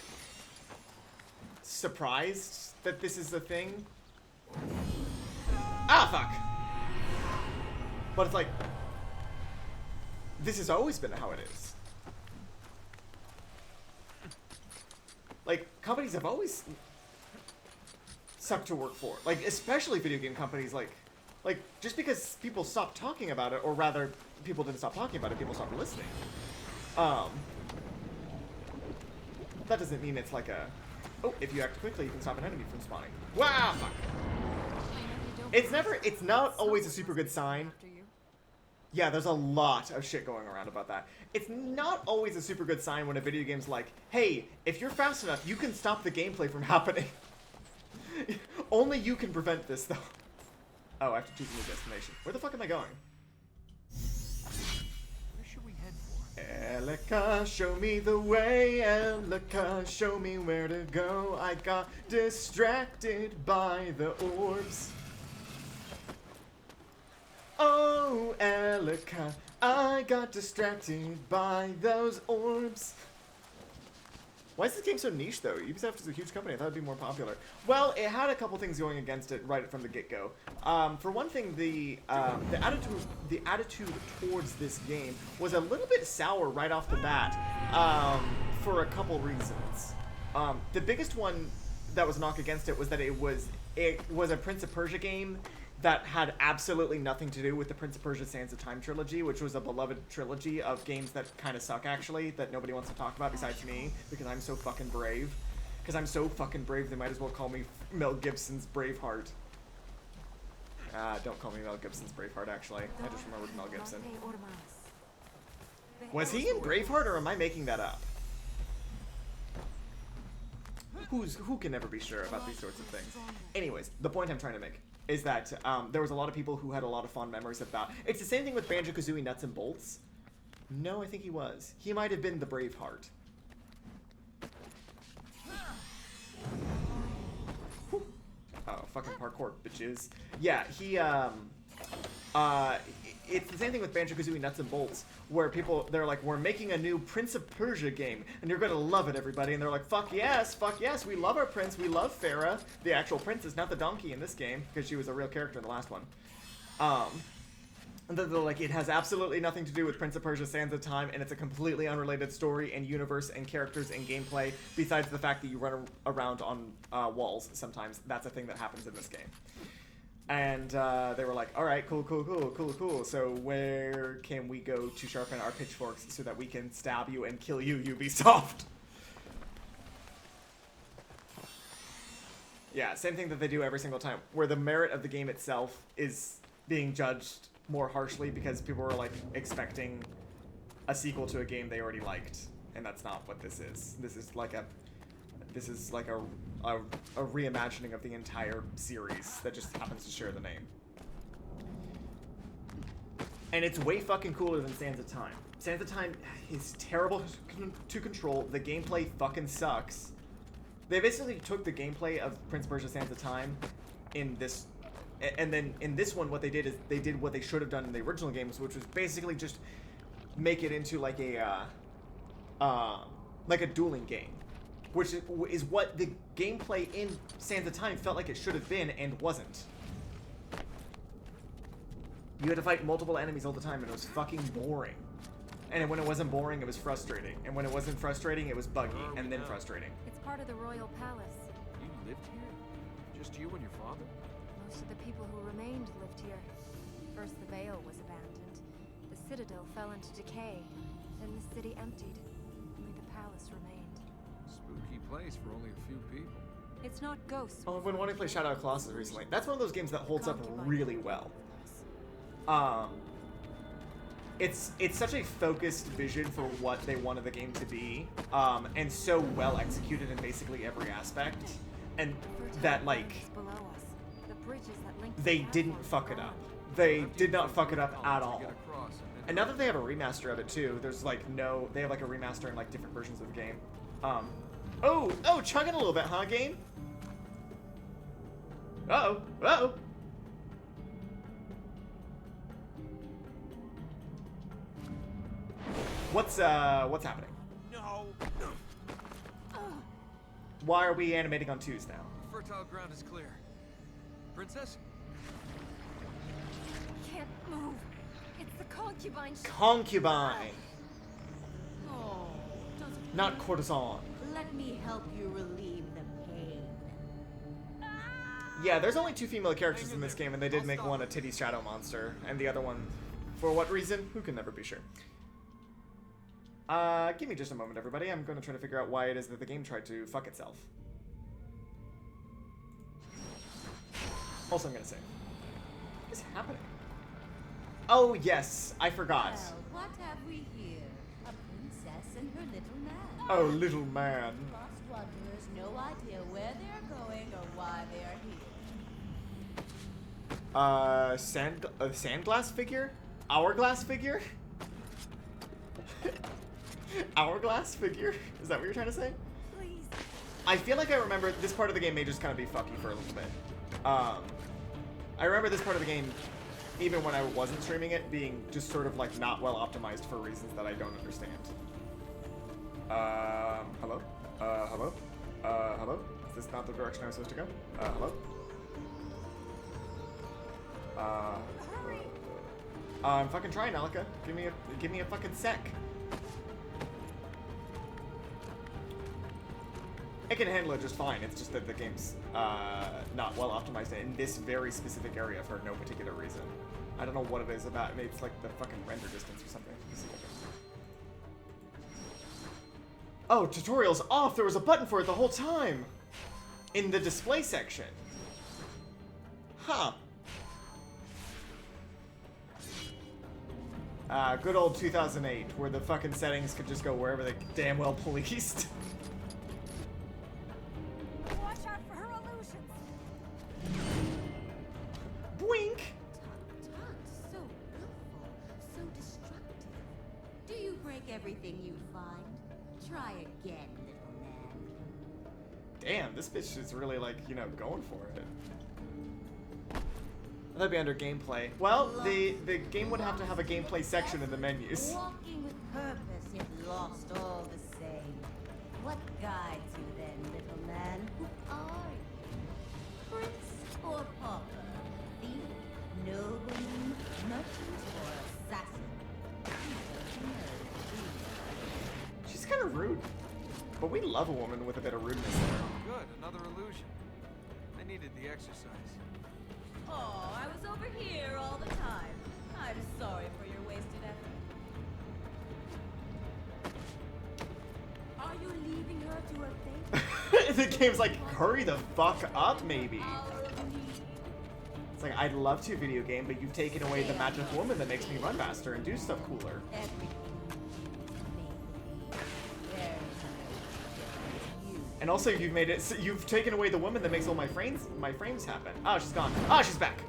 surprised that this is a thing. Ah, fuck! But it's like, this has always been how it is. Like, companies have always sucked to work for. Like, especially video game companies, like, just because people stopped talking about it, or rather, people didn't stop talking about it, people stopped listening. That doesn't mean it's like a, oh, if you act quickly, you can stop an enemy from spawning. Wow, fuck. It's not always a super good sign. Yeah, there's a lot of shit going around about that. It's not always a super good sign when a video game's like, hey, if you're fast enough, you can stop the gameplay from happening. Only you can prevent this, though. Oh, I have to choose a new destination. Where the fuck am I going? Where should we head for? Elika, show me the way. Elika, show me where to go. I got distracted by the orbs. Oh, Elika, I got distracted by those orbs. Why is this game so niche, though? Ubisoft is a huge company. I thought it'd be more popular. Well, it had a couple things going against it right from the get-go. For one thing, the attitude towards this game was a little bit sour right off the bat, for a couple reasons. The biggest one that was a knock against it was that it was a Prince of Persia game that had absolutely nothing to do with the Prince of Persia Sands of Time trilogy, which was a beloved trilogy of games that kind of suck, actually, that nobody wants to talk about besides me, because I'm so fucking brave. Because I'm so fucking brave, they might as well call me Mel Gibson's Braveheart. Don't call me Mel Gibson's Braveheart, actually. I just remembered Mel Gibson. Was he in Braveheart, or am I making that up? Who can never be sure about these sorts of things? Anyways, the point I'm trying to make is that there was a lot of people who had a lot of fond memories about. It's the same thing with Banjo-Kazooie Nuts and Bolts. No, I think he was. He might have been the Braveheart. Whew. Oh, fucking parkour, bitches. Yeah, he, it's the same thing with Banjo-Kazooie Nuts and Bolts, where they're like, we're making a new Prince of Persia game, and you're gonna love it, everybody. And they're like, fuck yes, we love our prince, we love Farah, the actual princess, not the donkey in this game, because she was a real character in the last one. And then they're like, it has absolutely nothing to do with Prince of Persia Sands of Time, and it's a completely unrelated story and universe and characters and gameplay, besides the fact that you run around on walls sometimes. That's a thing that happens in this game. And they were like, alright, cool. So where can we go to sharpen our pitchforks so that we can stab you and kill you, Ubisoft? Yeah, same thing that they do every single time, where the merit of the game itself is being judged more harshly because people were like expecting a sequel to a game they already liked, and that's not what this is. This is like a reimagining of the entire series that just happens to share the name. And it's way fucking cooler than Sands of Time. Sands of Time is terrible to control. The gameplay fucking sucks. They basically took the gameplay of Prince of Persia Sands of Time in this, and then in this one what they did is they did what they should have done in the original games, which was basically just make it into like a dueling game, which is what the gameplay in Sands of Time felt like it should have been and wasn't. You had to fight multiple enemies all the time, and it was fucking boring. And when it wasn't boring, it was frustrating. And when it wasn't frustrating, it was buggy, and then frustrating. It's part of the royal palace. You lived here? Just you and your father? Most of the people who remained lived here. First the Vale was abandoned. The citadel fell into decay. Then the city emptied. Only the palace remained. Spooky place for only a few people. It's not ghosts. Oh, I've been wanting to play Shadow of the Colossus recently. That's one of those games that holds up really well. It's such a focused vision for what they wanted the game to be, and so well executed in basically every aspect, and that like they didn't fuck it up. They did not fuck it up at all. And now that they have a remaster of it too, there's like they have like a remaster in like different versions of the game. Oh, chugging a little bit, huh, game? Uh-oh. What's happening? No. Why are we animating on twos now? Fertile ground is clear. Princess? Can't move. It's the concubine. Concubine, Oh, doesn't not courtesan. let me help you relieve the pain. Yeah, there's only 2 female characters in this game, and they did make one a titty shadow monster, and the other one, for what reason? Who can never be sure. Give me just a moment, everybody. I'm going to try to figure out why it is that the game tried to fuck itself. Also, I'm going to say, what is happening? Oh, yes, I forgot. Well, what have we here? A princess and her little man. Oh, little man. Lost wanderers, no idea where they're going or why they're here. Sandglass figure? Hourglass figure? Hourglass figure? Is that what you're trying to say? Please. I feel like I remember this part of the game may just kind of be fucky for a little bit. I remember this part of the game, even when I wasn't streaming it, being just sort of like not well optimized for reasons that I don't understand. Hello? Hello? Hello? Is this not the direction I was supposed to go? Hello? Hurry. I'm fucking trying, Alika. Give me a fucking sec. It can handle it just fine. It's just that the game's not well optimized in this very specific area for no particular reason. I don't know what it is about. Maybe it's like the fucking render distance or something. Oh, tutorial's off. There was a button for it the whole time. In the display section. Huh. Good old 2008, where the fucking settings could just go wherever they damn well pleased. Watch out for her illusions. Boink! Talk, so willful, so destructive. Do you break everything you find? Try again, little man. Damn, this bitch is really like, going for it. That'd be under gameplay. Well, the game would have to have a gameplay section in the menus. Walking with purpose, yet lost all the same. What guides you then, little man? Who are you? Prince or pauper? Thief, nobleman, merchant, or assassin? You don't know, do you? She's kind of rude. But we love a woman with a bit of rudeness there. Good, another illusion. I needed the exercise. Oh, I was over here all the time. I'm sorry for your wasted effort. Are you leaving her to her fate? The game's like, hurry the fuck up, maybe. Our need. It's like, I'd love to video game, but you've taken away the magic woman that makes me run faster and do stuff cooler. Everything may be. And also, you've made it. You've taken away the woman that makes all my frames happen. Oh, she's gone. Oh, she's back.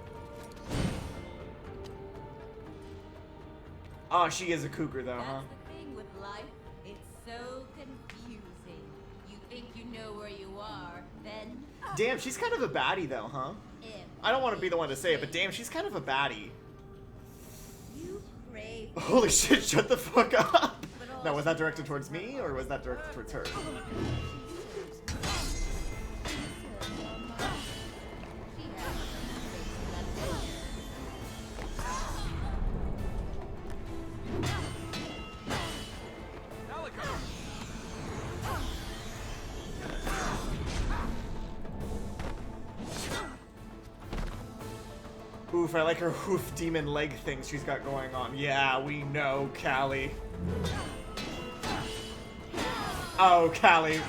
Oh, she is a cougar, though, huh? That's the thing with life. It's so confusing. You think you know where you are, then Damn, she's kind of a baddie, though, huh? I don't want to be the one to say it, but damn, she's kind of a baddie. you crave. Holy shit! Shut the fuck up. Now, was that directed towards me, or was that directed towards her? Oof, I like her hoof demon leg thing she's got going on. Yeah, we know, Callie. Oh, Callie.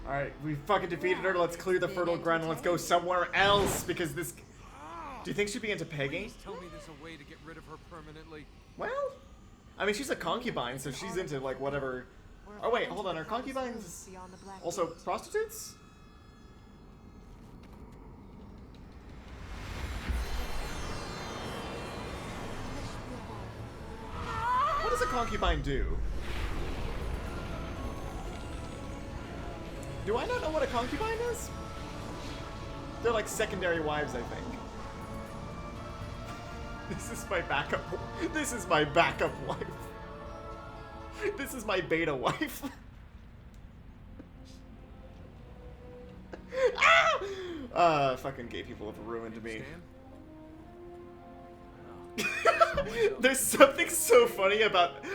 Alright, we fucking defeated her. Let's clear the fertile ground and let's go somewhere else because this... Do you think she'd be into pegging? Please tell me there's a way to get rid of her permanently. Well, I mean, she's a concubine, so she's into, like, whatever... Oh, wait, hold on. Are concubines Beyond the Black also Gate. prostitutes? What does a concubine do? Do I not know what a concubine is? They're like secondary wives, I think. This is my backup. This is my backup wife. This is my beta wife. Fucking gay people have ruined me. There's something so funny about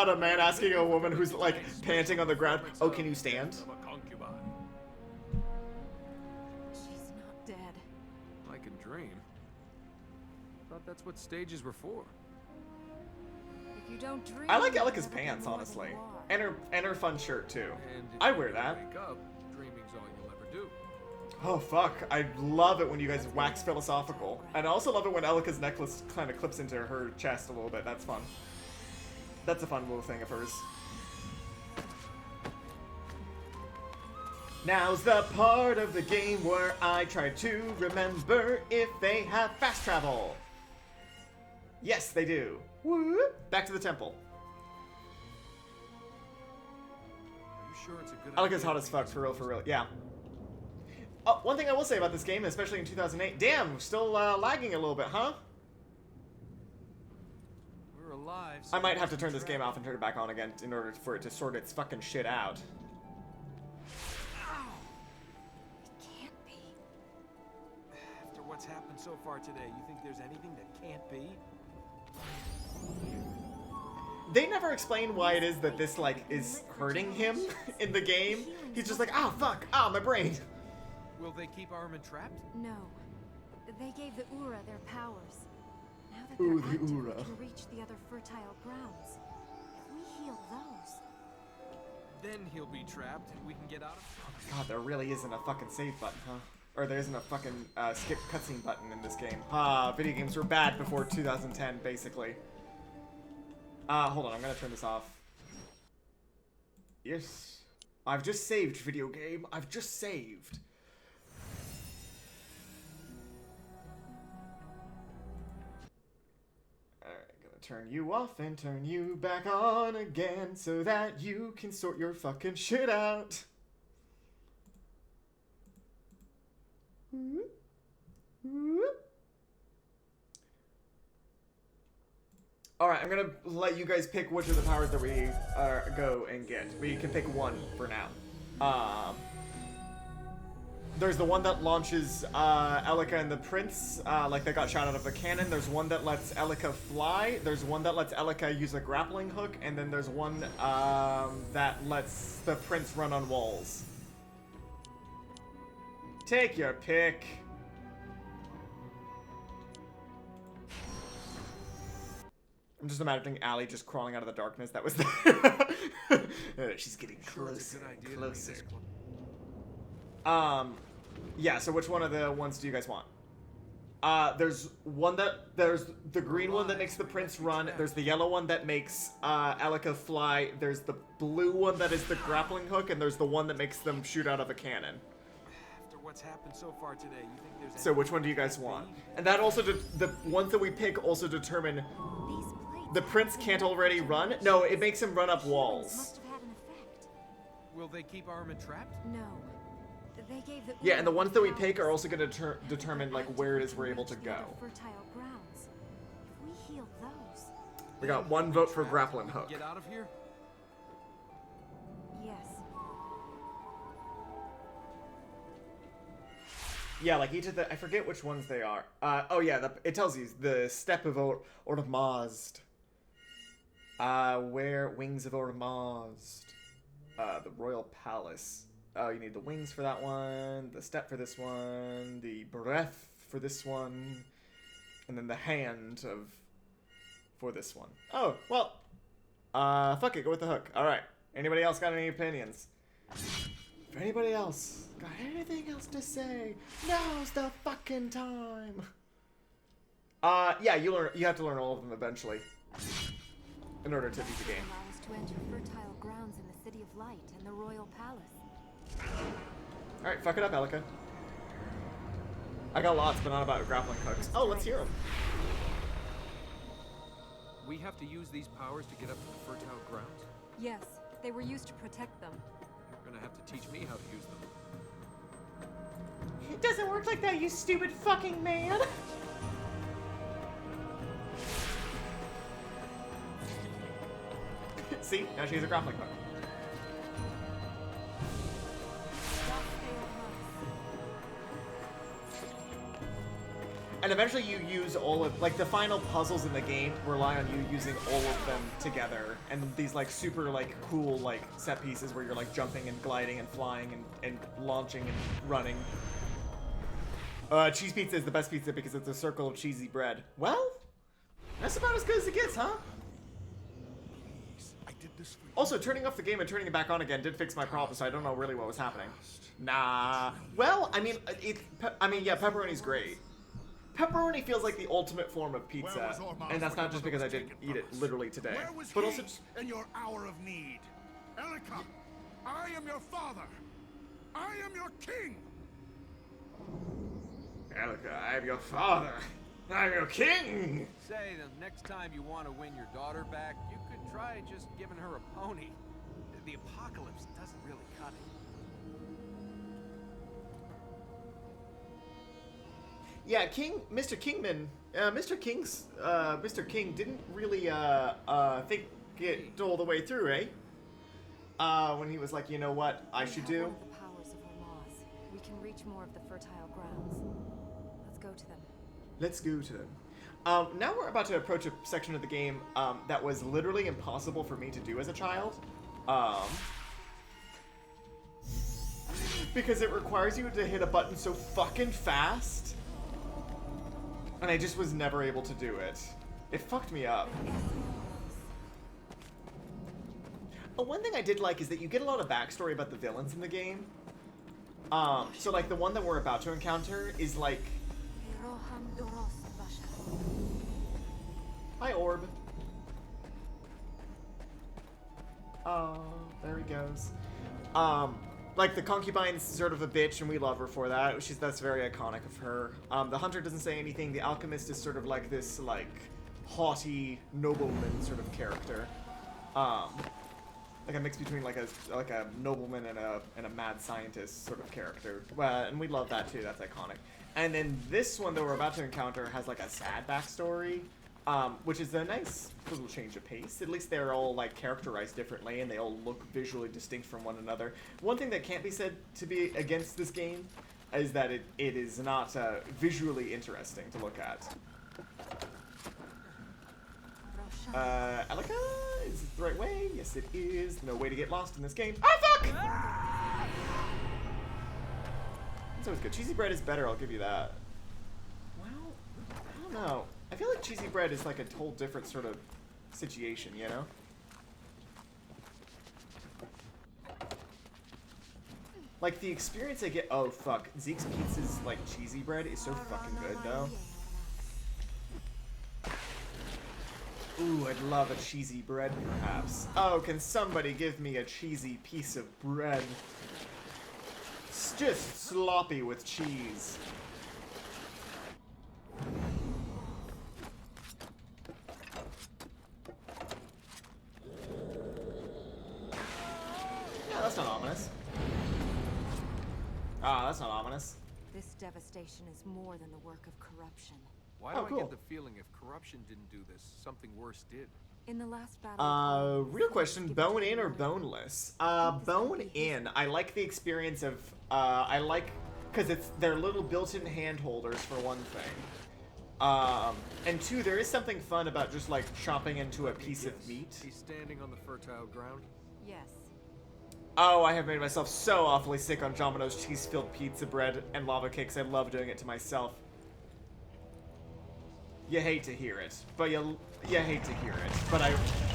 a man asking a woman who's like panting on the ground, "Oh, can you stand?" I'm a concubine. She's not dead. I can dream. Thought that's what stages were for. If you don't dream, I like you'll Elika's never be pants, more than honestly, you are. and her fun shirt too. And if I you wear never that. Wake up, dreaming's all you'll ever do. Oh fuck, I love it when you guys wax philosophical. And I also love it when Elika's necklace kind of clips into her chest a little bit. That's fun. That's a fun little thing of hers. Now's the part of the game where I try to remember if they have fast travel. Yes, they do. Whoop. Back to the temple. Are you sure it's a good Elika's idea? hot as fuck, for real, yeah. Oh, one thing I will say about this game, especially in 2008, damn, still lagging a little bit, huh? We're alive. So I might have to we turn can this game travel. off and turn it back on again in order for it to sort its fucking shit out. It can't be. After what's happened so far today, you think there's anything that can't be? They never explain why it is that this, like, is hurting him in the game. He's just like, oh, fuck, oh, my brain. Will they keep Armin trapped? No. They gave the Ura their powers. Now that Ooh, they're the active, Ura. we can reach the other fertile grounds. If we heal those, Then he'll be trapped and we can get out of God, there really isn't a fucking save button, huh? Or there isn't a fucking skip cutscene button in this game. Ah, video games were bad before 2010, basically. Hold on, I'm gonna turn this off. Yes. I've just saved, video game. I've just saved. Alright, gonna turn you off and turn you back on again so that you can sort your fucking shit out. Alright, I'm gonna let you guys pick which of the powers that we go and get. We can pick one for now. There's the one that launches Elika and the Prince, like they got shot out of a cannon. There's one that lets Elika fly. There's one that lets Elika use a grappling hook. And then there's one that lets the Prince run on walls. Take your pick. I'm just imagining Allie just crawling out of the darkness that was there. She's getting closer and closer. Yeah, so which one of the ones do you guys want? There's the green one that makes the Prince run. There's the yellow one that makes Elika fly. There's the blue one that is the grappling hook, and there's the one that makes them shoot out of a cannon. After what's happened so far today, you think there's So which one do you guys want? And that also, the ones that we pick also determine... The Prince can't already run? No, it makes him run up walls. Must have had an effect. Will they keep Armin trapped? No. They gave the Yeah, and the ones that we pick are also going to determine like where it is we're able to go. Fertile grounds. If we heal those. We got one vote for grappling hook. Get out of here? Yes. Yeah, like each of the... I forget which ones they are. Oh yeah, it tells you. The Step of Ormazd. Where Wings of Ormazd. The Royal Palace. Oh, you need the wings for that one, the step for this one, the breath for this one, and then the hand for this one. Oh, well, fuck it, go with the hook. All right. Anybody else got any opinions? If anybody else got anything else to say, now's the fucking time. Yeah, you have to learn all of them eventually in order to beat the game. Allow us to enter fertile grounds in the City of Light and the Royal Palace. Alright, fuck it up, Elika. I got lots, but not about grappling hooks. Oh, let's hear them. We have to use these powers to get up to the fertile grounds? Yes, they were used to protect them. You're gonna have to teach me how to use them. It doesn't work like that, you stupid fucking man! See? Now she has a grappling hook. And eventually you use all of, like, the final puzzles in the game rely on you using all of them together. And these, like, super, like, cool, like, set pieces where you're, like, jumping and gliding and flying and launching and running. Cheese pizza is the best pizza because it's a circle of cheesy bread. Well, that's about as good as it gets, huh? Please, I did this for you. Also, turning off the game and turning it back on again did fix my problem, so I don't know really what was happening. Nah. Well, I mean, yeah, pepperoni's great. Pepperoni feels like the ultimate form of pizza, and that's not just because I did eat it literally today, Where was but he also in your hour of need? Elika, I am your father. I am your king. Elika, I am your father. I'm your king. Say, the next time you want to win your daughter back, you could try just giving her a pony. The apocalypse doesn't really cut it. Yeah, Mr. King didn't really, think it all the way through, eh? When he was like, you know what I should do? One of the powers of Ormaz. We can reach more of the fertile grounds. Let's go to them. Let's go to them. Now we're about to approach a section of the game, that was literally impossible for me to do as a child. Because it requires you to hit a button so fucking fast. And I just was never able to do it. It fucked me up. One thing I did like is that you get a lot of backstory about the villains in the game. So like the one that we're about to encounter is like... Hi, Orb. Oh, there he goes. Like, the concubine's sort of a bitch, and we love her for that. That's very iconic of her. The hunter doesn't say anything. The alchemist is sort of like this, like, haughty nobleman sort of character. Like a mix between like a nobleman and a mad scientist sort of character. And we love that too. That's iconic. And then this one that we're about to encounter has like a sad backstory, which is a nice little change of pace. At least they're all like characterized differently, and they all look visually distinct from one another. One thing that can't be said to be against this game is that it is not visually interesting to look at. Alika, is it the right way? Yes, it is. No way to get lost in this game. Ah, fuck! It's always good. Cheesy bread is better, I'll give you that. Well, I don't know. I feel like cheesy bread is like a whole different sort of situation, you know? Like, the experience I get... Oh, fuck. Zeke's Pizza's, like, cheesy bread is so fucking good, though. Ooh, I'd love a cheesy bread, perhaps. Oh, can somebody give me a cheesy piece of bread? It's just sloppy with cheese. Yeah, that's not ominous. Ah, that's not ominous. This devastation is more than the work of corruption. Why do I cool. get the feeling if corruption didn't do this, something worse did? In the last battle. Real question, bone in or boneless? Bone in. I like the experience of, I like, because they're little built-in hand holders for one thing. And two, there is something fun about just like chopping into a piece of meat. He's standing on the fertile ground. Yes. Oh, I have made myself so awfully sick on Domino's cheese-filled pizza bread and lava cakes. I love doing it to myself. You hate to hear it, but you hate to hear it, but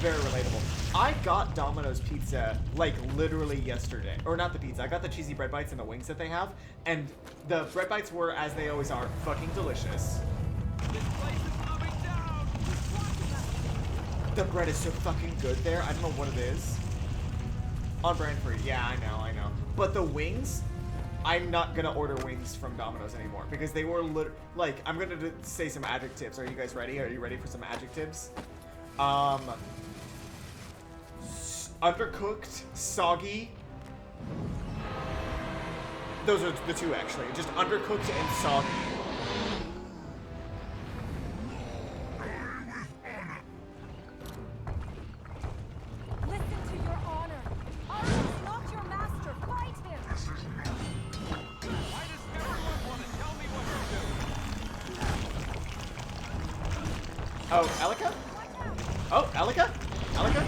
very relatable. I got Domino's pizza, like, literally yesterday. Or not the pizza, I got the cheesy bread bites and the wings that they have, and the bread bites were, as they always are, fucking delicious. This place is coming down! The bread is so fucking good there, I don't know what it is. On brand for you, yeah, I know. But the wings... I'm not gonna order wings from Domino's anymore because they were like, I'm gonna say some adjectives. Are you guys ready? Are you ready for some adjectives? Undercooked, soggy. Those are the two actually. Just undercooked and soggy. Listen to your honor. Arthur is not your master. Fight him. Why does everyone want to tell me what to do? Oh, Alika? Oh, Alika? Alika?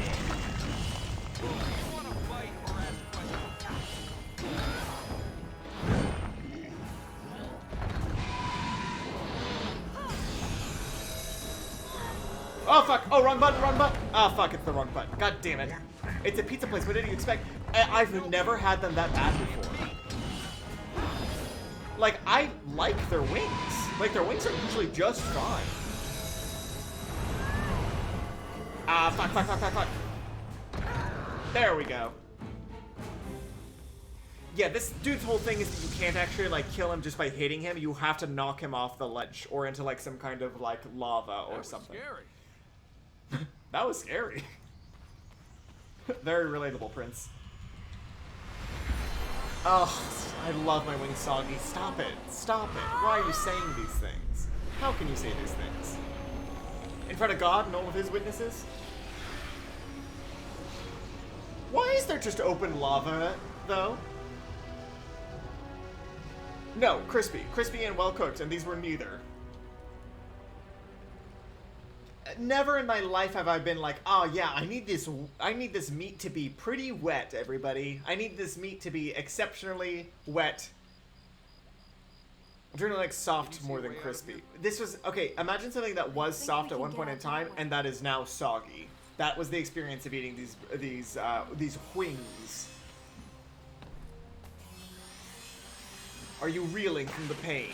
Do you want to fight or ask questions? Oh, fuck. Oh, wrong button, wrong button. Oh, fuck, it's the wrong button. God damn it. It's a pizza place. What did you expect? I've never had them that bad before. Like, I like their wings. Like, their wings are usually just fine. Ah, fuck. There we go. Yeah, this dude's whole thing is that you can't actually, like, kill him just by hitting him. You have to knock him off the ledge or into, like, some kind of, like, lava or something. Scary. That was scary. Very relatable, Prince. Oh, I love my wings soggy. Stop it. Stop it. Why are you saying these things? How can you say these things? In front of God and all of his witnesses? Why is there just open lava, though? No, crispy. Crispy and well cooked, and these were neither. Never in my life have I been like, oh yeah, I need this meat to be pretty wet, everybody. I need this meat to be exceptionally wet. I'm trying to like soft more than crispy. This was, okay, imagine something that was soft at one point in time and that is now soggy. That was the experience of eating these wings. Are you reeling from the pain?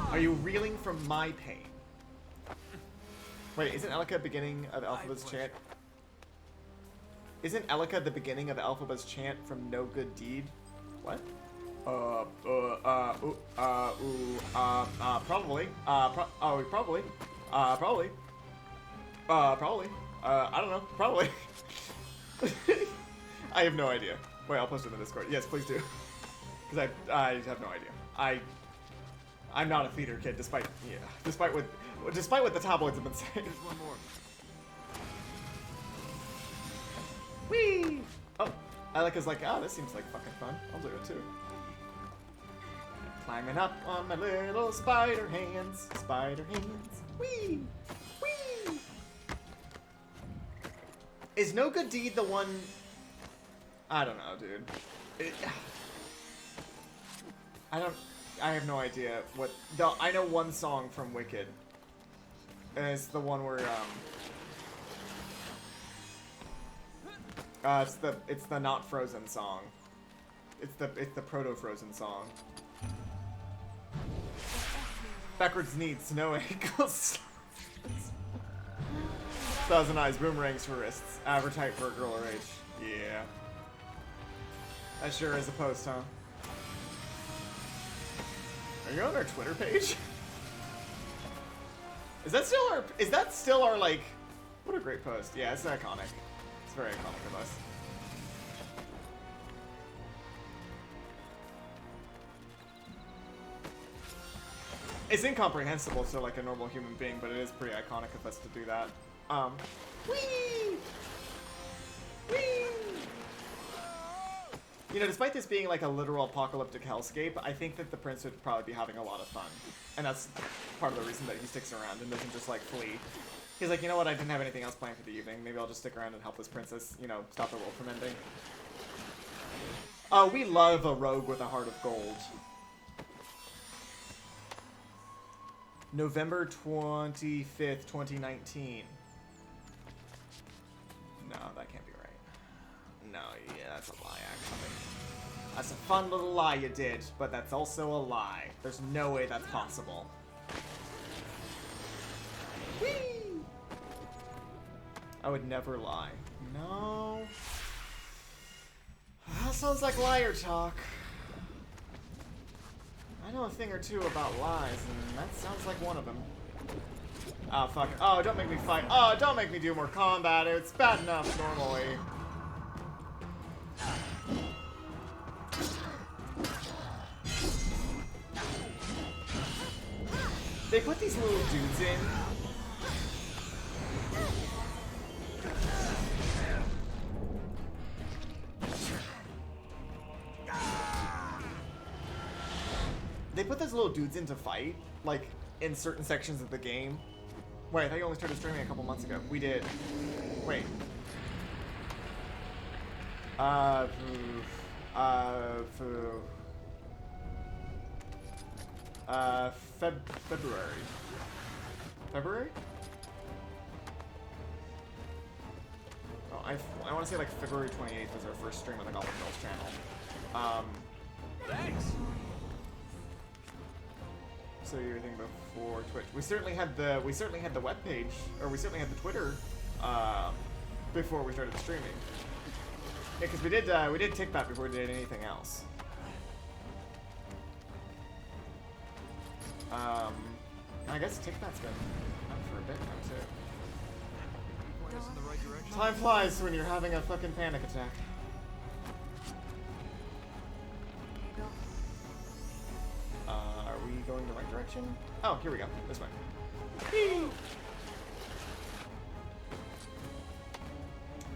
Are you reeling from my pain? Wait, isn't Alika beginning of Alphaba's chant? Isn't Alika the beginning of Alphaba's chant from No Good Deed? What? Probably. Probably. Probably. Probably. I don't know. Probably. I have no idea. Wait, I'll post it in the Discord. Yes, please do. Because I have no idea. I'm not a theater kid, despite what the tabloids have been saying. Here's one more. Whee! Oh, Alika's like, oh, this seems like fucking fun. I'll do it too. Climbing up on my little spider hands. Spider hands. Whee! Whee! Is No Good Deed the one... I don't know, dude. I have no idea what... I know one song from Wicked. And it's the one where, it's the not Frozen song. It's the proto-Frozen song. Backwards knees, no ankles. Thousand eyes, boomerangs for wrists. Avertite for a girl her age. Yeah. That sure is a post, huh? Are you on our Twitter page? Is that still our like... What a great post. Yeah, it's iconic. It's very iconic of us. It's incomprehensible to like a normal human being, but it is pretty iconic of us to do that. Whee! Whee! You know, despite this being like a literal apocalyptic hellscape, I think that the prince would probably be having a lot of fun. And that's part of the reason that he sticks around and doesn't just like flee. He's like, you know what, I didn't have anything else planned for the evening. Maybe I'll just stick around and help this princess, you know, stop the world from ending. Oh, we love a rogue with a heart of gold. November 25th, 2019. No, that can't be right. No, yeah, that's a lie, actually. That's a fun little lie you did, but that's also a lie. There's no way that's possible. Whee! I would never lie. No. That sounds like liar talk. I know a thing or two about lies, and that sounds like one of them. Oh, fuck. Oh, don't make me fight. Oh, don't make me do more combat. It's bad enough normally. They put these little dudes in. They put those little dudes in to fight, like, in certain sections of the game. Wait, I thought you only started streaming a couple months ago. We did. Wait. February. February? Oh, I want to say like February 28th was our first stream on the Goblin Girls channel. Thanks. So you're thinking before Twitch. We certainly had the webpage, or we certainly had the Twitter before we started streaming. Yeah, because we did TikTok before we did anything else. I guess TikTok's been up for a bit now too. Point us in the right direction. Time flies when you're having a fucking panic attack. Are we going the right direction? Oh, here we go. This way. Whee!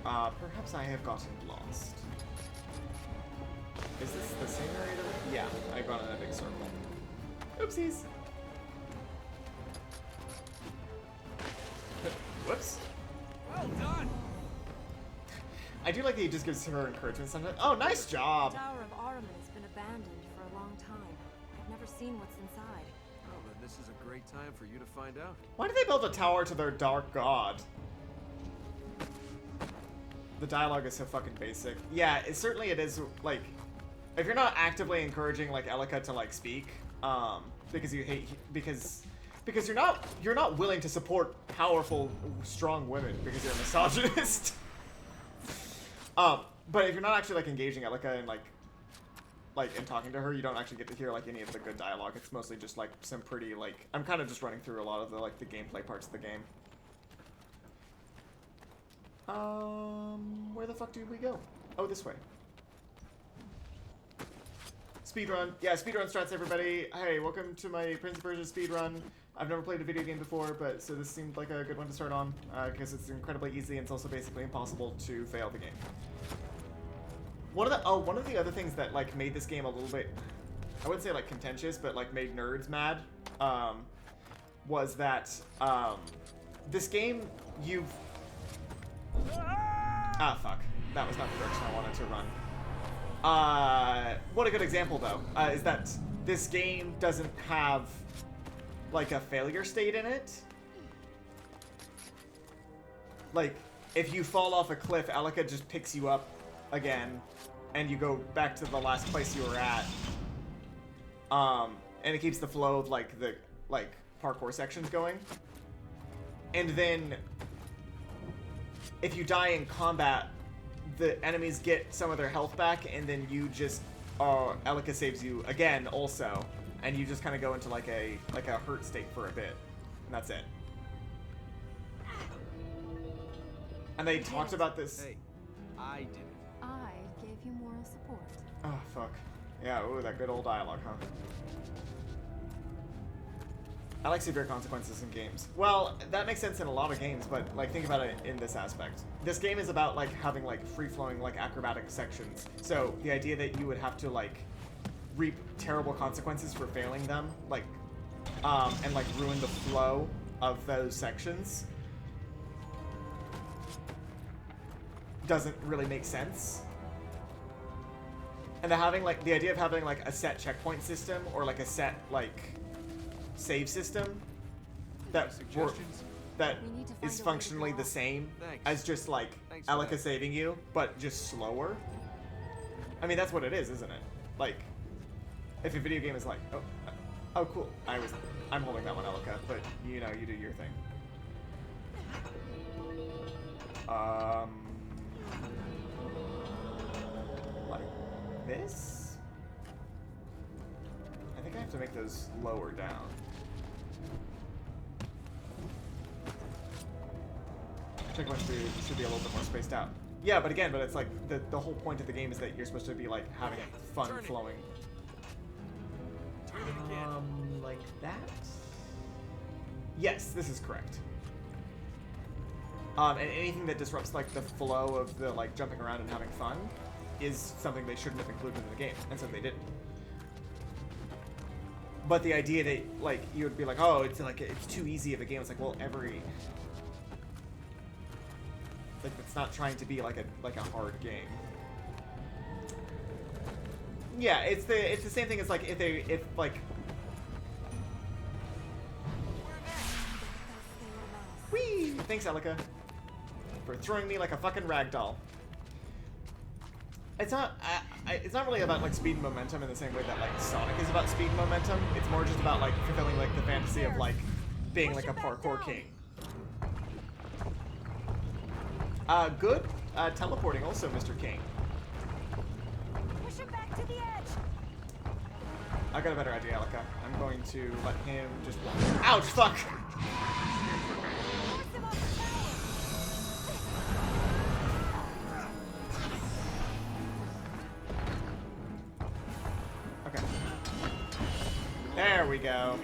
Perhaps I have gotten lost. Is this the same area? Yeah, I've gone in a big circle. Oopsies. Whoops. Well done. I do like that he just gives her encouragement sometimes. Oh, nice job. The Tower of Ahriman has been abandoned for a long time. I've never seen what's inside. Well, then this is a great time for you to find out. Why did they build a tower to their dark god? The dialogue is so fucking basic. Yeah, it is, like, if you're not actively encouraging, like, Elika to, like, speak, because you hate, because you're not willing to support powerful, strong women because you're a misogynist. But if you're not actually, like, engaging Elika and, like, like, in talking to her, you don't actually get to hear, like, any of the good dialogue. It's mostly just, like, some pretty, like... I'm kind of just running through a lot of the, like, the gameplay parts of the game. Where the fuck did we go? Oh, this way. Speedrun. Yeah, speedrun strats, everybody. Hey, welcome to my Prince of Persia speedrun. I've never played a video game before, but so this seemed like a good one to start on, because it's incredibly easy and it's also basically impossible to fail the game. One of the other things that, like, made this game a little bit, I wouldn't say, like, contentious, but, like, made nerds mad, was that, this game, Ah, fuck. That was not the direction I wanted to run. What a good example, though, is that this game doesn't have, like, a failure state in it. Like, if you fall off a cliff, Alika just picks you up again, and you go back to the last place you were at. And it keeps the flow of, like, the, like, parkour sections going. And then, if you die in combat, the enemies get some of their health back, and then you just, Alika saves you again also, and you just kind of go into like a hurt state for a bit, and that's it. And they talked about this. Hey, I did it. I gave you moral support. Oh fuck, yeah, ooh, that good old dialogue, huh? I like severe consequences in games. Well, that makes sense in a lot of games, but, like, think about it in this aspect. This game is about, like, having, like, free-flowing, like, acrobatic sections. So, the idea that you would have to, like, reap terrible consequences for failing them, like, and, like, ruin the flow of those sections doesn't really make sense. And the idea of having, like, a set checkpoint system, or, like, a set, like, save system that is functionally the same as just like Alika saving you, but just slower. I mean, that's what it is, isn't it? Like, if a video game is like, oh cool, I'm holding that one, Alika, but you know, you do your thing. Like this? I think I have to make those lower down. Checkpoints should be a little bit more spaced out. Yeah, but again, it's like the whole point of the game is that you're supposed to be like having fun flowing. Turn it again. Like that? Yes, this is correct. And anything that disrupts like the flow of the like jumping around and having fun is something they shouldn't have included in the game, and so they didn't. But the idea that like you would be like, oh, it's too easy of a game. It's like, well, like it's not trying to be like a hard game. Yeah, it's the same thing as like if like. Whee! Thanks, Alika, for throwing me like a fucking ragdoll. It's not really about like speed and momentum in the same way that like Sonic is about speed and momentum. It's more just about like fulfilling like the fantasy of like being like a parkour king. Good. Teleporting also, Mr. King. Push him back to the edge. I got a better idea, Alika. I'm going to let him just walk. Ouch! Fuck! Force him off the tower. Okay. There we go.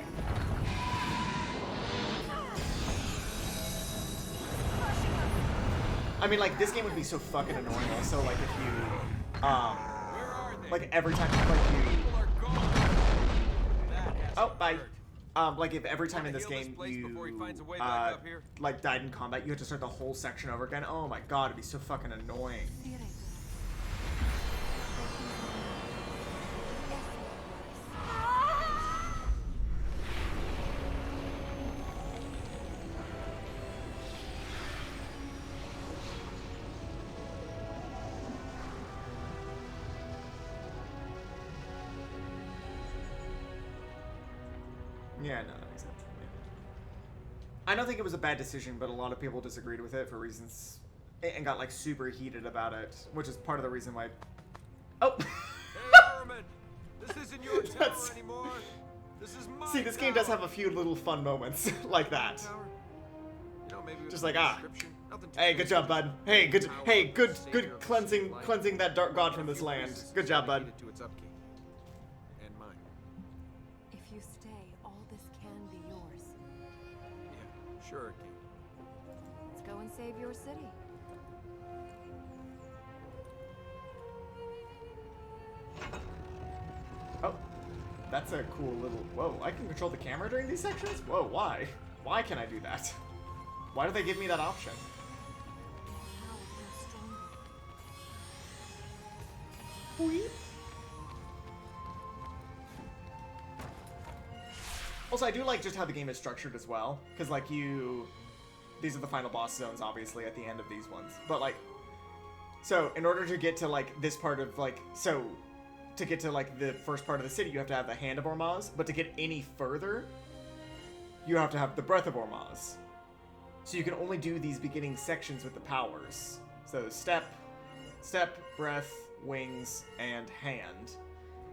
I mean, like, this game would be so fucking annoying also, like, if you, Where are they? like, every time, like, People are gone. That has oh, to bye. hurt. Like, if every time Wanna in this heal this game place before he finds a way you, back up here? like, died in combat, you had to start the whole section over again. Oh my god, it'd be so fucking annoying. Yeah, no, that makes sense. Yeah. I don't think it was a bad decision, but a lot of people disagreed with it for reasons and got like super heated about it, which is part of the reason why. Oh. Hey, Armin! your tower That's- anymore. This is my See, this game does tower. have a few little fun moments like that. Tower? You know, maybe with Just a like, ah. description, nothing too Hey, good job, fancy, bud. Hey, good, power, hey, good, savior good of the cleansing, light, cleansing that dark god and from a this few land. places Good job, bud. dedicated to its upkeep. And mine. If you stay, all this can be yours. Yeah, sure it can. Let's go and save your city. Oh, that's a cool little. Whoa, I can control the camera during these sections. Whoa, why? Why can I do that? Why do they give me that option? Your power grows stronger. Also, I do like just how the game is structured as well, because like these are the final boss zones, obviously, at the end of these ones. But like, so in order to get to like this part of like, so to get to like the first part of the city, you have to have the Hand of Ormaz. But to get any further, you have to have the Breath of Ormaz. So you can only do these beginning sections with the powers. So step, breath, wings, and hand.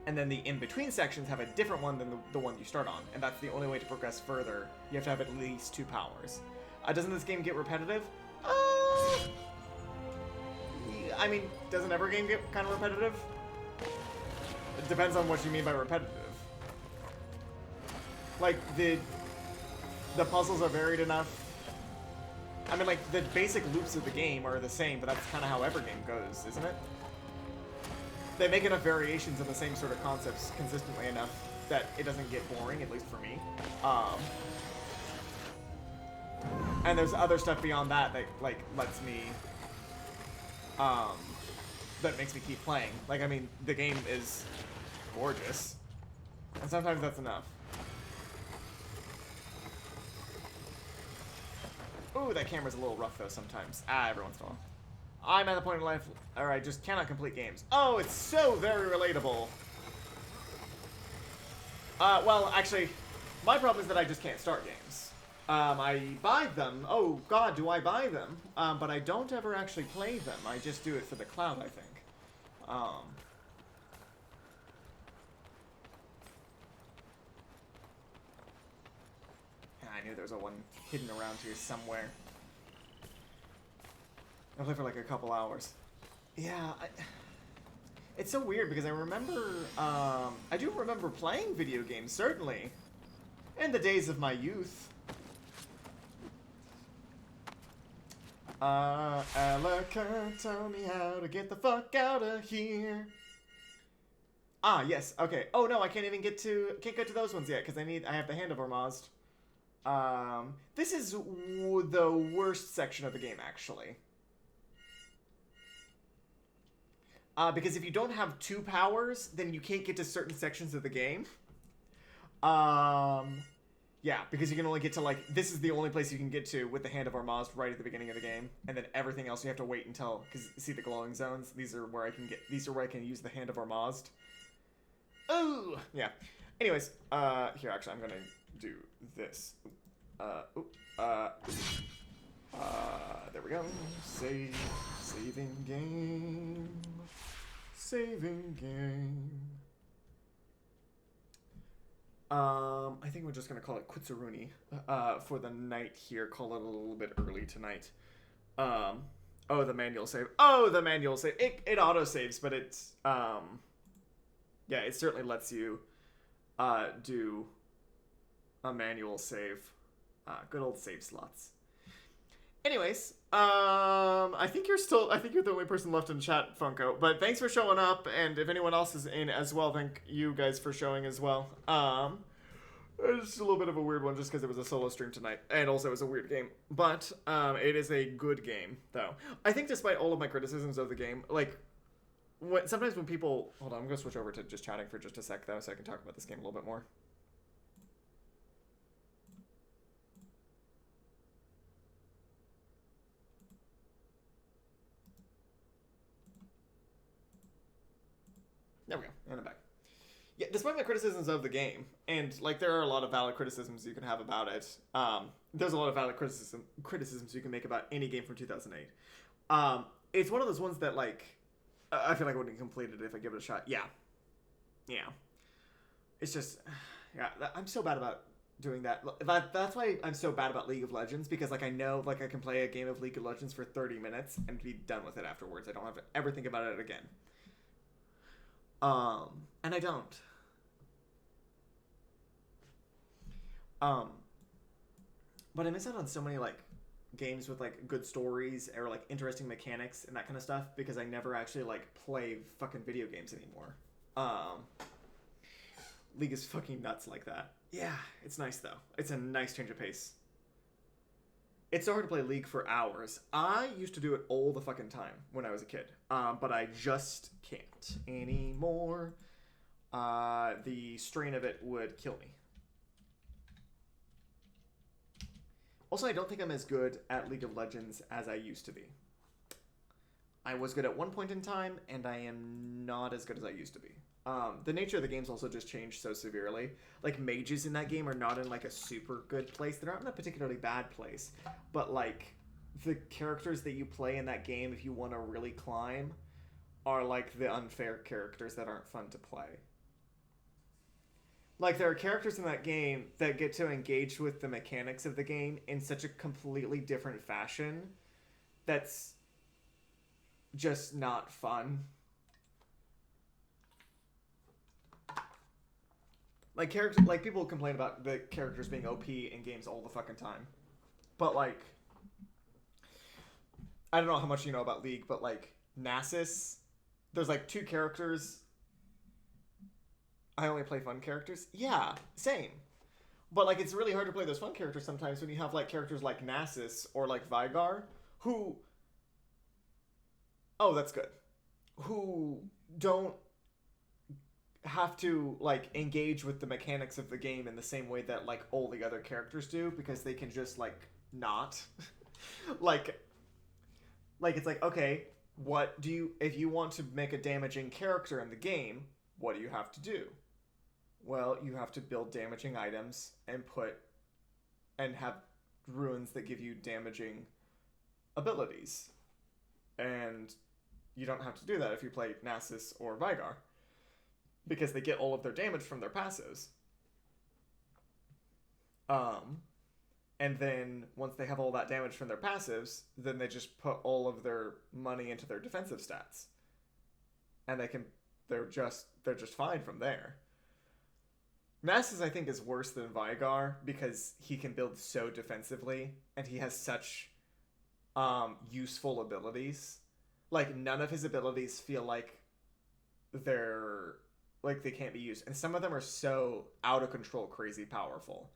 And then the in-between sections have a different one than the one you start on. And that's the only way to progress further. You have to have at least 2 powers. Doesn't this game get repetitive? I mean, doesn't every game get kind of repetitive? It depends on what you mean by repetitive. Like, the puzzles are varied enough. I mean, like, the basic loops of the game are the same, but that's kind of how every game goes, isn't it? They make enough variations of the same sort of concepts consistently enough that it doesn't get boring, at least for me. And there's other stuff beyond that that, like, lets me, that makes me keep playing. Like, I mean, the game is gorgeous. And sometimes that's enough. Ooh, that camera's a little rough, though, sometimes. Every once in a while. I'm at the point in life where I just cannot complete games. Oh, it's so very relatable. Well, actually, my problem is that I just can't start games. I buy them. Oh, God, do I buy them? But I don't ever actually play them. I just do it for the cloud, I think. Yeah, I knew there was a one hidden around here somewhere. I'll play for like a couple hours. Yeah, it's so weird because I remember, I do remember playing video games, certainly, in the days of my youth. Alaka, tell me how to get the fuck out of here. Ah, yes, okay. Oh no, I can't get to those ones yet because I have the Hand of Ormazd. This is the worst section of the game, actually. Because if you don't have 2 powers, then you can't get to certain sections of the game. Yeah, because you can only get to, like, this is the only place you can get to with the Hand of Ormazd right at the beginning of the game. And then everything else you have to wait until, because see the glowing zones? These are where I can use the Hand of Ormazd. Oh! Yeah. Anyways, here, actually, I'm gonna do this. There we go. Saving game. Saving game. I think we're just gonna call it Quitsuruni for the night here. Call it a little bit early tonight. Oh, the manual save. Oh, the manual save. It auto saves, but it's yeah, it certainly lets you do a manual save. Good old save slots. Anyways, I think you're the only person left in chat, Funko. But thanks for showing up, and if anyone else is in as well, thank you guys for showing as well. It's a little bit of a weird one just because it was a solo stream tonight, and also it was a weird game. But it is a good game, though. I think despite all of my criticisms of the game, like, sometimes when people... Hold on, I'm going to switch over to just chatting for just a sec, though, so I can talk about this game a little bit more. There we go, and I'm back. Yeah, despite my criticisms of the game, and, like, there are a lot of valid criticisms you can have about it, there's a lot of valid criticisms you can make about any game from 2008. It's one of those ones that, like, I feel like I wouldn't complete it if I give it a shot. Yeah. Yeah. it's just, yeah, I'm so bad about doing that. That's why I'm so bad about League of Legends, because like I know like I can play a game of League of Legends for 30 minutes and be done with it afterwards. I don't have to ever think about it again. And I don't. But I miss out on so many like games with like good stories or like interesting mechanics and that kind of stuff because I never actually like play fucking video games anymore. League is fucking nuts like that. Yeah, it's nice though. It's a nice change of pace. It's so hard to play League for hours. I used to do it all the fucking time when I was a kid, but I just can't anymore. The strain of it would kill me. Also, I don't think I'm as good at League of Legends as I used to be. I was good at one point in time, and I am not as good as I used to be. The nature of the game's also just changed so severely. Like, mages in that game are not in, like, a super good place. They're not in a particularly bad place. But, like, the characters that you play in that game, if you want to really climb, are, like, the unfair characters that aren't fun to play. Like, there are characters in that game that get to engage with the mechanics of the game in such a completely different fashion that's just not fun. Like people complain about the characters being OP in games all the fucking time. But, like, I don't know how much you know about League, but, like, Nasus, there's, like, 2 characters. I only play fun characters. Yeah, same. But, like, it's really hard to play those fun characters sometimes when you have, like, characters like Nasus or, like, Vigar, who... Oh, that's good. Who don't have to, like, engage with the mechanics of the game in the same way that, like, all the other characters do, because they can just, like, not. like, it's like, okay, what do you... If you want to make a damaging character in the game, what do you have to do? Well, you have to build damaging items and have runes that give you damaging abilities. And you don't have to do that if you play Nasus or Vigar, because they get all of their damage from their passives. And then once they have all that damage from their passives, then they just put all of their money into their defensive stats. And they're just fine from there. Nasus, I think, is worse than Vigar because he can build so defensively and he has such useful abilities. Like, none of his abilities feel like they can't be used. And some of them are so out of control, crazy powerful.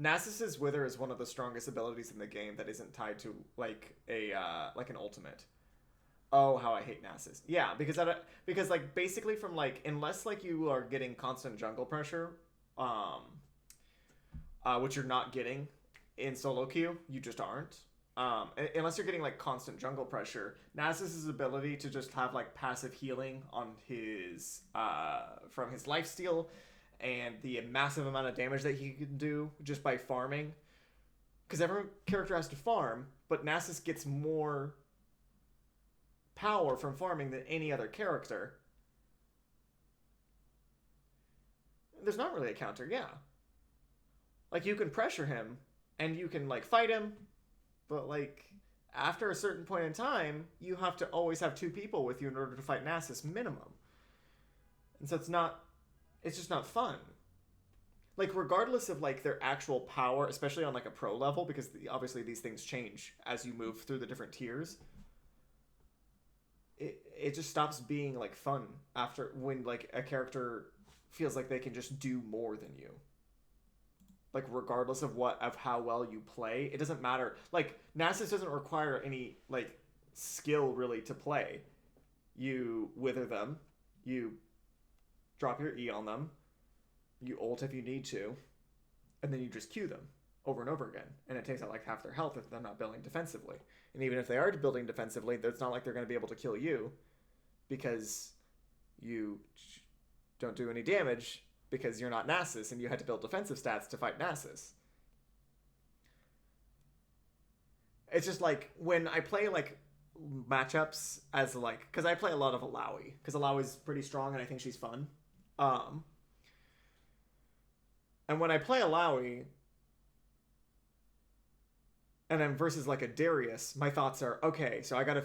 Nasus's Wither is one of the strongest abilities in the game that isn't tied to, like, an ultimate. Oh, how I hate Nasus. Yeah, because like, basically from, like, unless, like, you are getting constant jungle pressure, which you're not getting in solo queue, you just aren't. Unless you're getting, like, constant jungle pressure, Nasus's ability to just have, like, passive healing on his, from his lifesteal, and the massive amount of damage that he can do just by farming. Because every character has to farm, but Nasus gets more power from farming than any other character. There's not really a counter, yeah. Like, you can pressure him, and you can, like, fight him, but, like, after a certain point in time, you have to always have 2 people with you in order to fight Nasus, minimum. And so it's just not fun. Like, regardless of, like, their actual power, especially on, like, a pro level, because obviously these things change as you move through the different tiers, it just stops being, like, fun after when, like, a character feels like they can just do more than you. Like, regardless of how well you play, it doesn't matter. Like, Nasus doesn't require any, like, skill really to play. You wither them, you drop your E on them, you ult if you need to, and then you just Q them over and over again. And it takes out, like, half their health if they're not building defensively. And even if they are building defensively, it's not like they're going to be able to kill you because you don't do any damage because you're not Nasus and you had to build defensive stats to fight Nasus. It's just like when I play, like, matchups as, like, because I play a lot of Alawi because Alawi's pretty strong and I think she's fun. And when I play a Lowy, and then versus like a Darius, my thoughts are, okay, so I gotta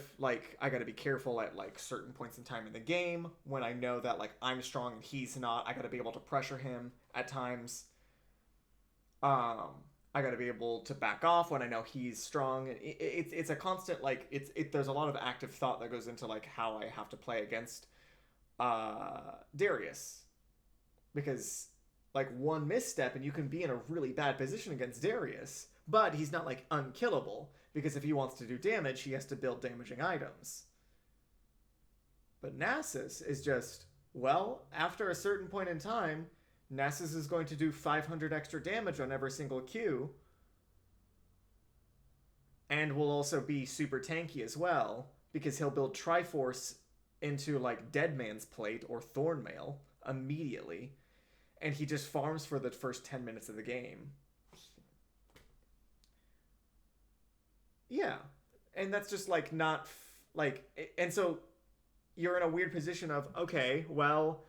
be careful at like certain points in time in the game when I know that like I'm strong and he's not. I gotta be able to pressure him at times. I gotta be able to back off when I know he's strong. It's a constant like there's a lot of active thought that goes into like how I have to play against Darius, because like one misstep and you can be in a really bad position against Darius. But he's not, like, unkillable, because if he wants to do damage, he has to build damaging items. But Nasus is just, well, after a certain point in time, Nasus is going to do 500 extra damage on every single Q, and will also be super tanky as well, because he'll build Triforce into, like, Dead Man's Plate or Thornmail immediately, and he just farms for the first 10 minutes of the game. Yeah, and that's just like not like, and so you're in a weird position of, okay, well,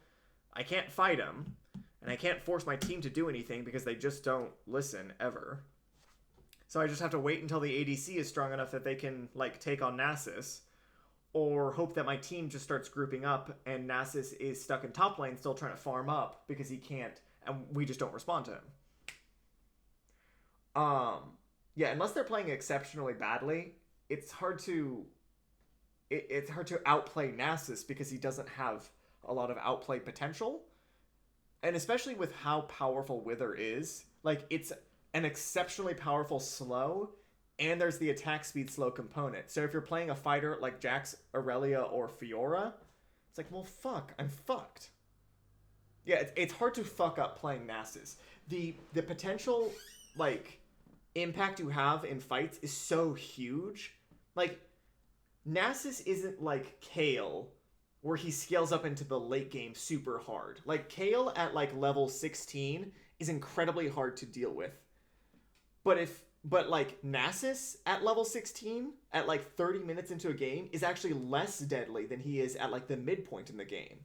I can't fight him and I can't force my team to do anything because they just don't listen ever. So I just have to wait until the ADC is strong enough that they can like take on Nasus, or hope that my team just starts grouping up and Nasus is stuck in top lane still trying to farm up because he can't, and we just don't respond to him. Yeah, unless they're playing exceptionally badly, it's hard to outplay Nasus because he doesn't have a lot of outplay potential. And especially with how powerful Wither is, like it's an exceptionally powerful slow, and there's the attack speed slow component. So if you're playing a fighter like Jax, Aurelia, or Fiora, it's like, well, fuck, I'm fucked. Yeah, it's hard to fuck up playing Nasus. The potential, like, impact you have in fights is so huge. Like, Nasus isn't like Kayle, where he scales up into the late game super hard. Like, Kayle at like level 16 is incredibly hard to deal with. But like Nasus at level 16 at like 30 minutes into a game is actually less deadly than he is at like the midpoint in the game.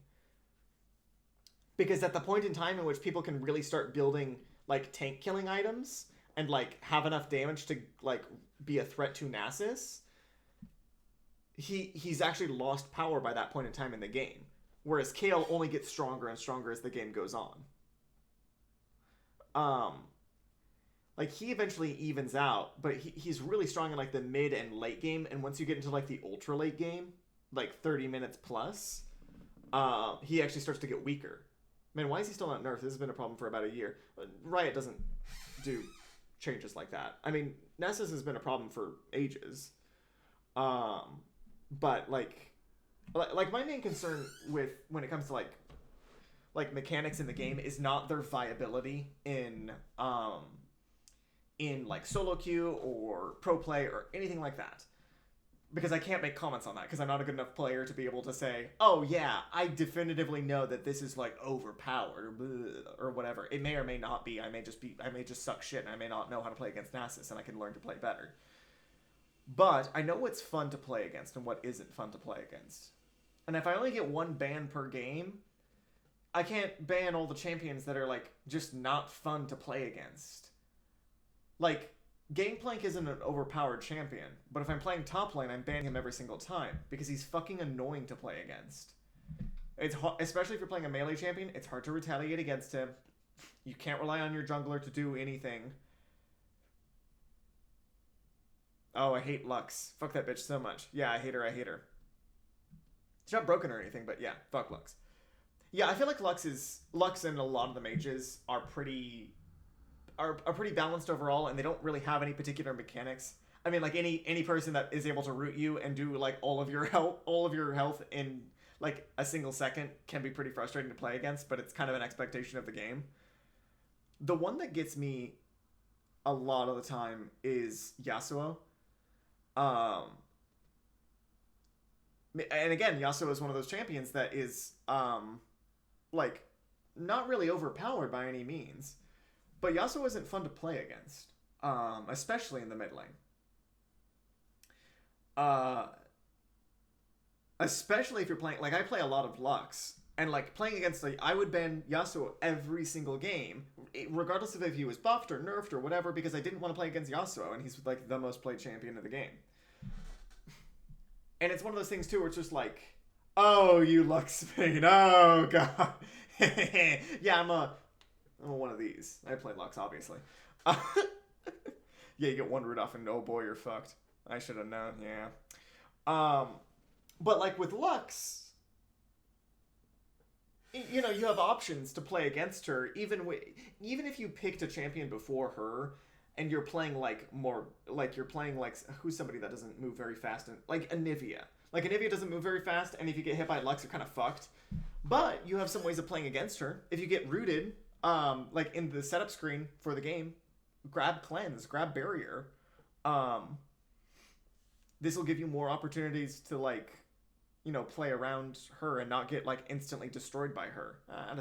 Because at the point in time in which people can really start building like tank killing items and like have enough damage to like be a threat to Nasus, he's actually lost power by that point in time in the game. Whereas Kayle only gets stronger and stronger as the game goes on. Like he eventually evens out, but he's really strong in like the mid and late game, and once you get into like the ultra late game, like 30 minutes plus, he actually starts to get weaker. Man, why is he still not nerfed? This has been a problem for about a year. Riot doesn't do changes like that. I mean, Nasus has been a problem for ages. But like my main concern with when it comes to like mechanics in the game is not their viability in like solo queue or pro play or anything like that. Because I can't make comments on that because I'm not a good enough player to be able to say, oh yeah, I definitively know that this is like overpowered or whatever. It may or may not be. I may just suck shit and I may not know how to play against Nasus and I can learn to play better. But I know what's fun to play against and what isn't fun to play against. And if I only get one ban per game, I can't ban all the champions that are like just not fun to play against. Like, Gangplank isn't an overpowered champion, but if I'm playing top lane, I'm banning him every single time because he's fucking annoying to play against. It's especially if you're playing a melee champion, it's hard to retaliate against him. You can't rely on your jungler to do anything. Oh, I hate Lux. Fuck that bitch so much. Yeah, I hate her. She's not broken or anything, but yeah, fuck Lux. Yeah, I feel like Lux and a lot of the mages are pretty balanced overall, and they don't really have any particular mechanics. I mean, like any person that is able to root you and do like all of your health in like a single second can be pretty frustrating to play against, but it's kind of an expectation of the game. The one that gets me a lot of the time is Yasuo. And again, Yasuo is one of those champions that is like not really overpowered by any means. But Yasuo isn't fun to play against, especially in the mid lane. Especially if you're playing, like I play a lot of Lux, And, like, playing against, like, I would ban Yasuo every single game, regardless of if he was buffed or nerfed or whatever, because I didn't want to play against Yasuo, and he's, like, the most played champion of the game. And it's one of those things, too, where it's just like, oh, you Lux main, oh, God. Yeah, I'm one of these. I play Lux, obviously. Yeah, you get one root off, and oh boy, you're fucked. I should have known, yeah. But, like, with Lux... You know, you have options to play against her, even if you picked a champion before her, and you're playing, like, more, like, you're playing, like, who's somebody that doesn't move very fast, and, like, Anivia. Like, Anivia doesn't move very fast, and if you get hit by Lux, you're kind of fucked. But you have some ways of playing against her. If you get rooted, like, in the setup screen for the game, grab Cleanse, grab Barrier. This will give you more opportunities to, like, you know, play around her and not get, like, instantly destroyed by her. At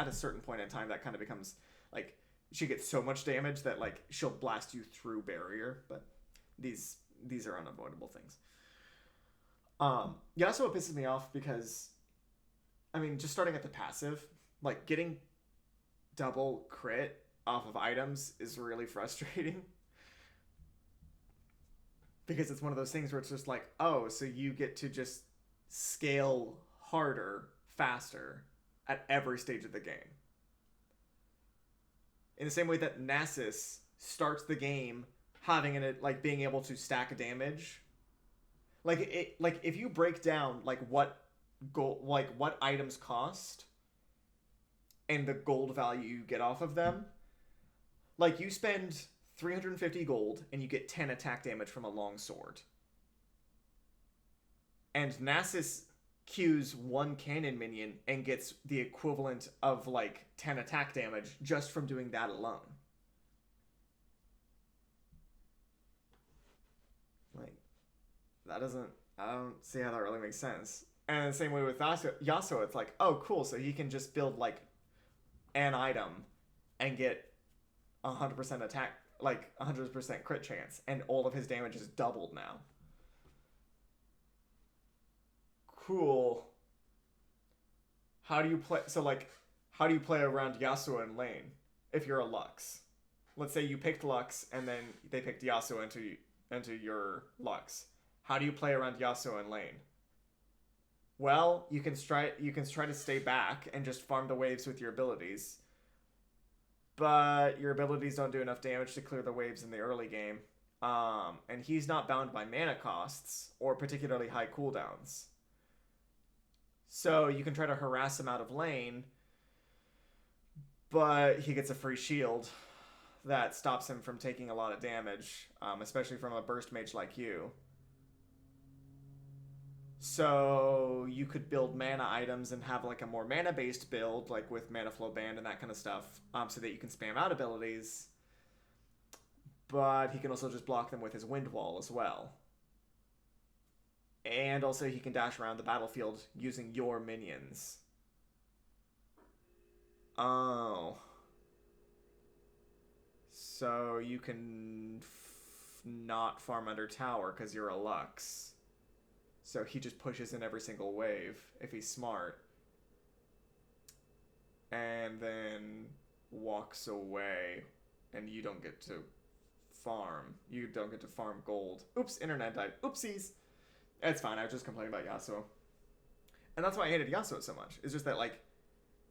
a certain point in time, that kind of becomes, like, she gets so much damage that, like, she'll blast you through Barrier, but these are unavoidable things. Yasuo pisses me off because, I mean, just starting at the passive, like, getting double crit off of items is really frustrating. Because it's one of those things where it's just like, oh, so you get to just scale harder, faster, at every stage of the game. In the same way that Nasus starts the game having it, like, being able to stack damage. Like, if you break down, like, what items cost and the gold value you get off of them, like, you spend 350 gold, and you get 10 attack damage from a long sword. And Nasus Q's one cannon minion and gets the equivalent of, like, 10 attack damage just from doing that alone. Like, I don't see how that really makes sense. And the same way with Yasuo, it's like, oh, cool, so he can just build, like, an item and get 100% attack, like 100% crit chance, and all of his damage is doubled now. Cool. How do you play? So, like, how do you play around Yasuo in lane if you're a Lux? Let's say you picked Lux and then they picked Yasuo into your Lux. How do you play around Yasuo in lane? Well, you can try to stay back and just farm the waves with your abilities. But your abilities don't do enough damage to clear the waves in the early game. And he's not bound by mana costs or particularly high cooldowns. So you can try to harass him out of lane, but he gets a free shield that stops him from taking a lot of damage, especially from a burst mage like you. So you could build mana items and have, like, a more mana-based build, like with Mana Flow Band and that kind of stuff, so that you can spam out abilities. But he can also just block them with his Wind Wall as well. And also he can dash around the battlefield using your minions. Oh. So you can not farm under tower because you're a Lux. So he just pushes in every single wave if he's smart. And then walks away. And you don't get to farm. You don't get to farm gold. Oops, internet died. Oopsies. It's fine, I was just complaining about Yasuo. And that's why I hated Yasuo so much. It's just that, like,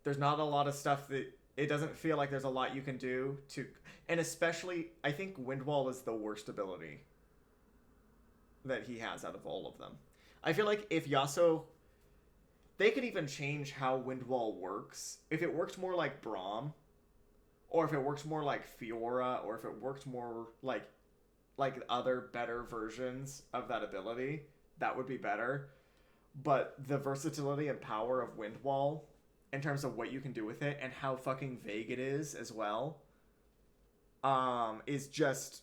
there's not a lot of stuff that... It doesn't feel like there's a lot you can do to... And especially, I think Wind Wall is the worst ability that he has out of all of them. I feel like if Yasuo... They could even change how Wind Wall works. If it worked more like Braum, or if it worked more like Fiora, or if it worked more like other better versions of that ability, that would be better. But the versatility and power of Wind Wall, in terms of what you can do with it, and how fucking vague it is as well, is just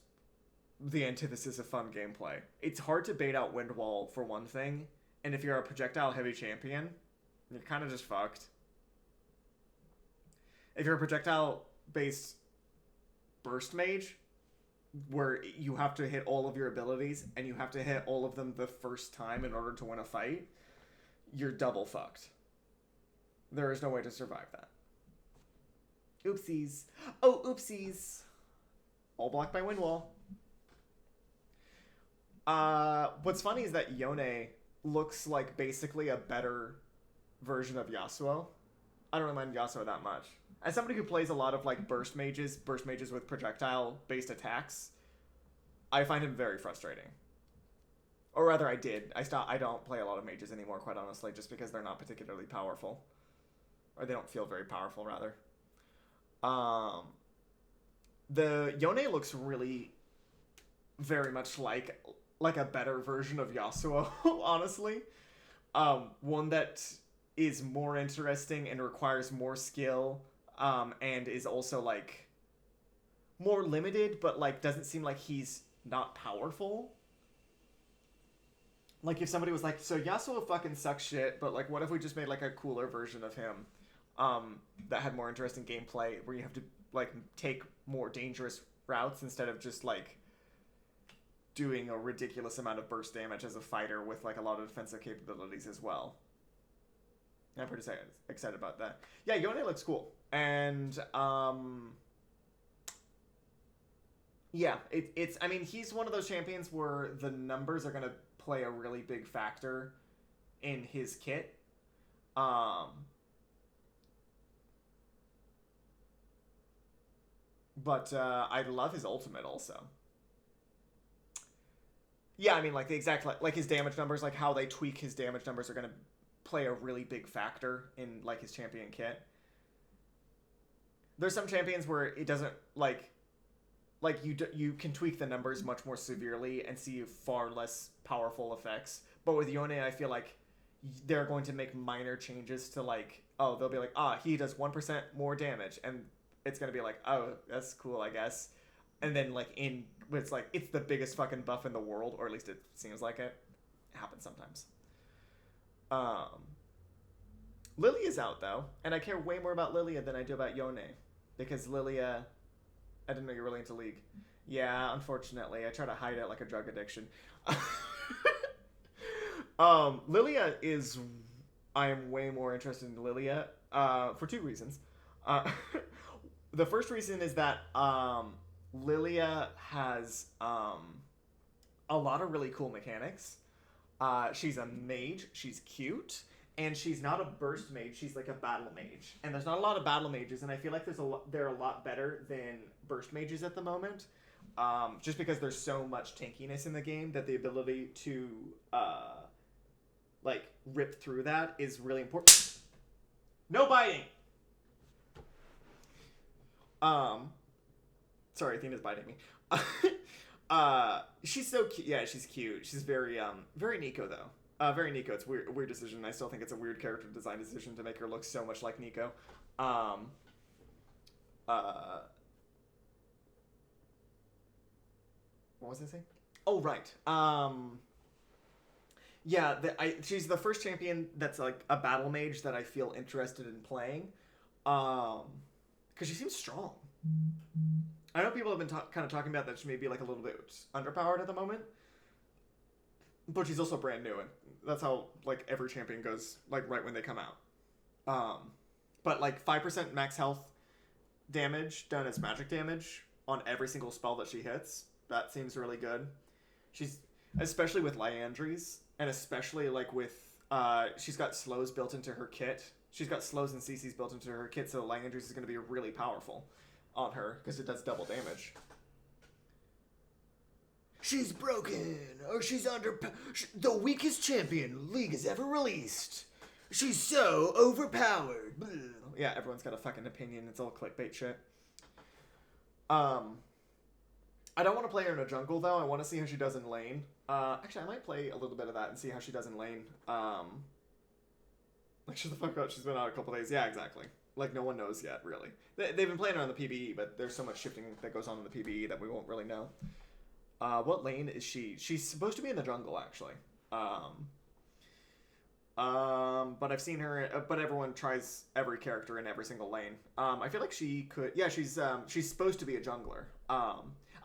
the antithesis of fun gameplay. It's hard to bait out Wind Wall, for one thing, and if you're a projectile-heavy champion, you're kind of just fucked. If you're a projectile-based burst mage, where you have to hit all of your abilities, and you have to hit all of them the first time in order to win a fight, you're double fucked. There is no way to survive that. Oopsies. Oh, oopsies. All blocked by Windwall. What's funny is that Yone looks like basically a better version of Yasuo. I don't really mind Yasuo that much. As somebody who plays a lot of like burst mages with projectile-based attacks, I find him very frustrating. Or rather, I did. I don't play a lot of mages anymore, quite honestly, just because they're not particularly powerful. Or they don't feel very powerful, rather. The Yone looks really very much like a better version of Yasuo, honestly. One that is more interesting and requires more skill, and is also like more limited, but like doesn't seem like he's not powerful. Like if somebody was like, so Yasuo fucking sucks shit, but like what if we just made like a cooler version of him that had more interesting gameplay where you have to like take more dangerous routes instead of just like doing a ridiculous amount of burst damage as a fighter with like a lot of defensive capabilities as well. I'm pretty excited about that. Yeah, Yone looks cool. And yeah, it's I mean, he's one of those champions where the numbers are going to play a really big factor in his kit. But I love his ultimate also. Yeah, I mean, like the exact like his damage numbers, like how they tweak his damage numbers are going to play a really big factor in like his champion kit. There's some champions where it doesn't like you can tweak the numbers much more severely and see far less powerful effects. But with Yone, I feel like they're going to make minor changes to like, oh, they'll be like, he does 1% more damage, and it's gonna be like, oh, that's cool, I guess. And then like it's like it's the biggest fucking buff in the world, or at least it seems like it. It happens sometimes. Lilia's out though, and I care way more about Lilia than I do about Yone, because Lilia, I didn't know you're really into League. Yeah, unfortunately, I try to hide it like a drug addiction. Lilia is, I am way more interested in Lilia for two reasons. The first reason is that Lilia has a lot of really cool mechanics. She's a mage, she's cute, and she's not a burst mage, she's like a battle mage. And there's not a lot of battle mages, and I feel like they're a lot better than burst mages at the moment. Just because there's so much tankiness in the game that the ability to like rip through that is really important. No biting! Sorry, Athena's biting me. She's so cute. Yeah, she's cute. She's very Nico though. Very Nico. It's a weird decision. I still think it's a weird character design decision to make her look so much like Nico. What was I saying? Oh, right. Yeah, she's the first champion that's like a battle mage that I feel interested in playing. Because she seems strong. I know people have been kind of talking about that she may be like a little bit underpowered at the moment, but she's also brand new, and that's how like every champion goes, like right when they come out. But like 5% max health damage done as magic damage on every single spell that she hits, that seems really good. She's especially with Liandry's, and especially like with she's got slows built into her kit. She's got slows and CCs built into her kit, so Liandry's is going to be really powerful on her because it does double damage. She's broken, or she's the weakest champion League has ever released. She's so overpowered. Yeah, everyone's got a fucking opinion. It's all clickbait shit. I don't want to play her in a jungle though. I want to see how she does in lane. Actually, I might play a little bit of that and see how she does in lane. Like, shut the fuck up. She's been out a couple days. Yeah, exactly. Like, no one knows yet, really. They've been playing her on the PvE, but there's so much shifting that goes on in the PvE that we won't really know. What lane is she? She's supposed to be in the jungle, actually. But I've seen her. But everyone tries every character in every single lane. I feel like she could. Yeah, she's supposed to be a jungler. I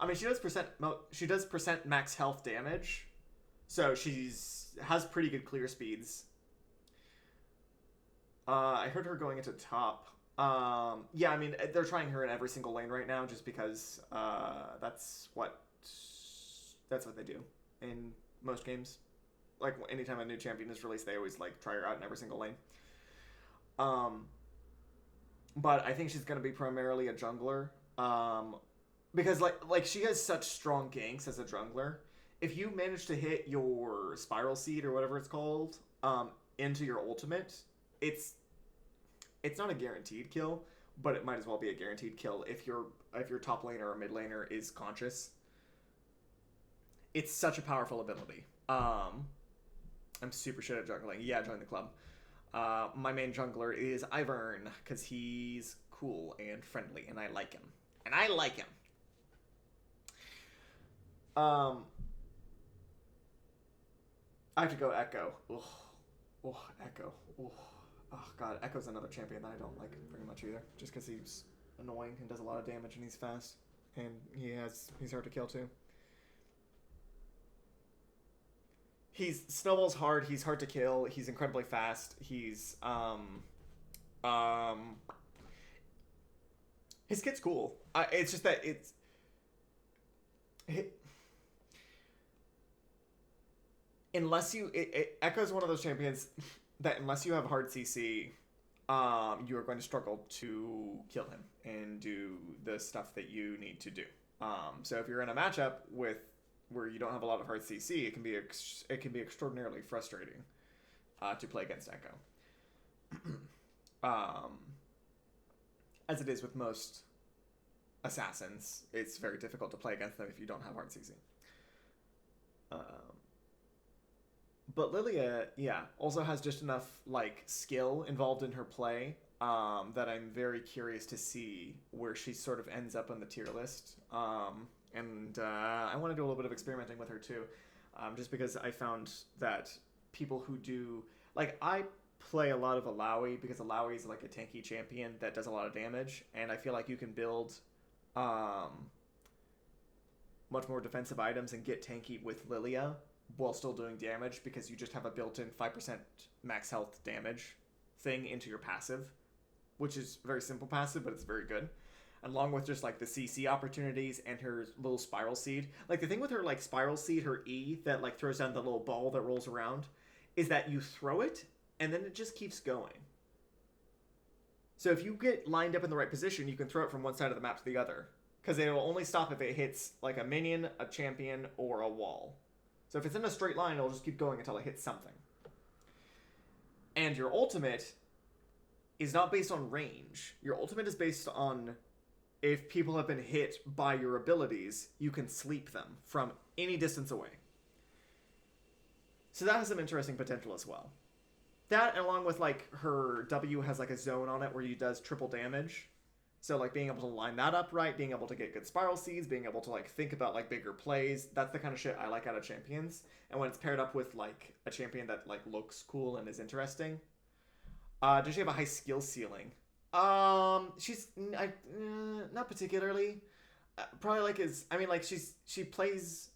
mean, she does percent max health damage, so has pretty good clear speeds. I heard her going into top. Yeah, I mean, they're trying her in every single lane right now just because that's what they do in most games. Like, anytime a new champion is released, they always, like, try her out in every single lane. But I think she's going to be primarily a jungler. Because, like she has such strong ganks as a jungler. If you manage to hit your Spiral Seed, or whatever it's called, into your ultimate, it's not a guaranteed kill, but it might as well be a guaranteed kill if your top laner or mid laner is conscious. It's such a powerful ability. I'm super shit at jungling. Yeah, join the club. My main jungler is Ivern, because he's cool and friendly, and I like him. I have to go Echo. Ugh. Echo. Ugh. Oh god, Echo's another champion that I don't like very much either. Just because he's annoying and does a lot of damage and he's fast. And he's hard to kill too. Snowball's hard, he's hard to kill, he's incredibly fast, his kit's cool. It's just that Echo's one of those champions that unless you have hard CC, you are going to struggle to kill him and do the stuff that you need to do. So if you're in a matchup where you don't have a lot of hard CC, it can be extraordinarily frustrating to play against Echo. As it is with most assassins, it's very difficult to play against them if you don't have hard CC. But Lilia, also has just enough like skill involved in her play that I'm very curious to see where she sort of ends up on the tier list. And I want to do a little bit of experimenting with her too, just because I found that people who do like I play a lot of Alawi because Alawi is like a tanky champion that does a lot of damage, and I feel like you can build much more defensive items and get tanky with Lilia while still doing damage because you just have a built-in 5% max health damage thing into your passive, which is very simple passive, but it's very good. Along with just like the CC opportunities and her little Spiral Seed. Like the thing with her like Spiral Seed, her E that like throws down the little ball that rolls around, is that you throw it and then it just keeps going. So if you get lined up in the right position, you can throw it from one side of the map to the other. Because it will only stop if it hits like a minion, a champion, or a wall. So if it's in a straight line, it'll just keep going until it hits something. And your ultimate is not based on range. Your ultimate is based on if people have been hit by your abilities, you can sleep them from any distance away. So that has some interesting potential as well. That, along with like her W has like a zone on it where you does triple damage. So like being able to line that up right, being able to get good Spiral Seeds, being able to like think about like bigger plays, that's the kind of shit I like out of champions. And when it's paired up with like a champion that like looks cool and is interesting. Does she have a high skill ceiling? She's not particularly. Probably like she plays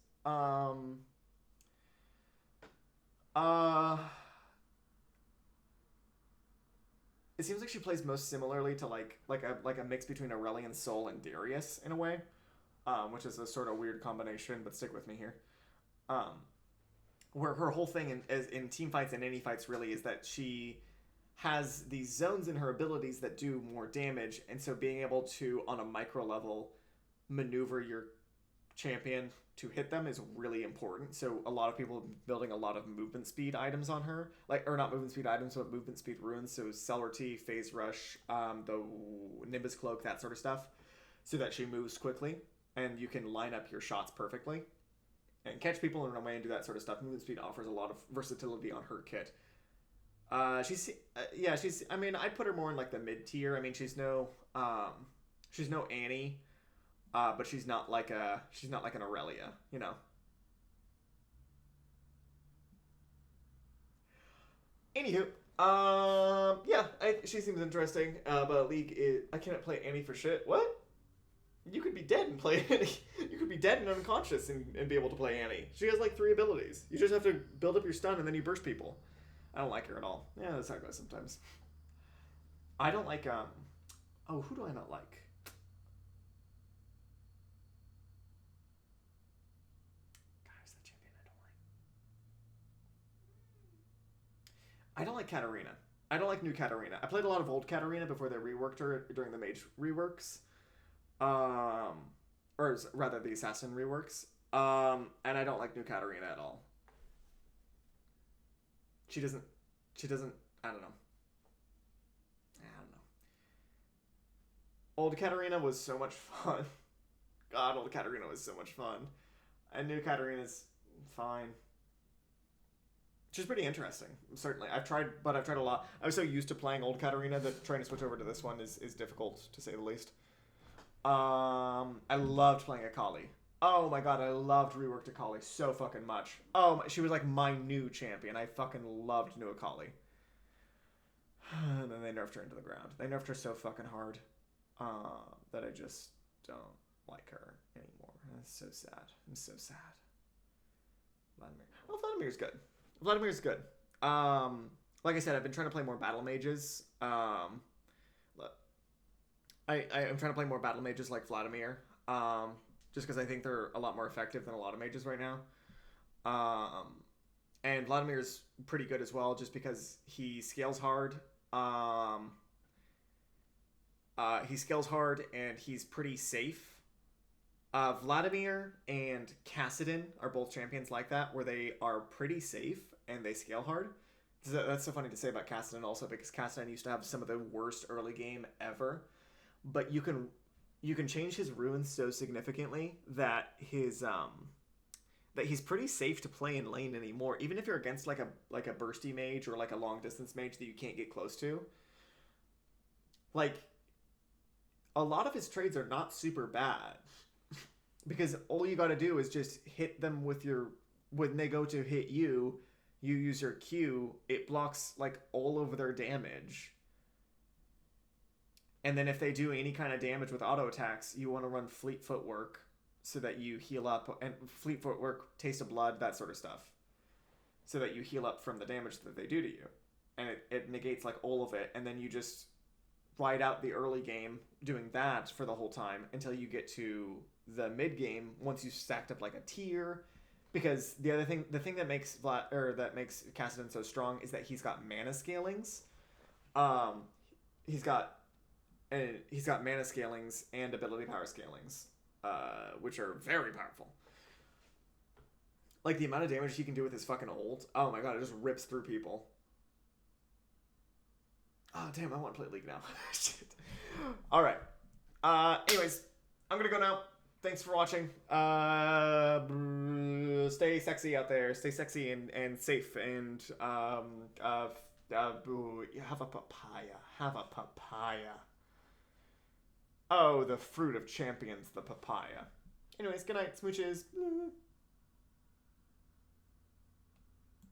it seems like she plays most similarly to like a mix between Aurelion Sol and Darius in a way, which is a sort of weird combination, but stick with me here. Where her whole thing in team fights and any fights really is that she has these zones in her abilities that do more damage, and so being able to, on a micro level, maneuver your champion to hit them is really important. So a lot of people have been building a lot of movement speed items on her, or not movement speed items, but movement speed runes. So Celerity, Phase Rush, the Nimbus Cloak, that sort of stuff, so that she moves quickly and you can line up your shots perfectly and catch people in a way and do that sort of stuff. Movement speed offers a lot of versatility on her kit. She's I mean, I'd put her more in like the mid tier. I mean, she's no Annie. But she's not like an Aurelia, you know. Anywho, she seems interesting. But League I cannot play Annie for shit. What? You could be dead and play Annie. You could be dead and unconscious and be able to play Annie. She has like 3 abilities. You just have to build up your stun and then you burst people. I don't like her at all. Yeah, that's how it goes sometimes. I don't like, oh, who do I not like? God, is that champion I don't like? I don't like Katarina. I don't like new Katarina. I played a lot of old Katarina before they reworked her during the mage reworks. Or rather the assassin reworks. And I don't like new Katarina at all. She doesn't, I don't know. Old Katarina was so much fun. God, old Katarina was so much fun. And new Katarina's fine. She's pretty interesting, certainly. I've tried a lot. I was so used to playing old Katarina that trying to switch over to this one is difficult, to say the least. I loved playing Akali. Oh my god, I loved reworked Akali so fucking much. Oh, she was like my new champion. I fucking loved new Akali. And then they nerfed her into the ground. They nerfed her so fucking hard that I just don't like her anymore. It's so sad. I'm so sad. Vladimir. Oh, Vladimir's good. Vladimir's good. Like I said, I've been trying to play more battle mages. I'm trying to play more battle mages like Vladimir. Just because I think they're a lot more effective than a lot of mages right now. And Vladimir's pretty good as well, just because he scales hard. He scales hard and he's pretty safe. Vladimir and Kassadin are both champions like that, where they are pretty safe and they scale hard. So that's so funny to say about Kassadin also, because Kassadin used to have some of the worst early game ever. But you can change his runes so significantly that his that he's pretty safe to play in lane anymore, even if you're against like a bursty mage or like a long distance mage that you can't get close to. Like, a lot of his trades are not super bad. Because all you gotta do is just hit them with your... When they go to hit you, you use your Q, it blocks, like, all of their damage. And then if they do any kind of damage with auto attacks, you want to run Fleet Footwork so that you heal up. And Fleet Footwork, Taste of Blood, that sort of stuff. So that you heal up from the damage that they do to you. And it negates, like, all of it. And then you just ride out the early game doing that for the whole time until you get to the mid game once you've stacked up like a tier. Because the thing that makes Kassadin so strong is that he's got mana scalings. He's got mana scalings and ability power scalings, which are very powerful. Like the amount of damage he can do with his fucking ult. Oh my god, it just rips through people. Oh damn, I want to play League now. Shit. All right. Anyways, I'm gonna go now. Thanks for watching. Stay sexy out there. Stay sexy and safe. And have a papaya. Have a papaya. Oh, the fruit of champions, the papaya. Anyways, good night, smooches.